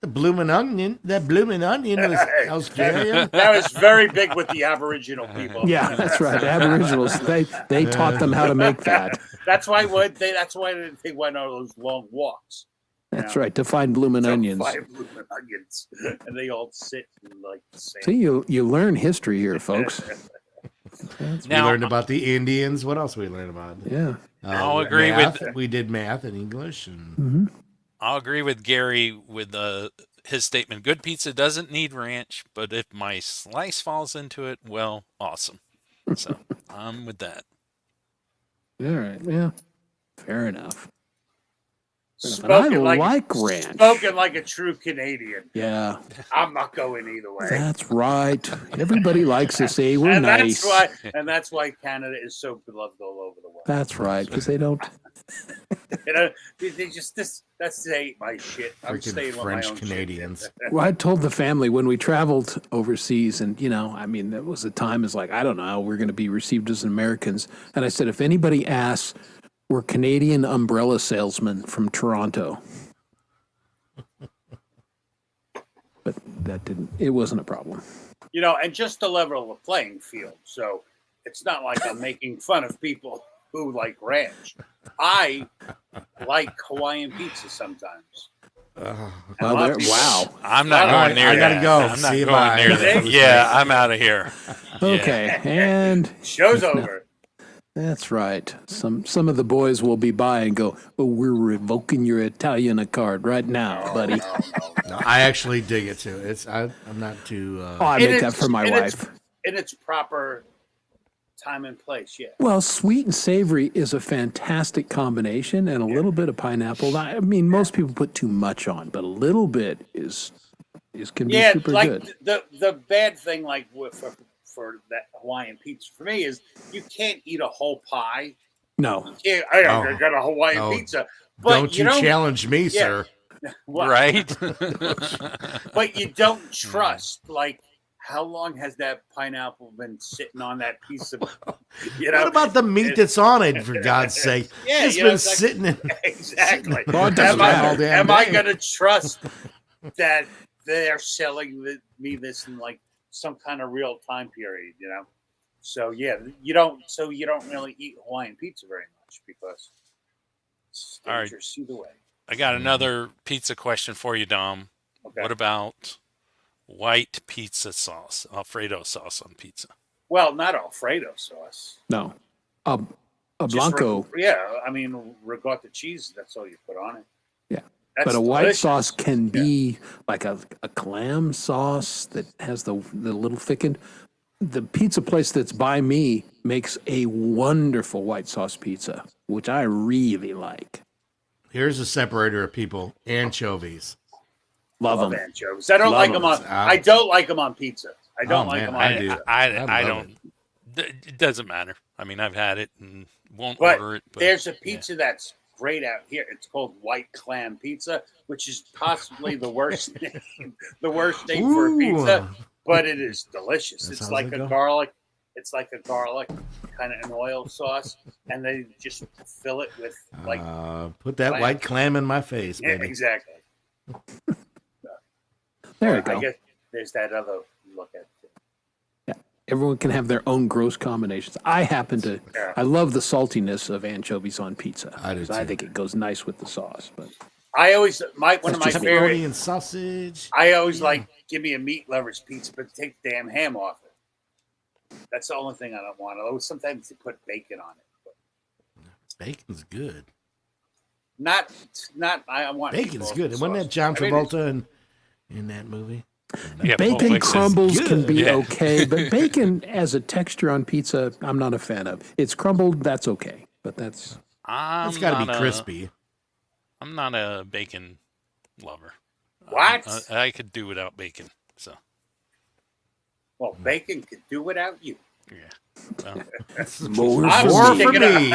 The blooming onion. That blooming onion was Australian. That was very big with the Aboriginal people. Yeah, that's right. Aboriginals, they taught them how to make that. That's why they went on those long walks. That's right, to find bloomin' to onions. find blooming onions, and they all sit in like the same. See, you learn history here, folks. We Now, learned about the Indians. What else we learned about? Yeah. I'll agree math. with- We did math and English, and Hmm. I'll agree with Gary with his statement. Good pizza doesn't need ranch, but if my slice falls into it, well, awesome. So I'm with that. All right. Yeah. Fair enough. And I Spoken like ranch. Spoken like a true Canadian. Yeah, I'm not going either way. that's right. Everybody likes us, eh? We're and nice. that's why Canada is so beloved all over the world. That's right, because they don't. You know, they just that's ain't my shit. I'm freaking staying with my French own Canadians. Well, I told the family when we traveled overseas, and I mean, there was a time is like, I don't know how we're going to be received as Americans. And I said, if anybody asks, we're Canadian umbrella salesmen from Toronto. But it wasn't a problem. You know, and just to level the playing field. So it's not like I'm making fun of people who like ranch. I like Hawaiian pizza sometimes. Oh, Well, lot of people- wow. I'm not All going right, near I gotta that. go. I'm not See you, going bye. near that. Yeah, I'm out of here. Okay, and Show's over. that's right. Some of the boys will be by and go, "Oh, we're revoking your Italian card right now, buddy." no, I actually dig it too. I'm not too. Oh, I And make that it's- for my and it's- wife. In its proper time and place, yeah. Well, sweet and savory is a fantastic combination, and a little bit of pineapple. I mean, most people put too much on, but a little bit can be Yeah, super like good. the bad thing, like for that Hawaiian pizza for me is you can't eat a whole pie. No, Yeah, I Oh. got a Hawaiian Oh. pizza, but Don't you don't, challenge me, sir. well, Right? But you don't trust like. How long has that pineapple been sitting on that piece of? You know, What about the meat that's on it? For God's sake, Yeah, it's you know, been it's like- sitting in. exactly? Well, it doesn't am I, matter. am I going to trust that they're selling me this in like some kind of real time period? You know, so yeah, you don't. So you don't really eat Hawaiian pizza very much because it's All right. dangerous either way. I got another pizza question for you, Dom. Okay. What about white pizza sauce, Alfredo sauce on pizza? Well, not Alfredo sauce. No. A Just Blanco. I mean, ricotta cheese. That's all you put on it. Yeah. That's But a white delicious. sauce can be like a clam sauce that has the little thickened. The pizza place that's by me makes a wonderful white sauce pizza, which I really like. Here's a separator of people: anchovies. Love Love them. anchovies. I don't Love like them them. on. I don't like them on pizza. I don't Oh, like man, them on I do. pizza. I love don't. It doesn't matter. I mean, I've had it and won't But order it. But there's a pizza that's great out here. It's called White Clam Pizza, which is possibly the worst name, for a Ooh. pizza, but it is delicious. That It's sounds like like a a- garlic. It's like a garlic kind of an oil sauce, and they just fill it with like Put that clam. white clam in my face, yeah, baby. exactly. There you I go. guess there's that other look at it. Everyone can have their own gross combinations. I happen to, Yeah. I love the saltiness of anchovies on pizza. I do 'cause I too. think it goes nice with the sauce. But I always one of my Pepperoni favorite. and sausage. I always like give me a meat lover's pizza, but take the damn ham off it. That's the only thing I don't want. Although sometimes they put bacon on it, but Bacon's good. not. I want Bacon's meatballs good. with Wasn't that sauce. John I mean, it's- Travolta in that movie? Yeah, Pulp bacon Fiction is crumbles can good. be Yeah. okay, but bacon as a texture on pizza, I'm not a fan of. It's crumbled, that's okay. But that's, It's got to be crispy. I'm not a bacon lover. What? I could do without bacon. So Well, bacon could do without you. yeah. Well, more I'm More for sticking me.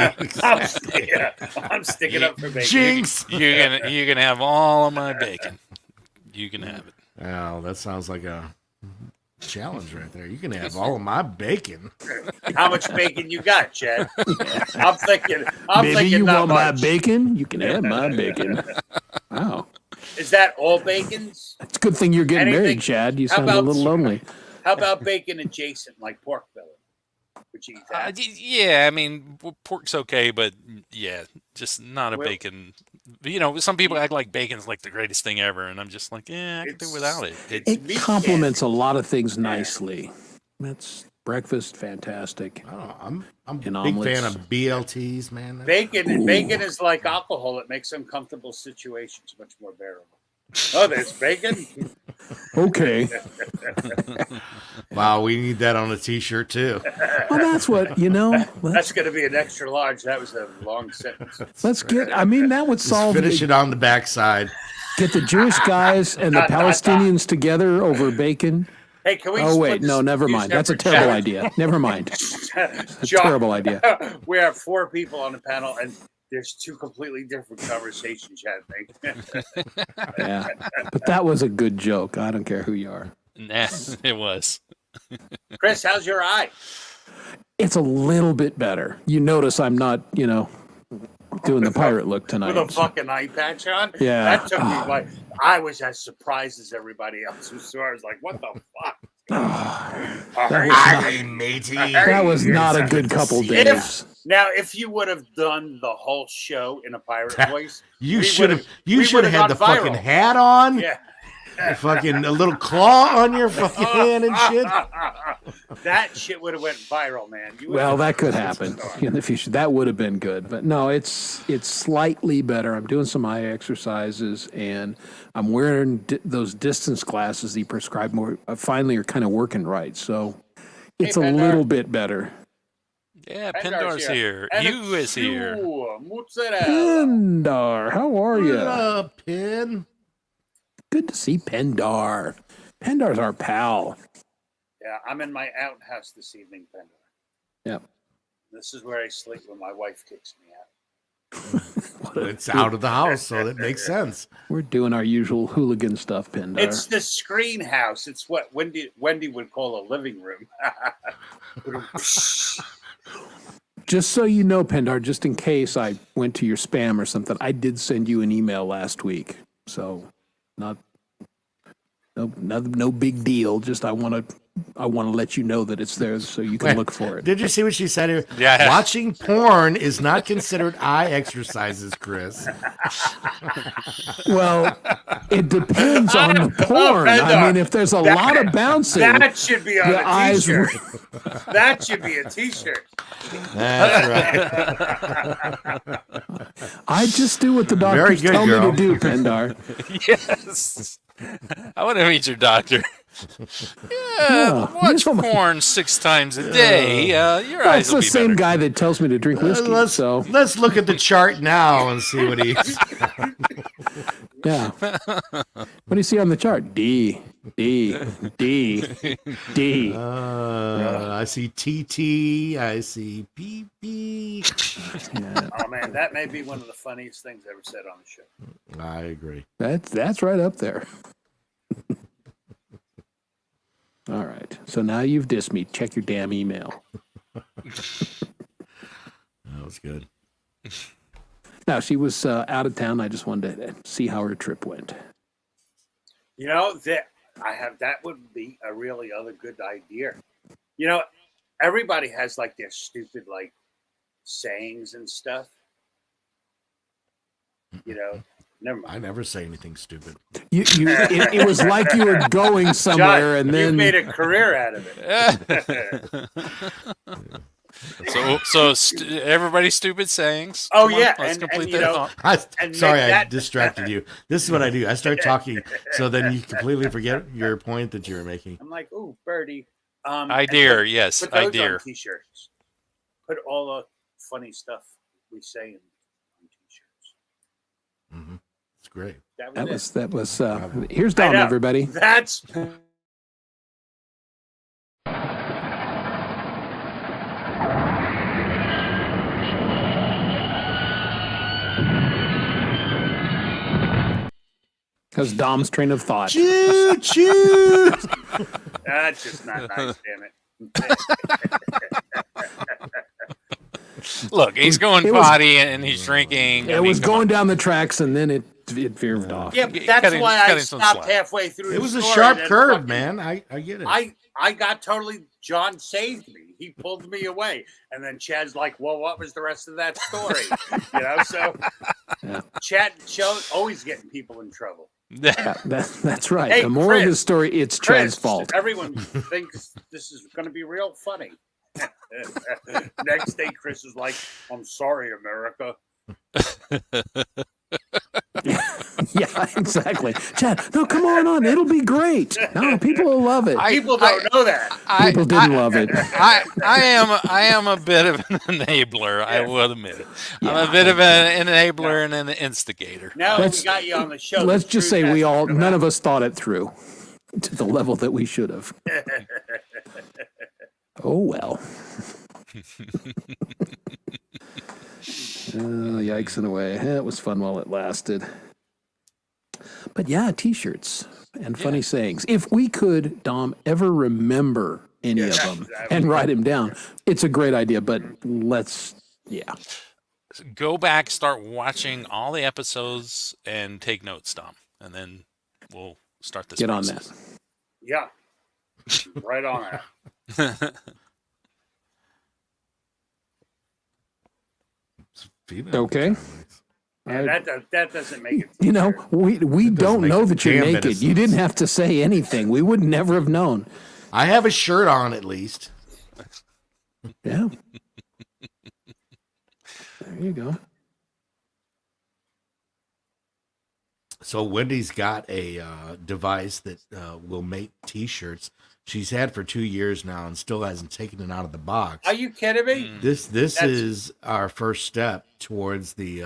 I'm sticking up for bacon. Jinx. you can have all of my bacon. You can have it. Oh, that sounds like a challenge right there. You can have all of my bacon. How much bacon you got, Chad? I'm thinking. maybe you not want my much. bacon? You can have my bacon. Wow. Is that all bacons? It's a good thing you're getting Anything- married, Chad. You how sound a about- little lonely. How about bacon adjacent, like pork belly? Would you eat that? Yeah, I mean, pork's okay, but yeah, just not a Well- bacon. You know, some people act like bacon's like the greatest thing ever, and I'm just like, yeah, I can do It's- without it. It's It meat complements a lot of things nicely. That's breakfast, fantastic. I don't know. I'm a And big omelets. fan of BLTs, man. Bacon is like alcohol. It makes uncomfortable situations much more bearable. Oh, there's bacon. Okay. Wow, we need that on a T-shirt too. Well, that's what, you know, That's let's, going to be an extra large. That was a long sentence. let's get, I mean, that would Just solve finish it. it on the backside. Get the Jewish guys and the Palestinians together over bacon. Hey, can we? Oh, split wait, this no, never two mind. That's a separate terrible channels? idea. Never mind. It's a John, terrible idea. we have 4 people on the panel, and there's 2 completely different conversations happening. Yeah. But that was a good joke. I don't care who you are. nah, it was. Chris, how's your eye? It's a little bit better. You notice I'm not, you know, doing the pirate look With tonight. a fucking eye patch on? Yeah. That took me like, I was as surprised as everybody else who saw it. I was like, what the fuck? Aye, matey. That was not a good couple days. Now, if you would have done the whole show in a pirate voice, You we should have. would've- You we should have would've had the gone fucking viral. hat on. yeah. Fucking a little claw on your fucking hand and shit. That shit would have went viral, man. You would've Well, been that could a happen superstar. in the future. That would have been good, but no, it's slightly better. I'm doing some eye exercises, and I'm wearing those distance glasses he prescribed. More finally are kind of working right, so it's a Pendar. little bit better. Yeah, Pendar's Pendar's here. And You a is here. few mozzarella. Pendar, how are What you? up, Pin? Good to see Pendar. Pendar's our pal. Yeah, I'm in my outhouse this evening, Pendar. Yep. This is where I sleep when my wife kicks me out. It's out of the house, so that makes sense. We're doing our usual hooligan stuff, Pendar. It's the screen house. It's what Wendy would call a living room. Just so you know, Pendar, just in case I went to your spam or something, I did send you an email last week. So no big deal. Just I want to I want to let you know that it's there so you can look for it. Did you see what she said here? Yeah. Watching porn is not considered eye exercises, Chris. Well, it depends on the porn. I mean, if there's a lot of bouncing, That should be on the a eyes t-shirt. That should be a t-shirt. That's right. I just do what the Very doctors good, tell girl. me to do, Pendar. Yes. I want to meet your doctor. Yeah, Watch you know, porn 6 times a day. Your eyes That's will the be same better. guy that tells me to drink whiskey. So Let's look at the chart now and see what he's. yeah, what do you see on the chart? D, D, D, D. I see TT. I see PP. Yeah, Oh man, that may be one of the funniest things ever said on the show. I agree. that's right up there. All right. So now you've dissed me. Check your damn email. That was good. Now she was out of town. I just wanted to see how her trip went. You know that that would be a really other good idea. You know, everybody has like their stupid like sayings and stuff. You know, never mind. I never say anything stupid. It was like you were going somewhere, John, and then you've made a career out of it. Everybody's stupid sayings. Oh, Come on, yeah, let's and complete you that know, thought. And Sorry, make I that- distracted you. This is what I do. I start talking, so then you completely forget your point that you were making. I'm like, ooh, birdie. I dare, yes, Put I those dare. on t-shirts. Put all the funny stuff we say on t-shirts. Mm-hmm. It's great. That was it. Here's I Dom, know. everybody. That's Because Dom's train of thought. Choo choo. that's just not nice, damn it. Look, he's going it was- potty and he's drinking. It was going down the tracks, and then it veered off. Yeah, but Cut that's him- why cut I him some stopped slack. halfway through. It was the a story sharp and curve, fucking- man. I get it. I got totally. John saved me. He pulled me away, and then Chad's like, "Well, what was the rest of that story?" You know, so Yeah. Chad shows always getting people in trouble. Yeah, that's right. Hey, the moral of Chris, the story, it's Chris, Chad's fault. Everyone thinks this is going to be real funny. Next day, Chris is like, "I'm sorry, America." Yeah, exactly. Chad, no, come on. It'll be great. No, people will love it. People don't know that. People didn't love it. I am a bit of an enabler. I will admit it. I'm a bit of an enabler and an instigator. Now Let's- we got you on the show. Let's the just truth say has we to all, come none out. of us thought it through to the level that we should have. Oh, well. Yikes in a way. It was fun while it lasted. But yeah, t-shirts and funny sayings. If we could, Dom, ever remember any of them and write them down, it's a great idea. But yeah. Go back, start watching all the episodes, and take notes, Dom, and then we'll start this. Get on process. that. Yeah, right on that. Female Okay. And that doesn't make it. You know, we don't make know a that you're damn bit of naked. You didn't sense. have to say anything. We would never have known. I have a shirt on at least. Yeah. There you go. So Wendy's got a device that will make T-shirts. She's had for 2 years now and still hasn't taken it out of the box. Are you kidding me? This That's- is our first step towards the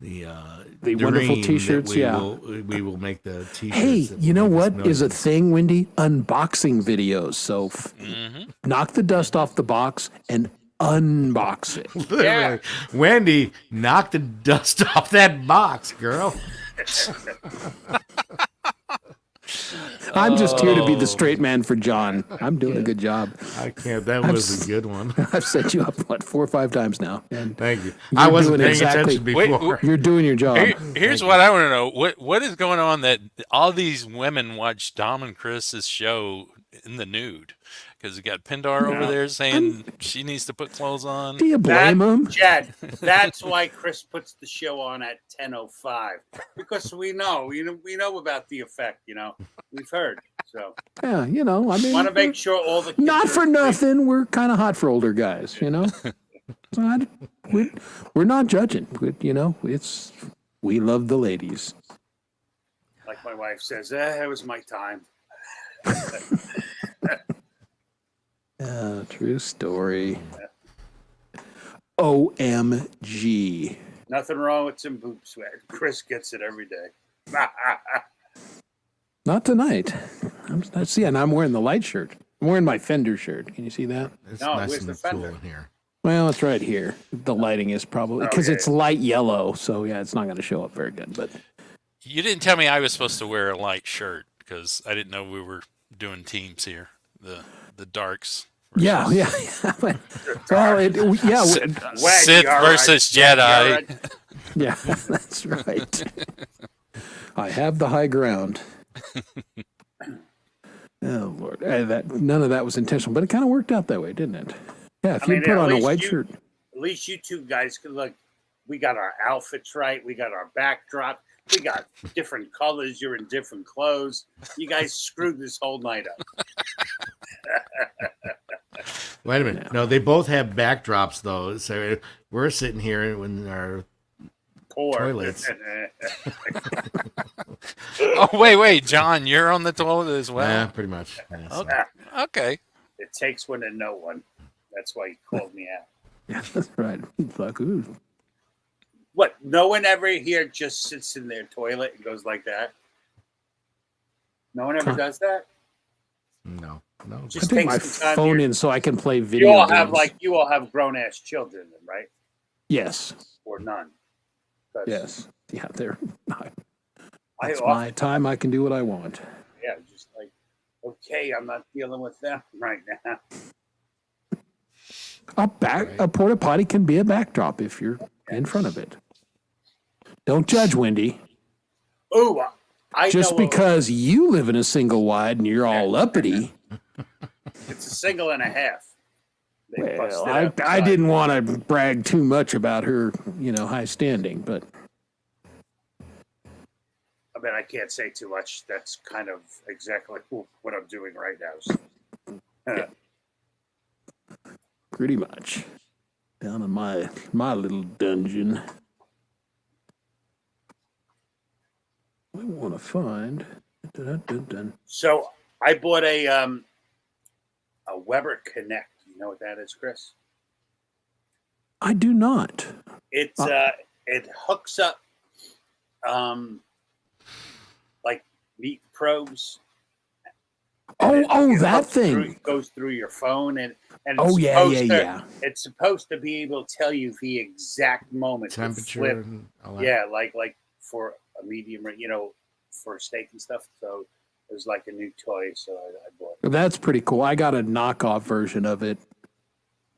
wonderful dream that T-shirts, we yeah. we will make the T-shirts. Hey, that you know will make what us is a millions. thing, Wendy? Unboxing videos. So knock the dust off the box and unbox it. Literally. Wendy, knock the dust off that box, girl. I'm just here to be the straight man for John. I'm doing a good job. I can't. That was a good one. I've set you up, 4 or 5 times now. And Thank you. You're I wasn't doing paying exactly- attention Wait, before. you're doing your job. Here's what I want to know: what is going on that all these women watch Dom and Chris's show in the nude because we got Pindar over No. there saying she needs to put clothes on. Do you blame him? Chad, that's why Chris puts the show on at 10:05 because we know about the effect. We've heard. So Yeah, I mean, want to make sure all the kids not are for asleep. nothing. We're kind of hot for older guys, So we're not judging. We love the ladies. Like my wife says, it was my time. True story. OMG. Nothing wrong with some boob sweat. Chris gets it every day. Not tonight. And I'm wearing the light shirt. I'm wearing my Fender shirt. Can you see that? It's No, nice where's and the cool fender? in here. Well, it's right here. The lighting is probably because Okay. it's light yellow, so yeah, it's not going to show up very good. But You didn't tell me I was supposed to wear a light shirt because I didn't know we were doing teams here. The darks. yeah. Well, Sith all versus right. Jedi. All right. yeah, that's right. I have the high ground. Oh Lord, none of that was intentional, but it kind of worked out that way, didn't it? Yeah, if I you mean, put at on a least white you- shirt. At least you two guys could look. We got our outfits right. We got our backdrop. We got different colors. You're in different clothes. You guys screwed this whole night up. Wait a minute. No, they both have backdrops though. So we're sitting here in our Poor Toilets. Oh wait, John, you're on the toilet as yeah, well. pretty much. Yeah, so- Okay. It takes one to know one. That's why he called me out. Yeah, that's right. It's like, ooh. What? No one ever here just sits in their toilet and goes like that. No one ever Huh. does that. No. I Just take take my some time. phone in so I can play video You all games. have grown ass children, right? Yes, Or none? 'Cause yes, yeah. I It's often, my time. I can do what I want. just like, okay, I'm not dealing with them right now. A porta potty can be a backdrop if you're in front of it. Don't judge, Wendy. Ooh, I Just know because you live in a single wide and you're all uppity. it's a single and a half. They Well, busted I outside. didn't want to brag too much about her, high standing, but I mean, I can't say too much. That's kind of exactly what I'm doing right now. So, pretty much down in my little dungeon. I want to find. Dun. so I bought a Weber Connect. You know what that is, Chris? I do not. It's it hooks up like meat probes. And it That hooks thing. through- goes through your phone and Oh it's yeah. It's supposed to be able to tell you the exact moment to Temperature flip. and all that. Yeah, like for a medium, for steak and stuff. So it was like a new toy. So I bought it. That's pretty cool. I got a knockoff version of it,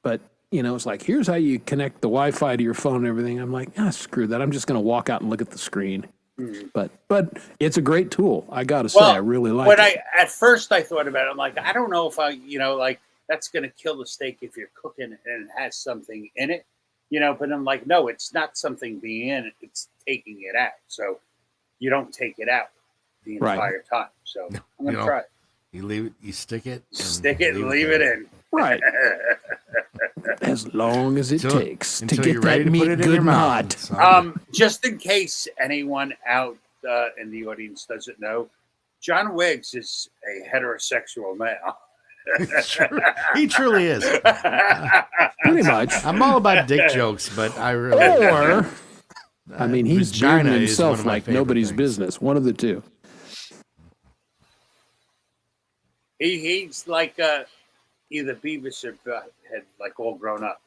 but it's like, here's how you connect the Wi-Fi to your phone and everything. I'm like, screw that. I'm just going to walk out and look at the screen. But it's a great tool. I got to say, I really like it. At first I thought about it, I'm like, I don't know if that's going to kill the steak if you're cooking it and it has something in it, but I'm like, no, it's not something being in it. It's taking it out. So you don't take it out the Right. entire time. So I'm going to You try it. You leave it, you stick it, and Stick it and leave it in. Right. As long as it Until- takes to until get you're ready that to put meat it in good your and mouth. hot. So, Just in case anyone out in the audience doesn't know, John Wiggs is a heterosexual male. he truly is. Pretty much. I'm all about dick jokes, but I really Or, I mean, he's vagina bearding is one himself of my like favorite nobody's things. business. One of the two. He's like either Beavis or Butthead, like all grown up.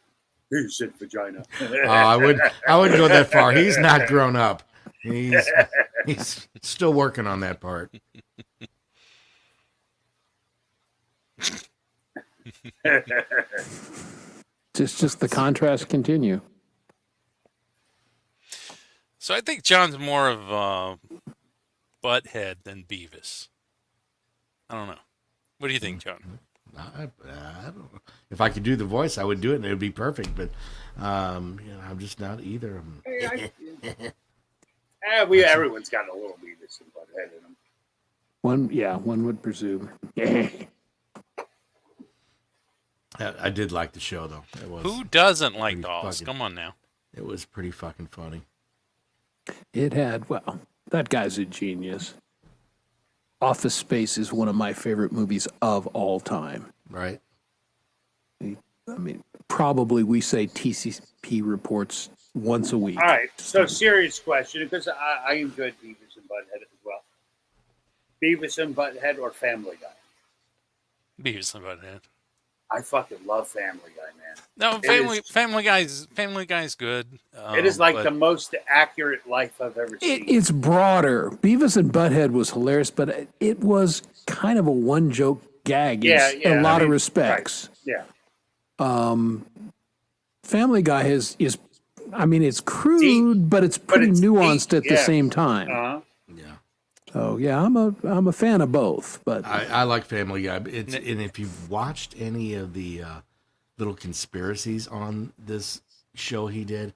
Who said vagina? Oh, I wouldn't go that far. He's not grown up. He's still working on that part. Just the contrast continue. So I think John's more of Butthead than Beavis. I don't know. What do you think, John? I don't know. If I could do the voice, I would do it, and it would be perfect. But I'm just not either of them. Everyone's got a little Beavis and Butthead in them. One would presume. Yeah. I did like the show, though. It was. Who doesn't like pretty dolls? fucking- Come on now. It was pretty fucking funny. It had, well, that guy's a genius. Office Space is one of my favorite movies of all time. Right? I mean, probably we say TCP reports once a week. All right, so serious question, because I enjoyed Beavis and Butthead as well. Beavis and Butthead or Family Guy? Beavis and Butthead. I fucking love Family Guy, man. No, It Family Guy's good. It is like but the most accurate life I've ever seen. It's broader. Beavis and Butthead was hilarious, but it was kind of a one joke gag in a lot of respects. Yeah. Family Guy is it's crude, but it's pretty it's nuanced deep, at the yeah. same time. Uh-huh. Yeah. So yeah, I'm a fan of both. But I like Family Guy. And if you've watched any of the little conspiracies on this show he did,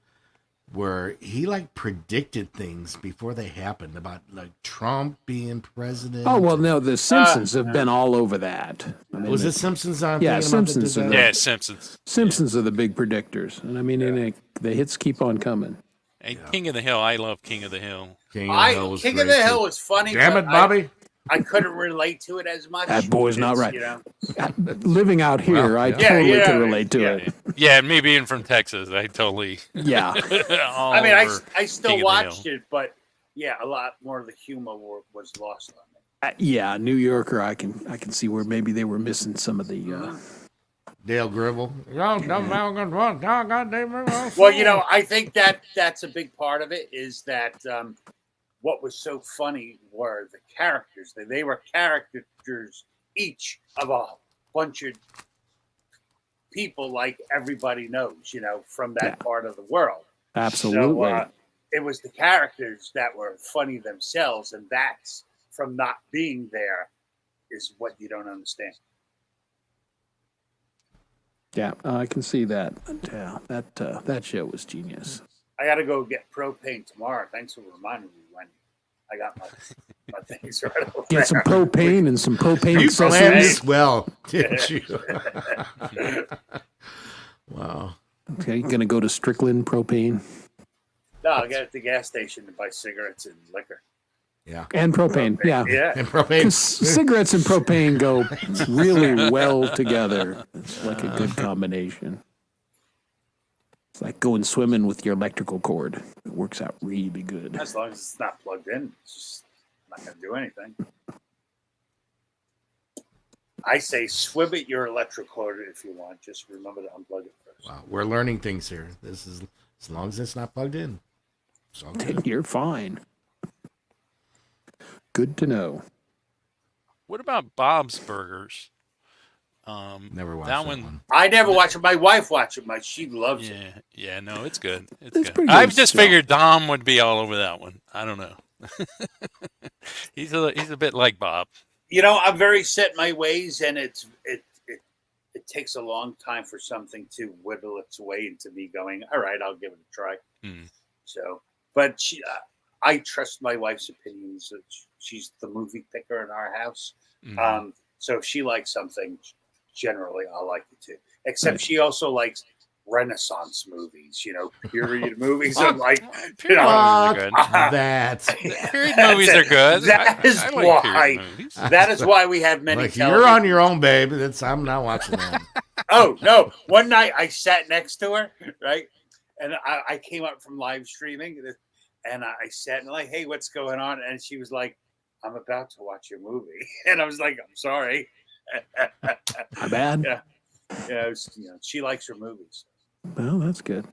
where he like predicted things before they happened about like Trump being president. oh well, no, the Simpsons have been all over that. I mean, Was it Simpsons? Yeah, Simpsons are yeah, Simpsons. Simpsons are the big predictors, and I mean, and the hits keep on coming. And King of the Hill. I love King of the Hill. King of the Hill was King great, of the too. Hill was funny. Damn but it, Bobby! I couldn't relate to it as much. That boy's not It's, right. You know? Living out here, Well, I yeah. totally Yeah, can relate to yeah. it. Yeah, me being from Texas, I totally. Yeah. all I mean, over I still King of the watched Hill. it, but yeah, a lot more of the humor was lost on me. Yeah, New Yorker, I can see where maybe they were missing some of the. Dale Gribble. Well, Well, you know, I think that's a big part of it is that what was so funny were the characters. They were characters each of a bunch of people like everybody knows, you know, from that Yeah. part of the world. Absolutely. So it was the characters that were funny themselves, and that's from not being there is what you don't understand. Yeah, I can see that. Yeah, that show was genius. I got to go get propane tomorrow. Thanks for reminding me when I got my things right over Get some there. propane and some propane You planned accessories. this well, didn't you? Wow. Okay, gonna go to Strickland Propane No, I got at the gas station to buy cigarettes and liquor. Yeah. and propane. Yeah, Yeah. And propane. 'cause cigarettes and propane go really well together. It's like a good combination. It's like going swimming with your electrical cord. It works out really good. As long as it's not plugged in, it's just not going to do anything. I say swim at your electric cord if you want. Just remember to unplug it first. Wow, we're learning things here. This is as long as it's not plugged in. It's all good. You're fine. Good to know. What about Bob's Burgers? Never watched that that one. one. I never watch it. My wife watches it. She loves it. Yeah, no, it's good. It's It's good. pretty I good just stuff. figured Dom would be all over that one. I don't know. he's a bit like Bob. You know, I'm very set in my ways, and it takes a long time for something to whittle its way into me going, all right, I'll give it a try. Mm. So, but I trust my wife's opinions. She's the movie picker in our house. Mhm. So if she likes something, generally I'll like it too. Except Right. she also likes Renaissance movies, you know, period movies. I'm like, Period know, movies are good. That. Period movies are good. That is I why. like period movies. that is why we have many Like, television. you're on your own, babe. I'm not watching that. Oh no! One night I sat next to her, right, and I came up from live streaming, and I sat and like, hey, what's going on? And she was like, I'm about to watch your movie, and I was like, I'm sorry. My bad. Yeah. Yeah, she likes her movies. Well, that's good.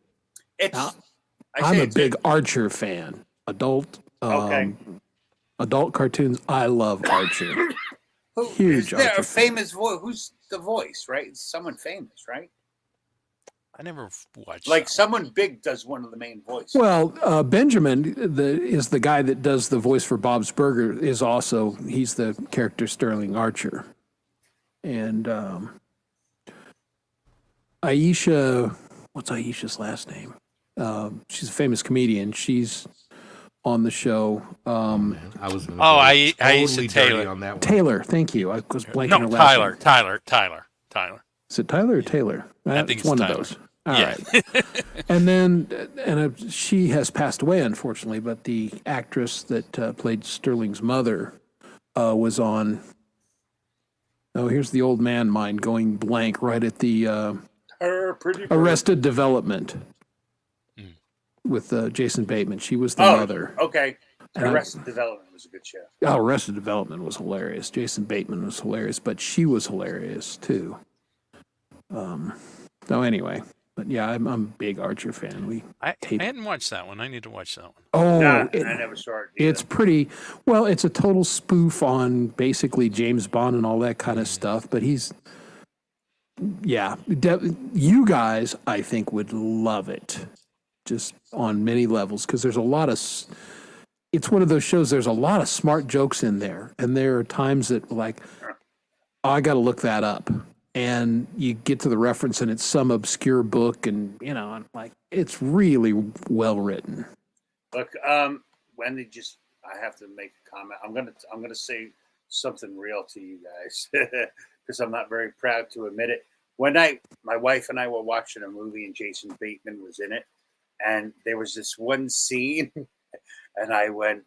It's. Now, I say I'm a it's big Archer fan. Adult. Okay. Adult cartoons. I love Archer. Who, huge is there Archer a famous voice? Who's the voice? Right, it's someone famous, right? I never watched. Like that someone big does one of the main voices. Well, Benjamin is the guy that does the voice for Bob's Burger. He's the character Sterling Archer. and Aisha. What's Aisha's last name? She's a famous comedian. She's on the show. Man, I was going to Oh, totally Aisha dirty Taylor. on that one. Taylor, thank you. I was blanking No, her last Tyler, name. Tyler. Is it Tyler or Taylor? I think It's it's one Tyler. of those. All Yeah. right. And then, she has passed away, unfortunately, but the actress that played Sterling's mother was on. Oh, here's the old man mind going blank right at the Pretty Arrested Development Mm. with Jason Bateman. She was the Oh, mother. okay. And I- Arrested Development was a good show. Oh, Arrested Development was hilarious. Jason Bateman was hilarious, but she was hilarious too. So anyway, but yeah, I'm a big Archer fan. I Tape. hadn't watched that one. I need to watch that one. Oh, Nah, it- I never saw it. Either. it's pretty well. It's a total spoof on basically James Bond and all that kind of stuff. But you guys, I think, would love it, just on many levels, because there's a lot of. It's one of those shows. There's a lot of smart jokes in there, and there are times that like, oh, I got to look that up, and you get to the reference, and it's some obscure book, and I'm like, it's really well written. Look, Wendy, I have to make a comment. I'm gonna say something real to you guys because I'm not very proud to admit it. One night, my wife and I were watching a movie, and Jason Bateman was in it, and there was this one scene, and I went,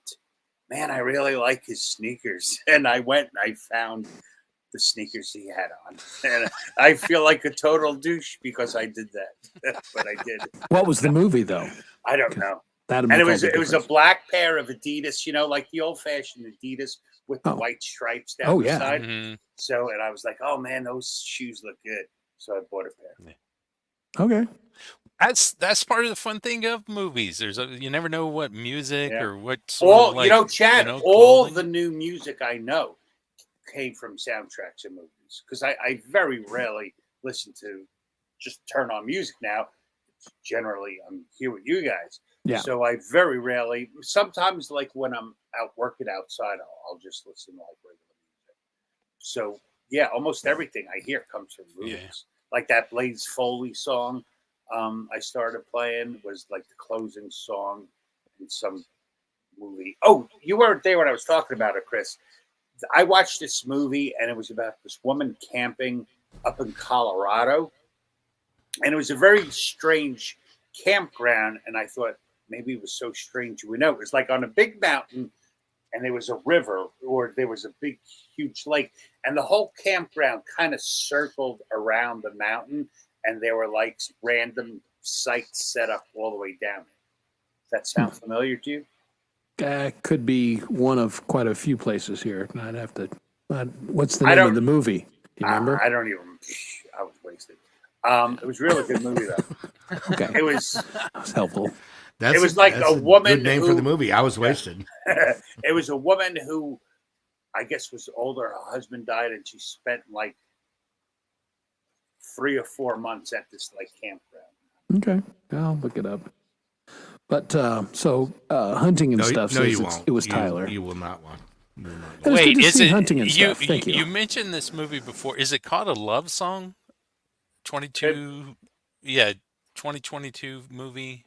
"Man, I really like his sneakers," and I went and I found the sneakers he had on, and I feel like a total douche because I did that, but I did. What was the movie though? I don't know. That'd And make all it the was a difference. black pair of Adidas, like the old fashioned Adidas with the Oh. white stripes down Oh, the yeah. side. Mhm. So, and I was like, oh man, those shoes look good. So I bought a pair. Okay. That's part of the fun thing of movies. You never know what music Yeah. or what sort of like, Chad, all clothing. the new music I know came from soundtracks of movies because I very rarely listen to just turn on music now. Generally, I'm here with you guys. Yeah. So I very rarely, sometimes like when I'm out working outside, I'll just listen to like regular music. So yeah, almost everything I hear comes from movies. Yeah. Like that Blaze Foley song I started playing was like the closing song in some movie. Oh, you weren't there when I was talking about it, Chris. I watched this movie and it was about this woman camping up in Colorado. And it was a very strange campground. And I thought maybe it was so strange you would know. It was like on a big mountain and there was a river or there was a big, huge lake. And the whole campground kind of circled around the mountain. And there were like random sites set up all the way down. Does that sound familiar to you? Could be one of quite a few places here. I'd have to. What's the I name of don't- the movie? Do you remember? I don't even. I was wasted. It was a really good movie though. Okay, It was. that was helpful. It was like that's a woman Good name for who- the movie. I was wasted. It was a woman who, I guess, was older. Her husband died, and she spent like 3 or 4 months at this like campground. Okay, I'll look it up. But hunting and stuff. No, says you it's- won't. It was You- Tyler. You will not want. You will not want. It was good Wait, to is see it hunting and you, stuff. Thank you. You mentioned this movie before. Is it called a love song? 2022 movie.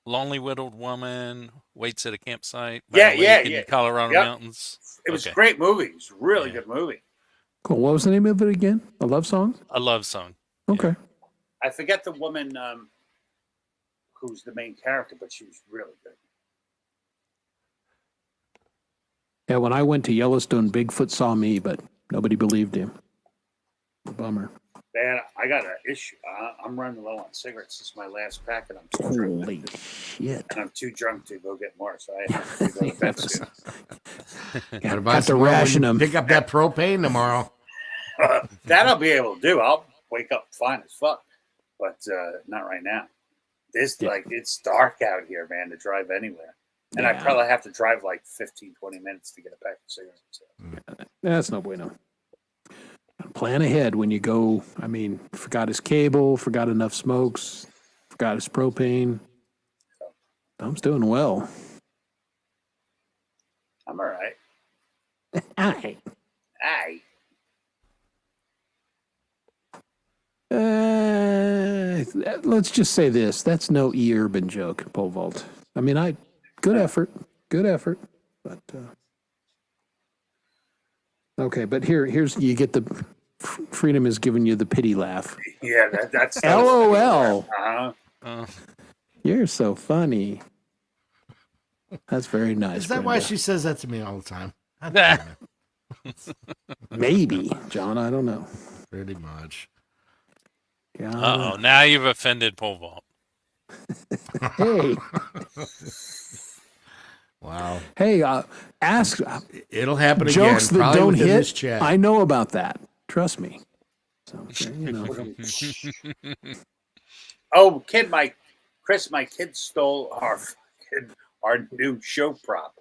Lonely widowed woman waits at a campsite by Yeah, a yeah, lake in yeah. the Colorado Yep. mountains. It was Okay. a great movie. It was a really Yeah. good movie. Cool. What was the name of it again? A love song. A love song. Okay. I forget the woman who's the main character, but she was really good. Yeah, when I went to Yellowstone, Bigfoot saw me, but nobody believed him. Bummer. Man, I got an issue. I'm running low on cigarettes. This is my last pack, and I'm too drunk. Holy shit. And I'm too drunk to go get more, so I have to go to bed soon. Gotta buy Have to some more when ration you them. Pick up that propane tomorrow. That I'll be able to do. I'll wake up fine as fuck, but not right now. It's dark out here, man, to drive anywhere. And I Yeah. probably have to drive like 15, 20 minutes to get a pack of cigarettes. So. That's no bueno. Plan ahead when you go. I mean, forgot his cable, forgot enough smokes, forgot his propane. Tom's doing well. I'm all right. All right. Hey, Let's just say this. That's no urban joke, pole vault. I mean, good effort. Good effort. But, okay, but here's, you get the, Freedom is giving you the pity laugh. yeah, that's LOL. Uh, You're so funny. That's very nice. Is that why Brenda. she says that to me all the time? God damn it. Maybe, John, I don't know. Pretty much. Uh-oh, now you've offended Pole Vault. Hey, Wow. hey, ask It'll happen jokes again. that Probably don't within this hit. chat. I know about that. Trust me. So, you know. Oh, Chris, my kid stole our new show prop.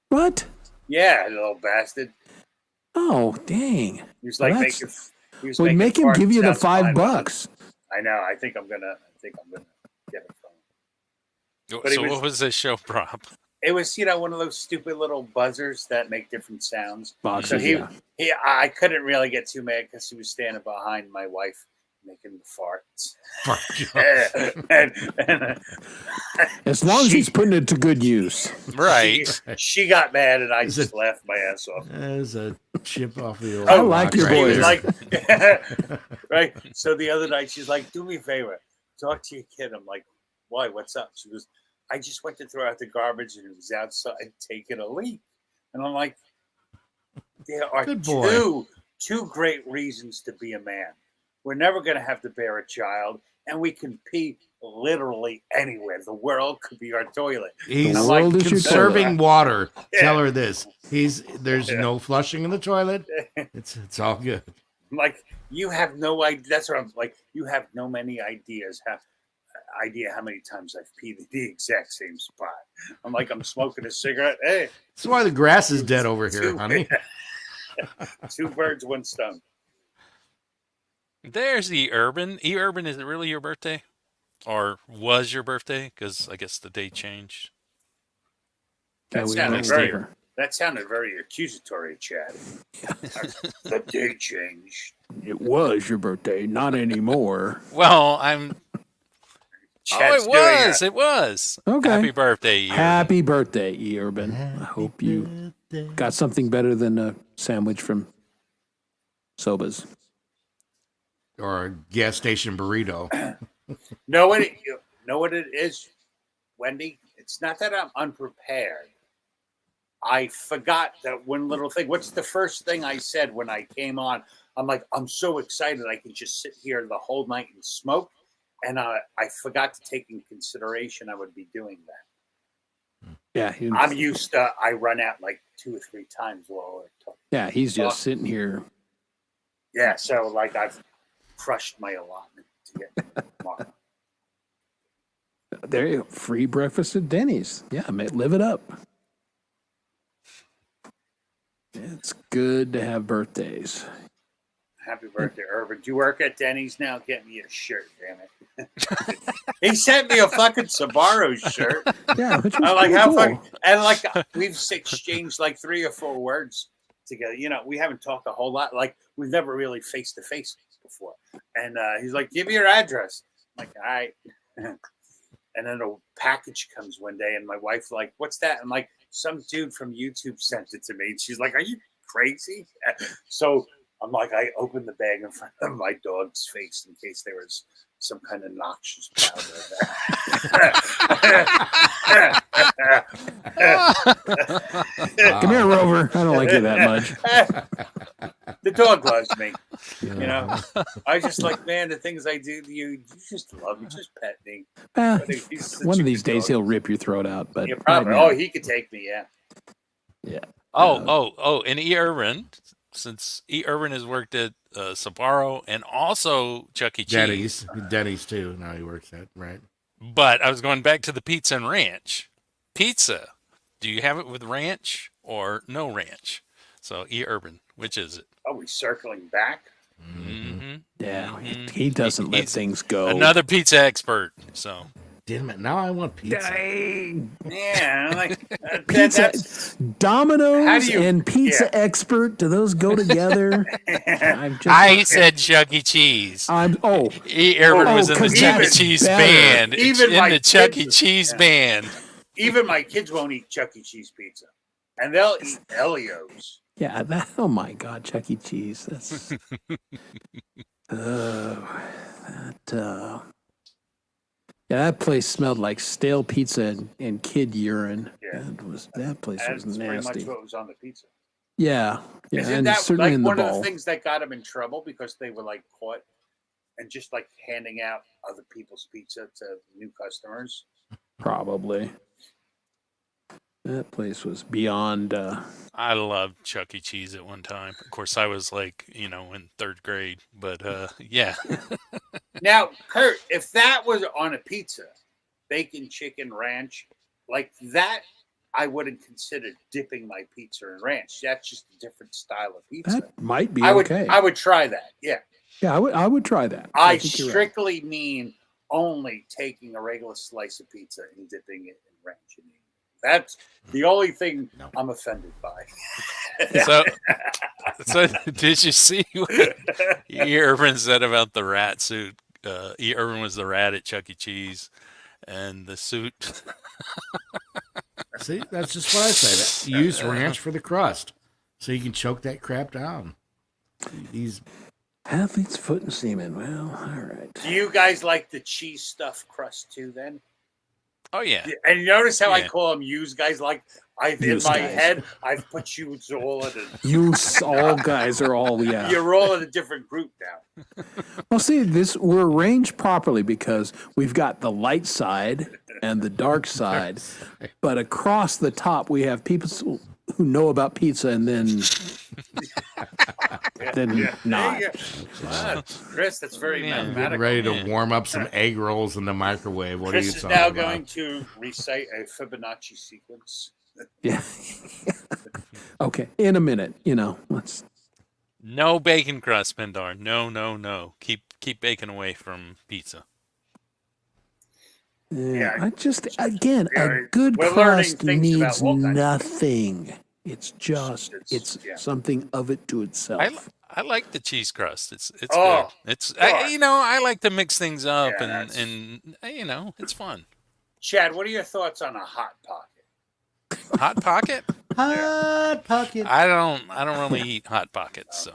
What? Yeah, little bastard. Oh, dang. He was Well, like that's- making. He was Well, making make him fart give you the sounds fine. $5. I know. I think I'm gonna get it from him. But So he was- what was this show prop? It was, one of those stupid little buzzers that make different sounds. Boxes, So yeah. I couldn't really get too mad because he was standing behind my wife making the farts. and As long as he's putting it to good use. Right. she got mad and I Is just it- laughed my ass off. There's a chip off the old I like box your right He was there. like, right. So the other night, she's like, "Do me a favor, talk to your kid." I'm like, "Why? What's up?" She goes, "I just went to throw out the garbage and it was outside taking a leak." And I'm like, "There are Good boy. two great reasons to be a man. We're never going to have to bear a child, and we can pee literally anywhere. The world could be our toilet." He's The world is your conserving water. Yeah. Tell her this. There's no flushing in the toilet. It's all good. I'm like, you have no idea. That's what I'm like. You have no many ideas. Idea how many times I've peed in the exact same spot. I'm like, I'm smoking a cigarette. Hey, That's why the grass is dead over here, honey. two birds, one stone. There's E-Urban. E-Urban, is it really your birthday? Or was your birthday? Because I guess the date changed. Yeah, That we sounded don't very- remember. That sounded very accusatory, Chad. The day changed. It was your birthday, not anymore. Well, I'm... Chad's oh, doing it was. Okay. Happy birthday, E-Urban. Happy birthday, E. Urban. I hope you got something better than a sandwich from Soba's. Or a gas station burrito. Know what it is, Wendy? It's not that I'm unprepared. I forgot that one little thing. What's the first thing I said when I came on? I'm like, I'm so excited I can just sit here the whole night and smoke. And I forgot to take in consideration I would be doing that. Yeah, I'm used to, I run out like 2 or 3 times while I talk. yeah, he's just sitting here. Yeah, so like I've crushed my allotment to get tomorrow. There you go. Free breakfast at Denny's. Yeah, mate, live it up. It's good to have birthdays. Happy birthday, Urban. Do you work at Denny's now? Get me a shirt, damn it. He sent me a fucking Sbarro shirt. Yeah, which was I'm like, pretty how cool. fucking, and like we've exchanged like 3 or 4 words together. We haven't talked a whole lot. Like we've never really face to face before. And he's like, "Give me your address." I'm like, "All right." And then a package comes one day, and my wife's like, "What's that?" I'm like, "Some dude from YouTube sent it to me." And she's like, "Are you crazy?" So I'm like, I opened the bag in front of my dog's face in case there was some kind of noxious powder. Come here, Rover. I don't like you that much. The dog loves me. I just like, man, the things I do to you, you just love me. Just pet me. Eh, He's such one a of these good days dog. he'll rip your throat out. But Yeah, probably. right now- Oh, he could take me, yeah. And E-Urban, since E-Urban has worked at Sbarro and also Chuck E. Cheese. Denny's too. Now he works at, right? But I was going back to the pizza and ranch. Pizza, do you have it with ranch or no ranch? So E-Urban, which is it? Are we circling back? Mm-hmm. Yeah, he doesn't let He's things go. Another pizza expert. So damn it! Now I want pizza. Dang. Yeah, I'm like Pizza, that's How Domino's do you- and Pizza yeah. Expert. Do those go together? I'm just. I said Chuck E. Cheese. Oh, Irvin was in the 'cause Chuck E. that's Cheese better. band. Even in my the Chuck E. kids- Cheese yeah. band. even my kids won't eat Chuck E. Cheese pizza, and they'll eat Elio's. yeah. Oh my God, Chuck E. Cheese. That's. Yeah, that place smelled like stale pizza and kid urine. Yeah. That place That's was pretty much nasty. what was on the pizza. Yeah, Isn't and that certainly like in the one of bowl. the things that got them in trouble because they were like caught and just like handing out other people's pizza to new customers? Probably. That place was beyond. I loved Chuck E. Cheese at one time. Of course, I was like, in third grade. But yeah. Now, Kurt, if that was on a pizza, bacon, chicken, ranch, like that, I wouldn't consider dipping my pizza in ranch. That's just a different style of pizza. That might be I would, okay. I would try that. Yeah, Yeah, I would try that. I think you're right. strictly mean only taking a regular slice of pizza and dipping it in ranch. And eating it. That's the only thing No. I'm offended by. So did you see what E. Irvin said about the rat suit? E. Irvin was the rat at Chuck E. Cheese, and the suit. See, that's just what I say. Use ranch for the crust, so you can choke that crap down. He's Athlete's foot and semen. Well, all right. Do you guys like the cheese stuffed crust too? Then, Oh yeah. and you notice how I Yeah. call them "use guys"? Like in Use my guys. head, I've put you all in a You all guys are all yeah. You're all in a different group now. Well, see, we're arranged properly because we've got the light side and the dark side, but across the top we have people who know about pizza and then not. There you go. Ah, Chris, that's very Yeah. getting mathematical. ready to Yeah. warm up some egg rolls in the microwave. What are Chris you is talking now about? going to recite a Fibonacci sequence. Yeah. Okay, in a minute, let's. No bacon crust, Pendar. No. Keep bacon away from pizza. Yeah, Yeah. I just again Yeah, a good we're learning crust things about needs all kinds of nothing. It's just It's- yeah. something of it to itself. I like the cheese crust. It's Oh, good. It's God. I like to mix things up Yeah, and it's fun. Chad, what are your thoughts on a hot pocket? Hot pocket? Hot pocket. I don't really eat hot pockets, so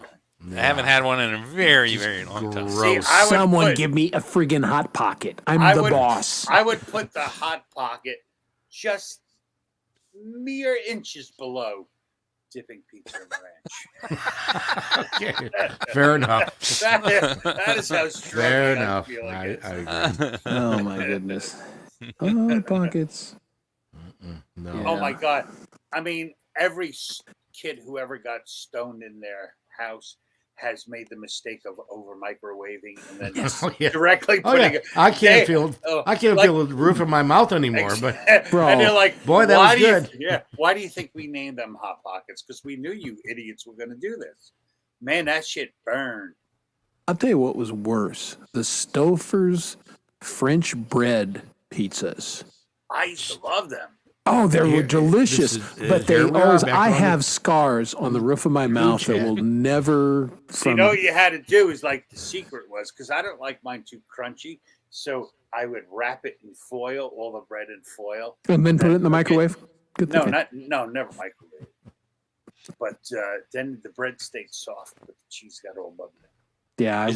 I haven't had one in a very long time. Gross. I would Someone put- give me a friggin' hot pocket. I'm I the would- boss. I would put the hot pocket just mere inches below dipping pizza in ranch. Okay. Fair enough. that is how strong Fair I enough. feel I like agree. Oh my goodness. Hot pockets. No. Yeah. Oh my god! I mean, every kid who ever got stoned in their house has made the mistake of over microwaving and then Oh, yeah. directly Oh, putting yeah. it. I can't They- feel. oh, I can't like- feel the roof of my mouth anymore. But Bro. and they're like, Boy, that why was do good. Yeah. Why do you think we named them hot pockets? Because we knew you idiots were going to do this. Man, that shit burned. I'll tell you what was worse: the Stouffer's French bread pizzas. I used to love them. Oh, they were Here- delicious, this is- but they here we are, always. back I on the have scars on the roof of my mouth that chat. will never. So you know what you had to do is like the secret was because I don't like mine too crunchy, so I would wrap it in foil, all the bread in foil. And then put it in the microwave. Good No, thinking. never microwave. But then the bread stayed soft, but the cheese got all bubbly. Yeah,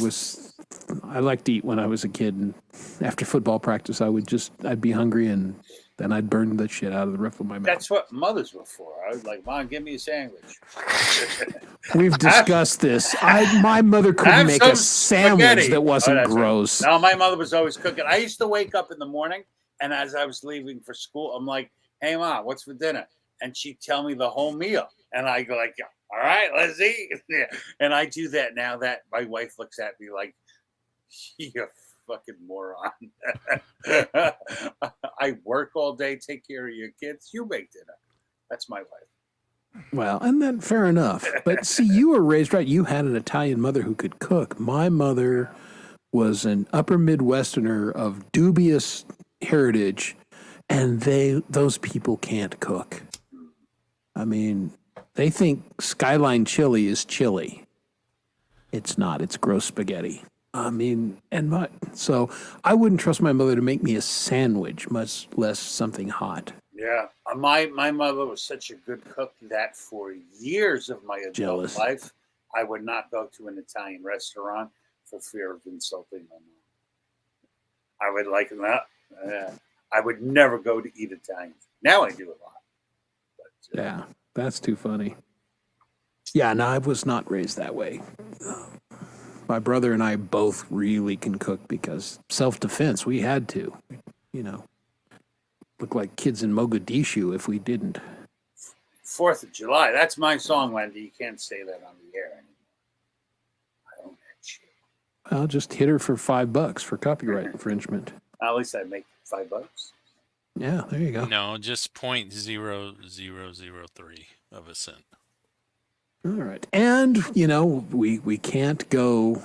I liked to eat when I was a kid, and after football practice, I'd be hungry, and then I'd burn the shit out of the roof of my mouth. That's what mothers were for. I was like, Mom, give me a sandwich. We've discussed this. My mother couldn't Have make some a sandwich spaghetti. that Oh, wasn't that's right. gross. No, my mother was always cooking. I used to wake up in the morning, and as I was leaving for school, I'm like, "Hey, Mom, what's for dinner?" And she'd tell me the whole meal, and I go like, "All right, let's eat." Yeah. And I do that now. That my wife looks at me like, "You fucking moron." I work all day, take care of your kids. You make dinner. That's my wife. Well, and then fair enough. But see, you were raised right. You had an Italian mother who could cook. My mother was an upper Midwesterner of dubious heritage, and those people can't cook. I mean, they think Skyline chili is chili. It's not. It's gross spaghetti. I mean, so I wouldn't trust my mother to make me a sandwich, much less something hot. Yeah, my mother was such a good cook that for years of my adult Jealous. life, I would not go to an Italian restaurant for fear of insulting my mom. I would like that. I would never go to eat Italian. Now I do a lot. But, Yeah, that's too funny. Yeah, no, I was not raised that way. My brother and I both really can cook because self-defense, we had to, look like kids in Mogadishu if we didn't. 4th of July, that's my song, Wendy. You can't say that on the air anymore. I own that shit. I'll just hit her for $5 for copyright infringement. At least I make $5. Yeah, there you go. No, just 0.0003 of a cent. All right. And, we can't go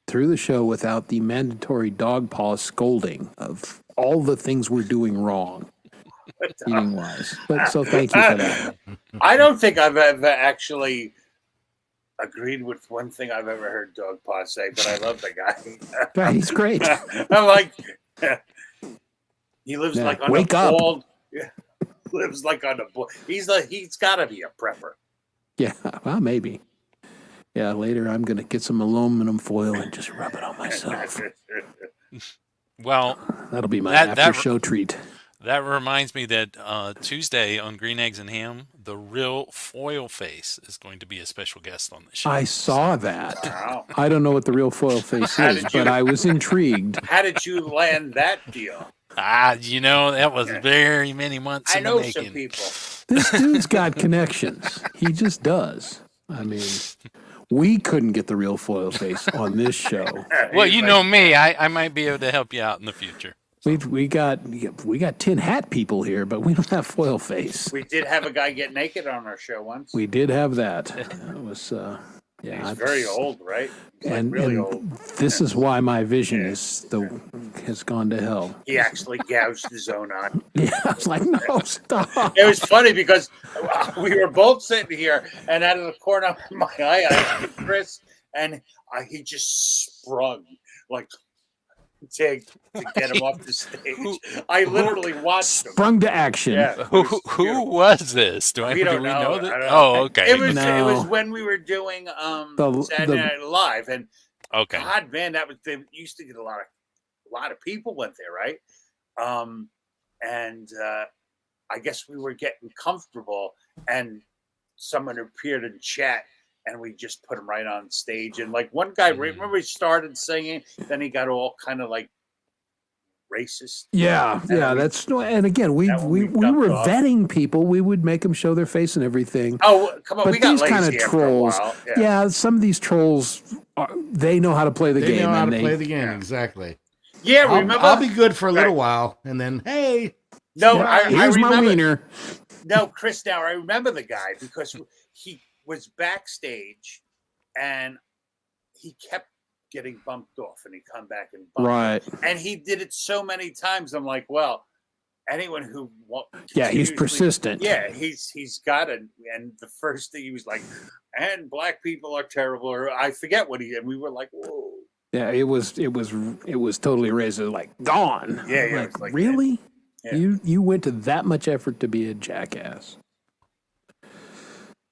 through the show without the mandatory dog paw scolding of all the things we're doing wrong, eating wise. But so thank you for that. I don't think I've ever actually agreed with one thing I've ever heard Dog Paw say, but I love the guy. Yeah, he's great. I'm like, he lives Yeah, like on wake a up. bald. Lives like on a. He's got to be a prepper. Yeah, well, maybe. Yeah, later I'm going to get some aluminum foil and just rub it on myself. Well, That'll be my That- after show treat. that reminds me that Tuesday on Green Eggs and Ham, the real foil face is going to be a special guest on the show. I saw that. Wow. I don't know what the real foil face How is, did you- but I was intrigued. How did you land that deal? That was very many months I in the know making. some people. This dude's got connections. He just does. I mean, we couldn't get the real foil face on this show. Well, He's you like, know me. I might be able to help you out in the future. We got tin hat people here, but we don't have foil face. we did have a guy get naked on our show once. We did have that. It was yeah. He's very old, right? He's And, like really and old. this is why my vision has gone to hell. He actually gouged his own eye. Yeah, I was like, no, stop. It was funny because we were both sitting here, and out of the corner of my eye, I looked at Chris, and he just sprung like to get him off the stage. I literally watched him. Sprung to action. Yeah, Who was this? Do We don't know. that? I don't Oh, know. okay. It was No. when we were doing The- Saturday Night Live, and Okay. God, man, they used to get a lot of people went there, right? And I guess we were getting comfortable, and someone appeared in chat, and we just put him right on stage. And like one guy, remember he started singing, then he got all kind of like racist. Yeah, that's and again we That one we we dumped were off. vetting people. We would make them show their face and everything. Oh, come on, But we got these lazy kind of after trolls, a while. yeah, some of these trolls they know how to play the They game. know how and to they, play the game, exactly. Yeah, I'll, remember? I'll be good for a little Right. while, and then, hey, no, Yeah, I here's my remember. wiener. No, Chris, now I remember the guy because he was backstage and he kept getting bumped off and he'd come back and bump. Right. And he did it so many times. I'm like, well, anyone who Yeah, he's continuously- persistent. Yeah, he's got it. And the first thing he was like, and black people are terrible, or I forget what he. And we were like, whoa. Yeah, it was totally razor like gone. Yeah, yeah, Like, it's like that. really? Yeah. You went to that much effort to be a jackass.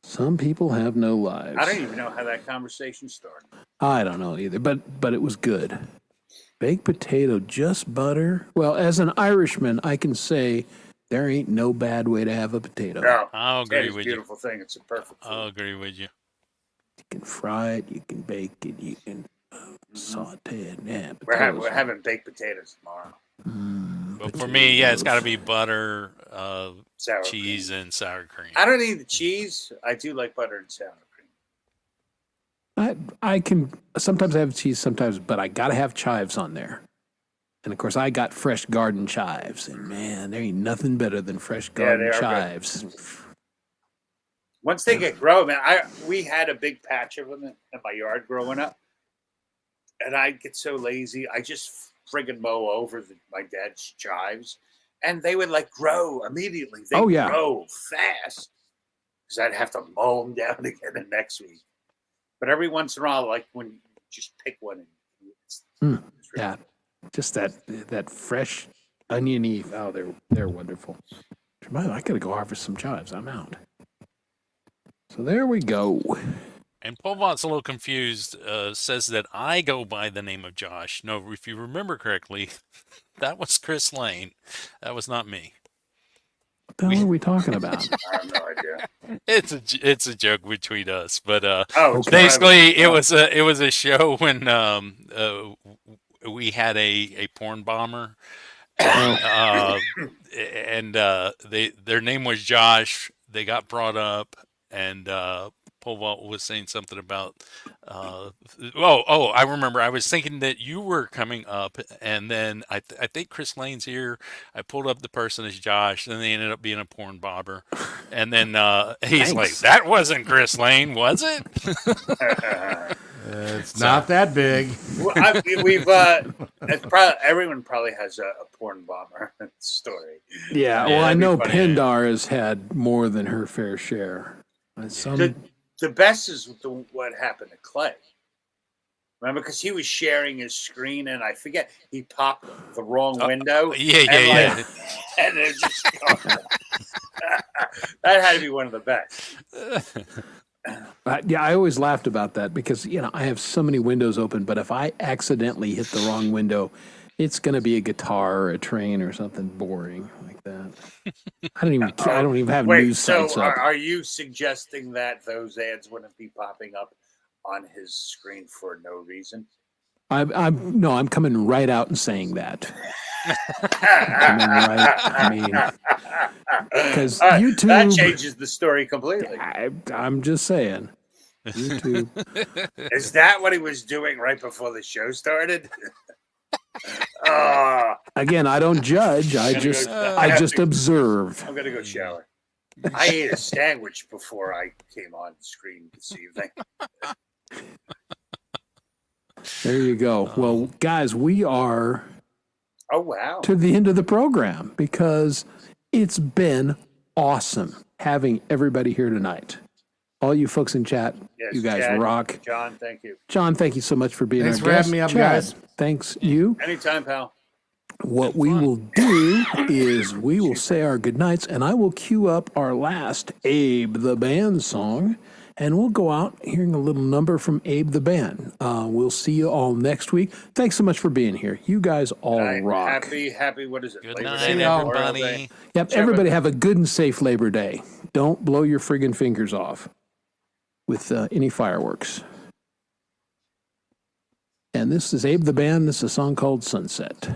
Some people have no lives. I don't even know how that conversation started. I don't know either, but it was good. Baked potato, just butter. Well, as an Irishman, I can say there ain't no bad way to have a potato. No, I'll that agree is a with you. beautiful thing. It's a perfect. I'll Food. agree with you. You can fry it, you can bake it, you can saute it. Yeah, We're potatoes. having baked potatoes tomorrow. But for me, yeah, it's got to be butter, Sour cheese, cream. and sour cream. I don't need the cheese. I do like butter and sour cream. I can sometimes have cheese, sometimes, but I gotta have chives on there. And of course, I got fresh garden chives, and man, there ain't nothing better than fresh garden they are good. chives. Once they get growing, man, we had a big patch of them in my yard growing up, and I'd get so lazy. I just friggin' mow over my dad's chives, and they would like grow immediately. They Oh, yeah. grow fast because I'd have to mow them down again the next week. But every once in a while, like when you just pick one, and it's really Yeah, just that fresh oniony. Oh, they're wonderful. I gotta go harvest some chives. I'm out. So there we go. And Polvot's a little confused, says that I go by the name of Josh. No, if you remember correctly, that was Chris Lane. That was not me. What the hell are we talking about? I have no idea. It's a joke between us, but Oh, basically it was a show when we had a porn bomber, and their name was Josh. They got brought up, and Polvot was saying something about I remember. I was thinking that you were coming up, and then I think Chris Lane's here. I pulled up the person as Josh, and they ended up being a porn bobber. And then he's like, "That wasn't Chris Lane, was it?" It's not that big. Well, everyone probably has a porn bomber story. Yeah, Yeah, well, I that'd be know funny. Pendar has had more than her fair share. The best is what happened to Clay. Remember, because he was sharing his screen, and I forget he popped the wrong window. Yeah. And it just that had to be one of the best. Yeah, I always laughed about that because I have so many windows open, but if I accidentally hit the wrong window, it's going to be a guitar or a train or something boring like that. I don't even have news sites up. Are you suggesting that those ads wouldn't be popping up on his screen for no reason? I'm coming right out and saying that. Because YouTube, that changes the story completely. I'm just saying. YouTube. Is that what he was doing right before the show started? Again, I don't judge. I just observe. I'm gonna go shower. I ate a sandwich before I came on screen this evening. There you go. Well, guys, we are Oh wow! to the end of the program because it's been awesome having everybody here tonight. All you folks in chat, Yes, you guys Chad, rock. John, thank you. John, thank you so much for being Thanks our for guest. having me up, Chad, guys. thanks you. Anytime, pal. What we will do is we will say our goodnights, and I will cue up our last Abe the Band song, and we'll go out hearing a little number from Abe the Band. We'll see you all next week. Thanks so much for being here. You guys all rock. Happy. What is it? Good Labor night, Day, Memorial everybody. Day? Yep, Sure, everybody have a good and safe Labor Day. Don't blow your friggin' fingers off with any fireworks. And this is Abe the Band. This is a song called Sunset.